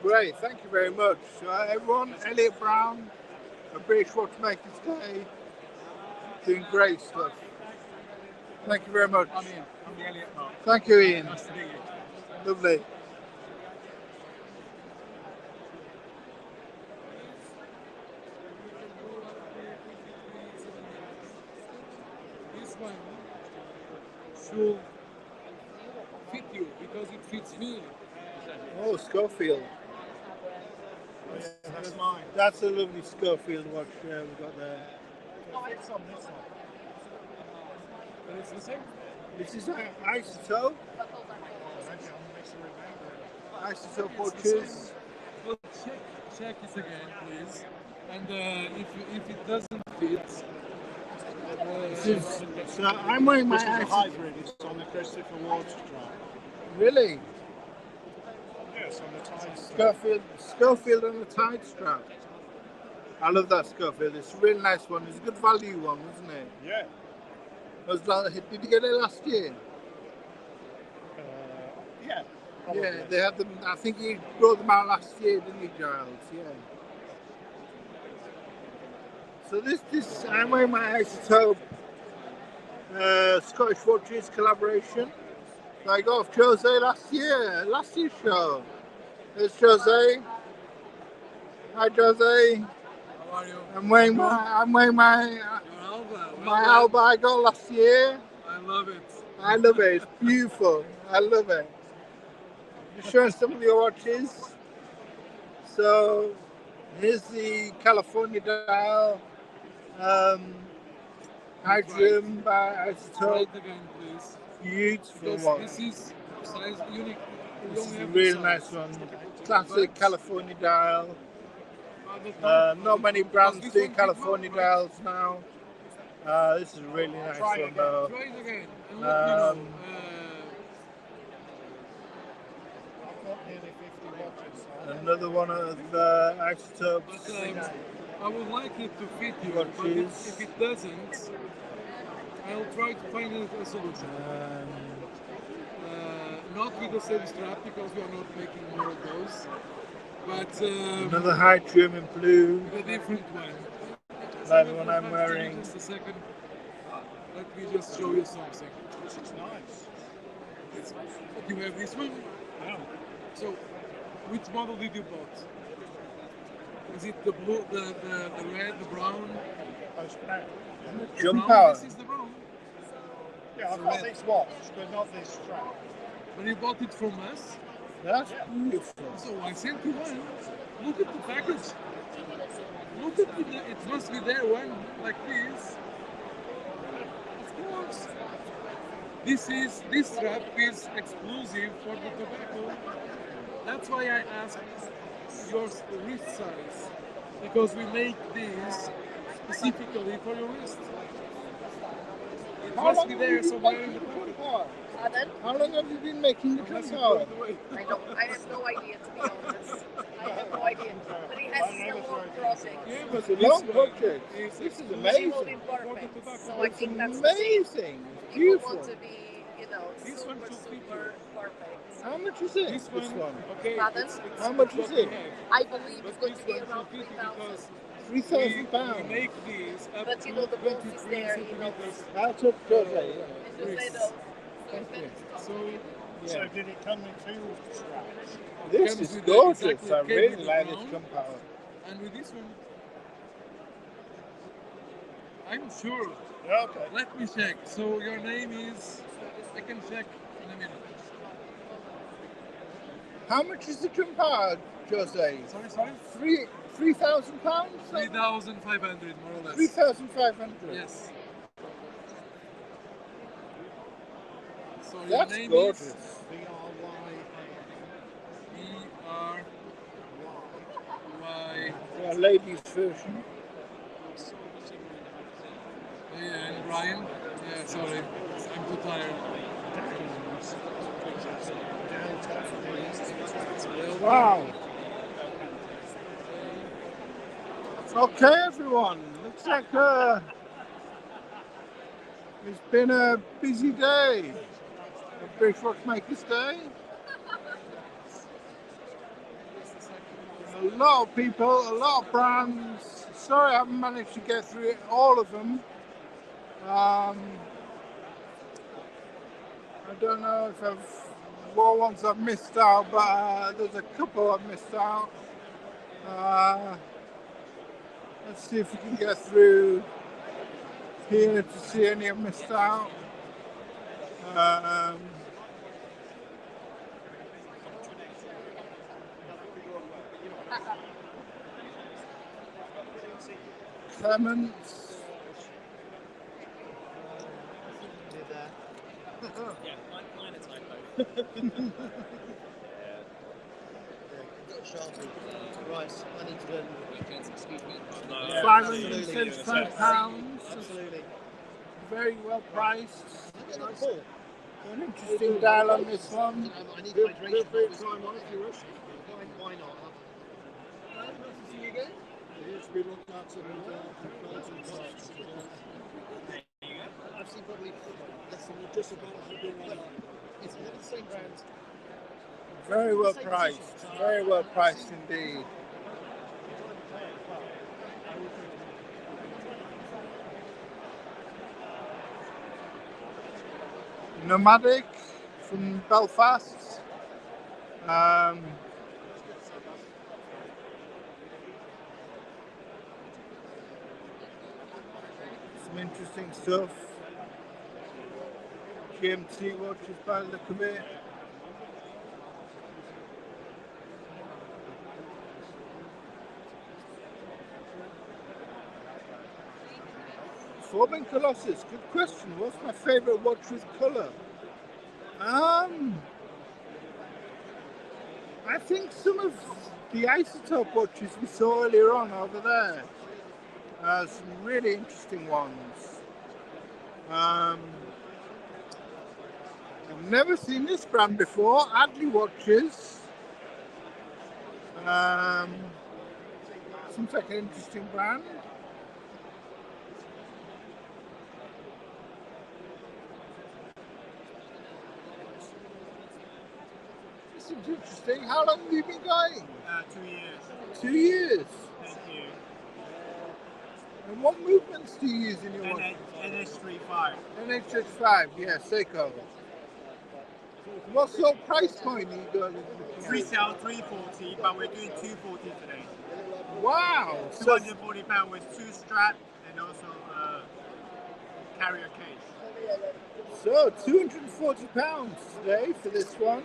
Great, thank you very much. Everyone, Elliot Brown, a British Watchmakers Day, doing great stuff. Thank you very much. I'm Ian. I'm the Elliot part. Thank you, Ian. Nice to meet you. Lovely. This one should fit you because it fits me. Oh, Schofield. That's mine. That's a lovely Schofield watch we've got there. It's on this one. But it's the same. This is Isotope. Isotope watches. Well, check it again, please. And if it doesn't fit, so I'm wearing my This is a hybrid. It's on the Christopher Ward strap. Really? Yes, on the Tide strap. Schofield on the Tide strap. I love that Schofield. It's a really nice one. It's a good value one, isn't it? Yeah. Did you get it last year? Yeah. Probably. Yeah, they had them. I think you brought them out last year, didn't you, Giles? Yeah. So this I'm wearing my Isotope Scottish Watches collaboration. So I got off Jose last year's show. There's Jose. Hi, Jose. how are you? I'm wearing my Alba I got last year. I love it. I love it. It's beautiful. I love it. Just showing some of your watches. So here's the California dial. Hydrogen by Isotope. Beautiful one. This is size unique. This is a really nice one. Classic California dial. Not many brands do California dials now. This is a really nice one though. Try it again and let me know. Another one of Isotopes. I would like it to fit you, watches. but if it doesn't, I'll try to find a solution. Not with the same strap because we are not making more of those. But another high trim in blue. A different one. Like the one I'm wearing. Just a second. Let me just show you something. This is nice. You have this one? Yeah. So, which model did you bought? Is it the blue, the red, the brown? Jump power. This is the brown. Yeah, I've got this watch, but not this strap. But you bought it from us? That's beautiful. So I sent you one. Look at the package. Look at it must be there one like this. Of course. This strap is exclusive for the tobacco. That's why I asked your wrist size. Because we make these specifically for your wrist. It must be there somewhere in the product. Pardon? How long have you been making the jump power? I have no idea, to be honest. I have no idea. But it has a long project. Yeah, but a long project. This is amazing. Perfect. So I think that's amazing. People Beautiful. want to be, super perfect. How much is it? This one. Okay. Pardon? How much is it? I believe it's going to be around 3,000. £3,000. We make these up But you know, the box is there. That's up Jose. So did it come in two straps? This is gorgeous. I really like this jump power. And with this one, I'm sure. Yeah, okay. Let me check. So your name is, I can check in a minute. How much is the jump power, Jose? Sorry? £3,000? 3,500 more or less. 3,500. Yes. So your That's name gorgeous. is B-R-Y. Yeah, ladies version. Yeah, and Brian. Yeah, sorry, I'm too tired. Wow. Okay, everyone. Looks like it's been a busy day. A British Watchmakers Day. A lot of people, a lot of brands. Sorry I haven't managed to get through all of them. I don't know if what ones I've missed out, but there's a couple I've missed out. Let's see if we can get through here to see any I've missed out. Clements. Yeah, minor typo. Right, I need to learn. No, £575. Absolutely. Very well priced. An interesting dial on this one. I need hydration. Why not? Nice to see you again. I've seen probably less than just about it's not the same brand. Very well priced. Very well priced indeed. Nomadic from Belfast. Some interesting stuff. GMT watches by the look of it. Forbin Colossus, good question. What's my favourite watch with colour? I think some of the isotope watches we saw earlier on over there. Some really interesting ones. I've never seen this brand before, Adley watches. Seems like an interesting brand. This seems interesting. How long have you been going? 2 years. 2 years. Thank you. And what movements do you use in your watch? NH35. NH35, yeah, Seiko. What sort of price point are you going? Retail 340, but we're doing 240 today. Wow! £240 with 2 strap and also carrier case. So £240 today for this one.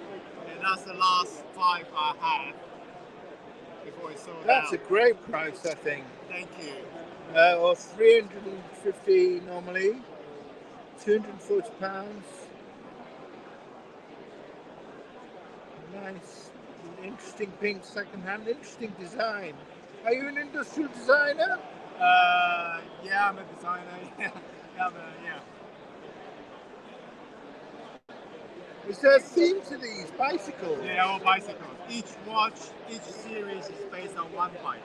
And that's the last 5 I have before it's sold out. That's a great price, I think. Thank you. Or 350 normally, £240. Nice, interesting pink second-hand, interesting design. Are you an industrial designer? Yeah, I'm a designer. Yeah. Is there a theme to these bicycles? Yeah, all bicycles. Each watch, each series is based on one bike.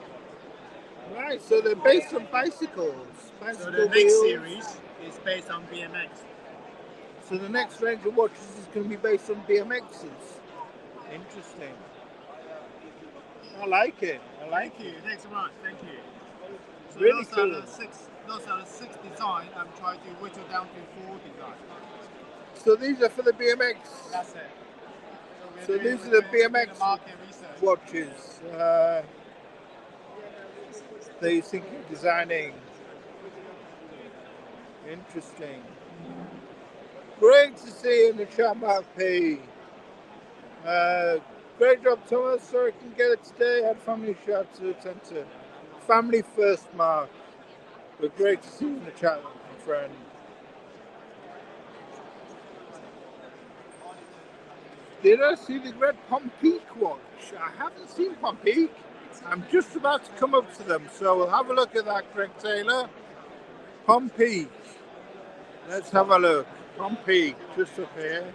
Right, so they're based on bicycles. So the next series is based on BMX. So the next range of watches is going to be based on BMXs. Interesting. I like it. Thank you. Thanks so much. Thank you. So Really those cool. are the six design. I'm trying to whittle down to 4 design. So these are for the BMX. That's it. So these are the BMX watches. That you think you're designing. Interesting. Great to see you in the chat, Mark P. Great job, Thomas. Sorry I couldn't get it today. I had family shout to attend to. Family first, Mark. But great to see you in the chat, my friend. Did I see the red Pompeek watch? I haven't seen Pompeek. I'm just about to come up to them, so we'll have a look at that, Greg Taylor. Pompeek. Let's have a look. Pompeek, just up here.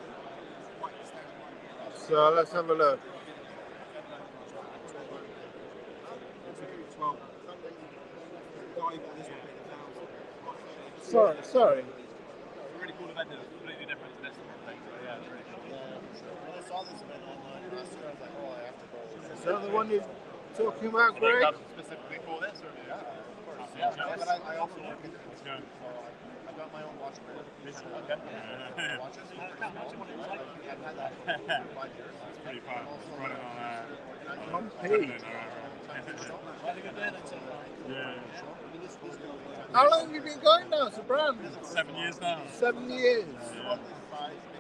So let's have a look. Sorry. Really cool event. It's completely different to this thing. So yeah, it's really cool. When I saw this event online last year, I was like, oh, I have to go. Is that the one you're talking about, Greg? Specifically for this, or yeah, of course. Yeah, but I also work in so I've got my own watch brand. Okay. Watches. I've had that for 5 years. It's pretty fun. Running on Yeah. How long have you been going now as a brand? 7 years now. 7 years.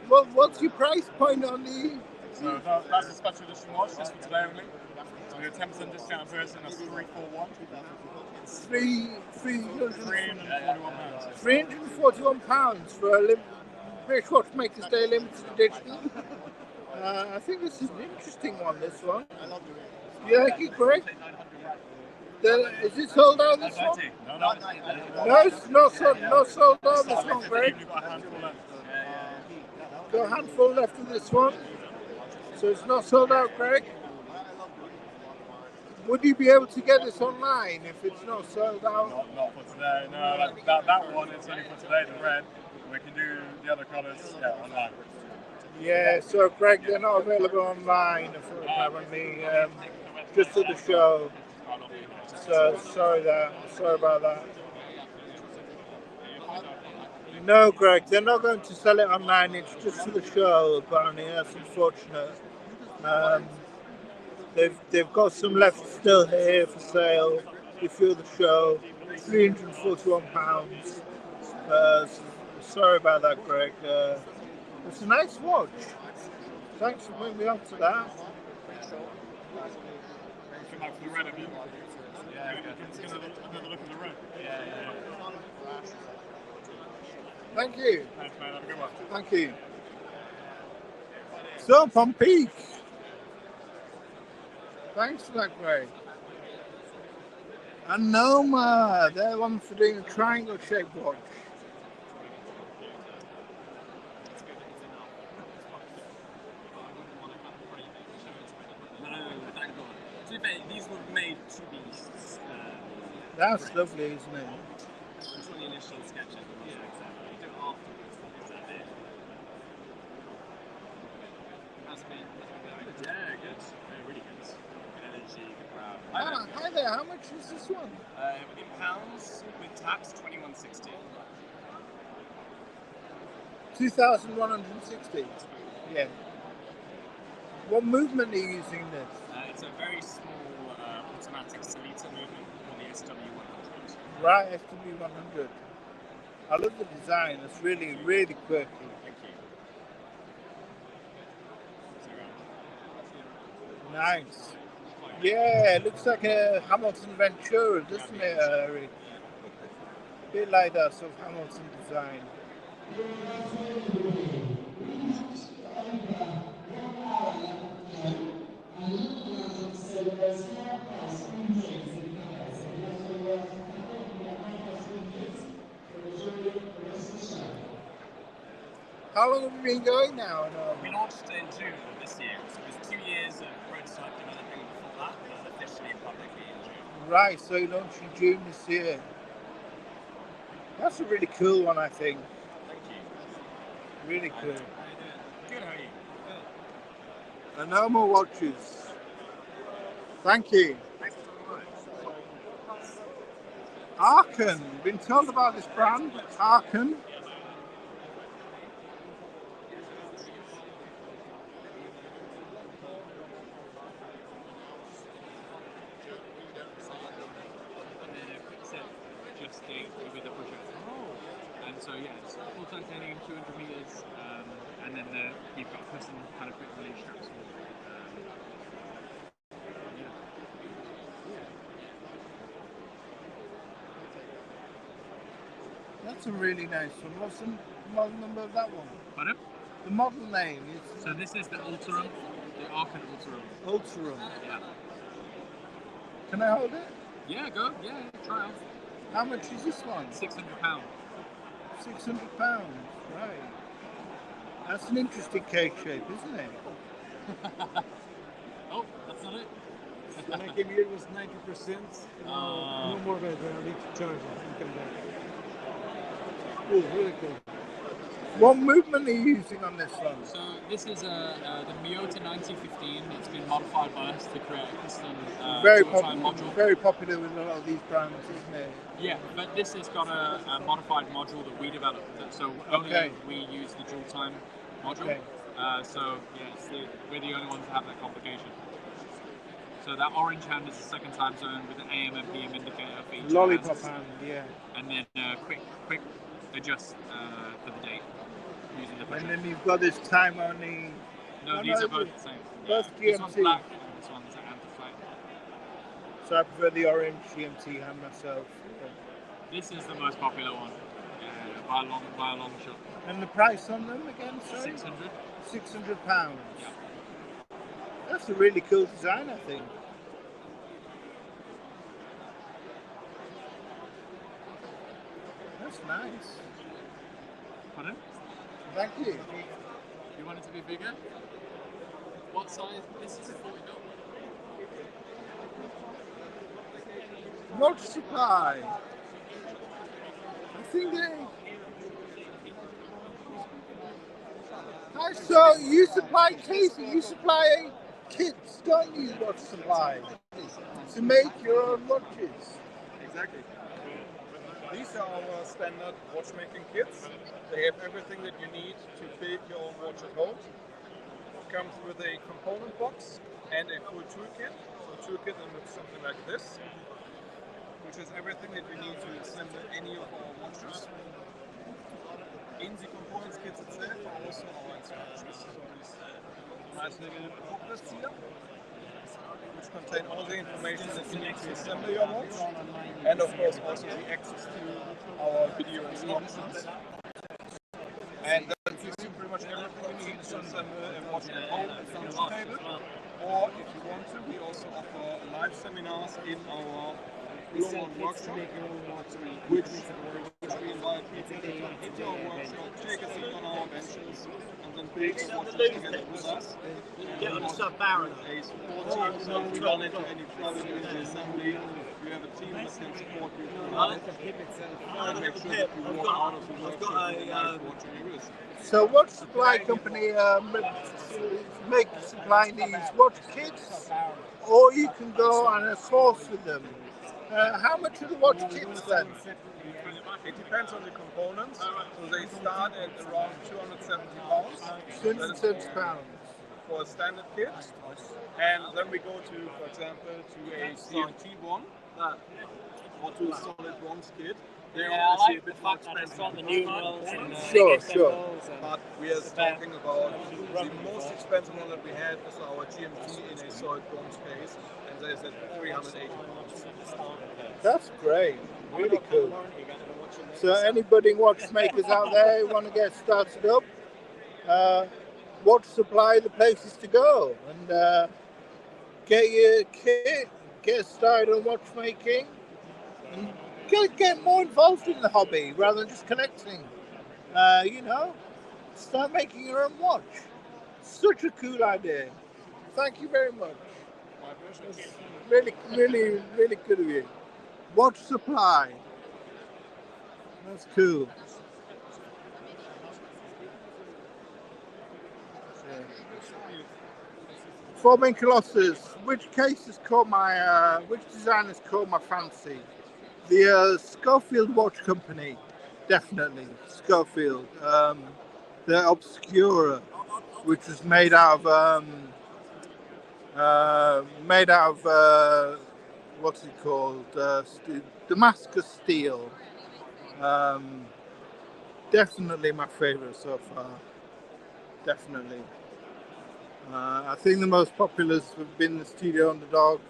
Well, what's your price point on the? So that's a special edition watch, just for today only. So we have 10% discount version, that's 341. £341 for a British Watchmakers Day limited edition. I think this is an interesting one, this one. You like it, Greg? Is it sold out, this one? No, it's not sold out, this one, Greg. Got a handful left of this one. So it's not sold out, Greg? Would you be able to get this online if it's not sold out? Not for today, no. That one, it's only for today, the red. We can do the other colours, online. Yeah, so Greg, they're not available online, apparently, just for the show. So sorry about that. No, Greg, they're not going to sell it online. It's just for the show, apparently. That's unfortunate. They've got some left still here for sale. If you're the show, £341. Sorry about that, Greg. It's a nice watch. Thanks for putting me on to that. Come back for the red of you. Yeah, get another look at the red. Yeah. Thank you. Thanks, man. Have a good one. Thank you. So, from Peak. Thanks for that, Greg. And Noma, they're one for doing a triangle shaped watch. These were made to be. That's lovely, isn't it? It's what the initial sketch of them. Yeah, exactly. You do it afterwards. Exactly. That's been very good. Yeah, good. Really good. Good energy, good crowd. Hi there, how much is this one? In pounds, with tax, 21.60. 2,160. Yeah. What movement are you using this? It's a very small automatic Salita movement called the SW100. Right, SW100. I love the design. It's really, really quirky. Thank you. Nice. Yeah, it looks like a Hamilton Ventura, doesn't it, Harry? A bit like that sort of Hamilton design. How long have you been going now? We launched in June of this year, so it was 2 years of prototype developing before that, but officially publicly in June. Right, so you launched in June this year. That's a really cool one, I think. Thank you. Really cool. How you doing? Good, how are you? Good. And no more watches. Thank you. Thanks so much. Arkan. Been told about this brand, Arkan. With the pusher. And so yeah, it's full titanium, 200 meters, and then you've got custom kind of quick release straps. That's a really nice one. What's the model number of that one? Pardon? The model name is. So this is the Ultrum, the Arkan Ultrum. Ultrum. Yeah. Can I hold it? Yeah, go. Yeah, try out. How much is this one? £600. £600, right. That's an interesting cake shape, isn't it? Oh, that's not it. When I came here, it was 90%. No more battery. I need to charge it and come back. Cool, really cool. What movement are you using on this one? So this is the Miyota 9015. It's been modified by us to create a custom module. Very popular with a lot of these brands, isn't it? Yeah, but this has got a modified module that we developed. So only we use the dual time module. Okay. So yeah, we're the only ones that have that complication. So that orange hand is the second time zone with the AM and PM indicator for each Lollipop hand, yeah. And then quick adjust for the date using the pusher. And then you've got this time only. No, these are both the same. Both GMT. This one's black and this one's anti-flight. So I prefer the orange GMT hand myself. This is the most popular one, by a long shot. And the price on them again, sorry? £600. £600. Yeah. That's a really cool design, I think. That's nice. Pardon? Thank you. You want it to be bigger? What size? This is a 40 mil. Watch supply. I think they. So you supply cases, you supply kits, don't you? Watch supply to make your own watches. Exactly. These are our standard watchmaking kits. They have everything that you need to build your own watch at home. It comes with a component box and a full toolkit. So a toolkit looks something like this, which is everything that you need to assemble any of our watches. in the components kits itself are also our instructions. So these nice little booklets here, which contain all the information that you need to assemble your watch, and of course also the access to our video instructions. And that gives you pretty much everything you need to assemble a watch at home at the kitchen table. Or if you want to, we also offer live seminars in our global workshop, which we invite people to come into our workshop, take a seat on our benches, and then build the watches together with us. Get on the sub barrel. A support team, so if you run into any trouble in the assembly, you have a team that can support you and make sure that you walk out of the workshop with a live watch on your wrist. So what supply company make supplying these watch kits, or you can go on a source with them? How much are the watch kits then? It depends on the components. So they start at around £270. £270 for a standard kit, and then we go to, for example, to a CMT one or to a solid bronze kit. They're obviously a bit more expensive. Sure. But we are talking about the most expensive one that we had is our GMT in a solid bronze case, and that is at £380. That's great. Really cool. So anybody watchmakers out there who want to get started up, Watch Supply the places to go and get your kit, get started on watchmaking, and get more involved in the hobby rather than just collecting. Start making your own watch. Such a cool idea. Thank you very much. It's really, really, really good of you. Watch Supply. That's cool. Foreman Colossus. Which cases caught my? Which designers caught my fancy? The Schofield Watch Company, definitely Schofield. The Obscura, which was made out of what's it called? Damascus steel. Definitely my favorite so far. Definitely. I think the most popular have been the Studio Underdog.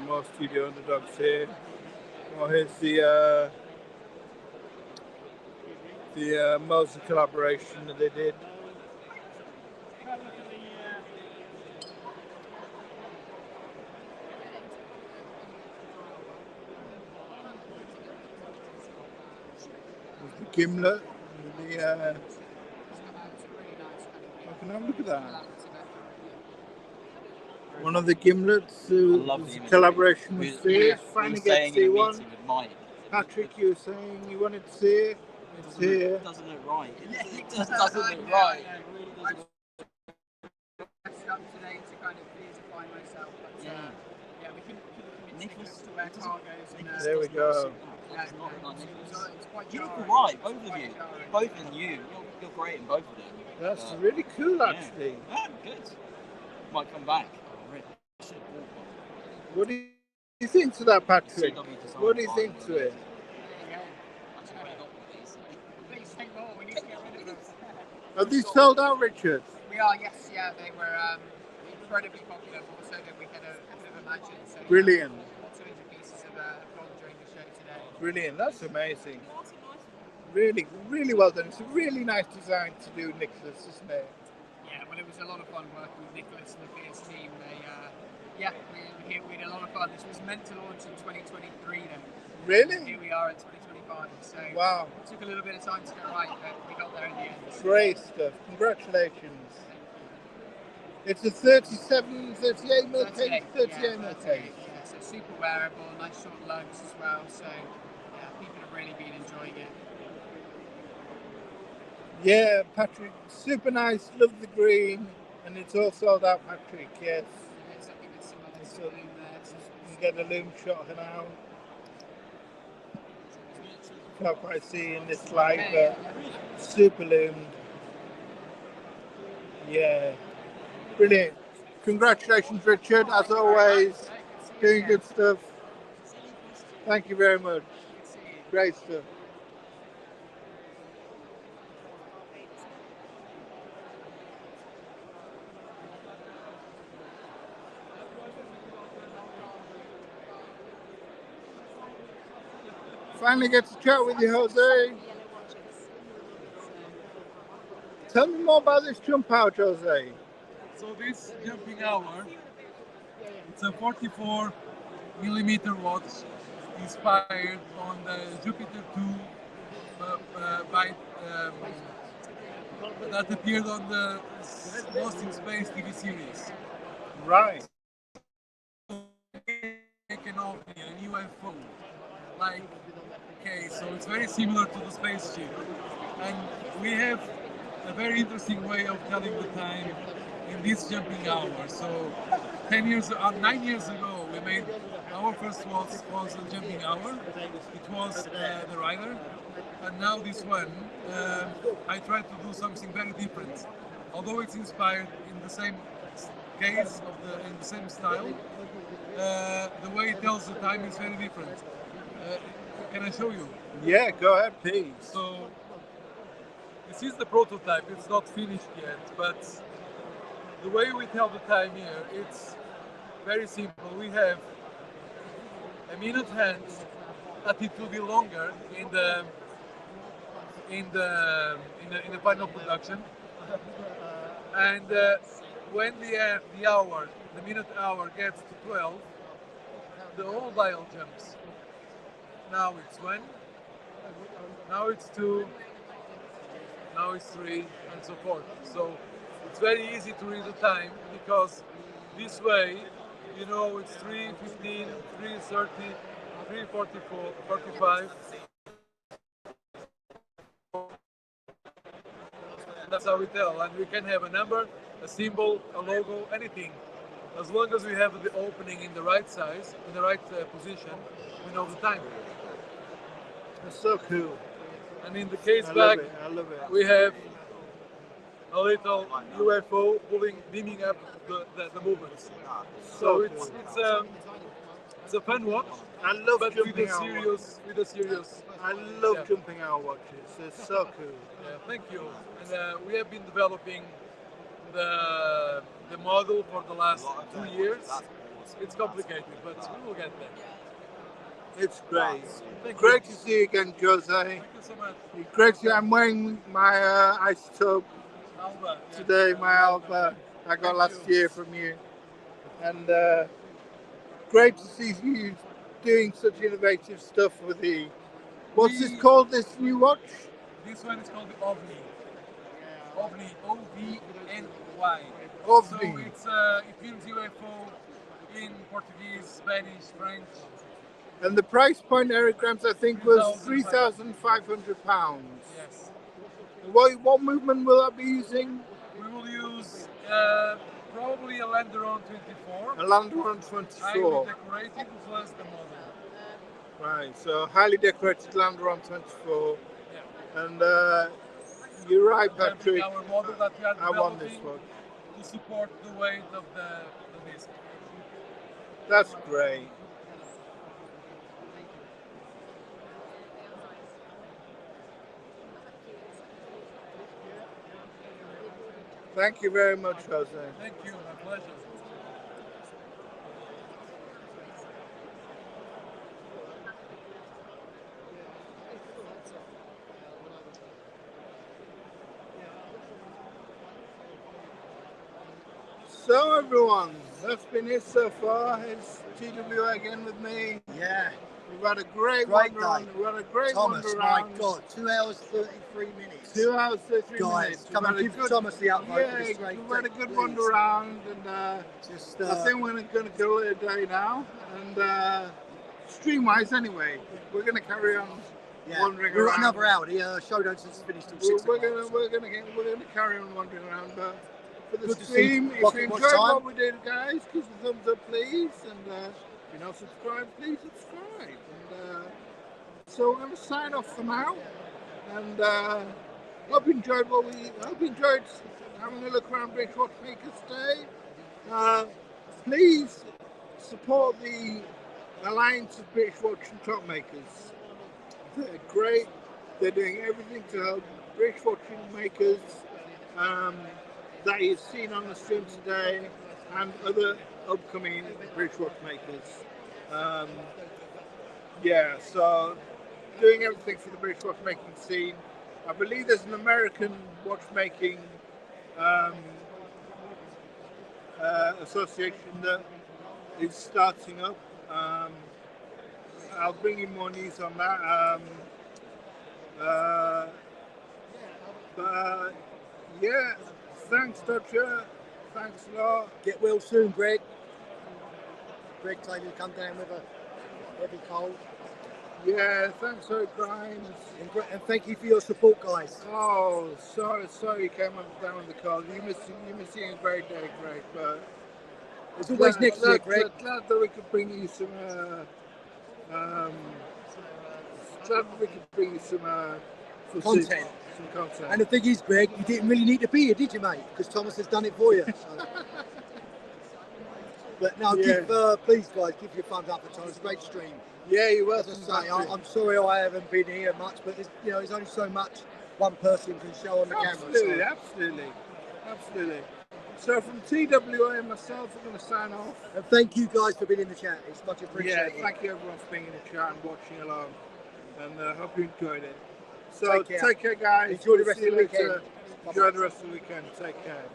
More Studio Underdogs here. Oh, here's the Moser collaboration that they did. There's the gimlet. I can have a look at that. One of the gimlets, collaboration with Sears. Finally get to see one. Patrick, you were saying you wanted to see it. It's here. It doesn't look right. It just doesn't look right. I set up today to kind of beautify myself, but yeah, we couldn't convince to wear cargos and there we go. You look alright, both of you. Both of you. You're great in both of them. That's really cool, actually. Yeah, good. Might come back. What do you think to that, Patrick? What do you think to it? Are these sold out, Richard? We are, yes, yeah. They were incredibly popular, but also that we had a bit of a magic. So Brilliant. Lots of pieces of gone during the show today. Brilliant, that's amazing. Really, really well done. It's a really nice design to do, Nicholas, isn't it? Yeah, well, it was a lot of fun working with Nicholas and the PS team. We had a lot of fun. This was meant to launch in 2023 then. Really? And here we are at 2025. So wow. It took a little bit of time to get right, but we got there in the end. Great stuff. Congratulations. It's a 38 mil case. 38 mil case. Yeah, so super wearable, nice short lugs as well. So yeah, people have really been enjoying it. Yeah, Patrick, super nice. Love the green, and it's all sold out, Patrick. Yes. So you can get a loom shot now. Can't quite see in this light, but super loomed. Yeah, brilliant. Congratulations, Richard, as always. Doing good stuff. Thank you very much. Great stuff. Finally get to chat with you, Jose. Tell me more about this jump out, Jose. So this jumping hour, it's a 44 millimeter watch inspired on the Jupiter 2 that appeared on the Lost in Space TV series. Right. Taken off a UFO. Like, okay, so it's very similar to the spaceship. And we have a very interesting way of telling the time in this jumping hour. So 9 years ago, we made our first watch was a jumping hour. It was the Rider. And now this one, I tried to do something very different. Although it's inspired in the same case, in the same style, the way it tells the time is very different. Can I show you? Yeah, go ahead, please. So, this is the prototype. It's not finished yet, but the way we tell the time here, it's very simple. We have a minute hand that it will be longer in the final production, and when the minute hour gets to 12, the whole dial jumps. Now it's 1, now it's 2, now it's 3, and so forth. So it's very easy to read the time because this way, you know, it's 3:15, 3:30, 3:44, 45. That's how we tell, and we can have a number, a symbol, a logo, anything. As long as we have the opening in the right size, in the right position, we know the time. It's so cool. And in the case I back, love it. we have a little UFO beaming up the movements. So it's a fun watch. I love but jumping with a out serious. I love jumping hour watches. They're so cool. Yeah, thank you. And we have been developing the model for the last 2 years. It's complicated, but we will get there. It's great. Great to see you again, Jose. Thank you so much. Great to see you. I'm wearing my isotope Alba, today, my Alba I got last year from you. And great to see you doing such innovative stuff with the... What's this called, this new watch? This one is called the OVNI. OVNI, O-V-N-Y. OVNI. So it means UFO in Portuguese, Spanish, French. And the price point, Eric Grams, I think was £3,500. Yes. What movement will I be using? We will use probably a Landeron 24. A Landeron 24. Highly decorated plus the model. Right, so highly decorated Landeron 24. Yeah. And you're right, Patrick. Our model that we are I want this one. To support the weight of the disc. That's great. Thank you very much, Jose. Thank you, my pleasure. So everyone, that's been it so far. It's TW again with me. Yeah. We've had a great Great wander day. around. We've had a great Thomas, wander my around. God, 2 hours 33 minutes. 2 hours 33 Guys, minutes. come and give Thomas the upvote Yeah, for this great we've had a thing, good please. wander around, and I think we're going to call it a day now. And stream-wise, anyway, we're going to carry on wandering We've got around. another hour. The show don't finish till 6 We're o'clock. going to carry on wandering around, but for the Good to see stream, if Pocket you Watch enjoyed time. what we did, guys, give us a thumbs up, please, and if you're not subscribed, please subscribe. And so we're going to sign off for now, and hope you enjoyed having a look around British Watchmakers Day. Please support the Alliance of British Watch and Clock Makers. They're great. They're doing everything to help British watchmakers that you've seen on the stream today and other upcoming British watchmakers. Yeah, so doing everything for the British watchmaking scene. I believe there's an American watchmaking association that is starting up. I'll bring you more news on that. But yeah, thanks, Dodger. Thanks a lot. Get well soon, Greg. Greg told you to come down with a heavy cold. Yeah, thanks for Grimes. And thank you for your support, guys. Oh, sorry you came down with the cold. You missed a great day, Greg. But it's always next year, Greg. Glad that we could bring you some. Glad that we could bring you some Content. Some content. And the thing is, Greg, you didn't really need to be here, did you, mate? Because Thomas has done it for you. So. But no, please, guys, give your thumbs up for Thomas. Great stream. Yeah, you were. As I say, I'm sorry I haven't been here much, but there's only so much one person can show on the camera. Absolutely. So from TWA and myself, I'm going to sign off. And thank you guys for being in the chat. It's much appreciated. Yeah, thank you everyone for being in the chat and watching along. And I hope you enjoyed it. So take care, guys. Enjoy the rest of the weekend. Enjoy the rest of the weekend. Take care.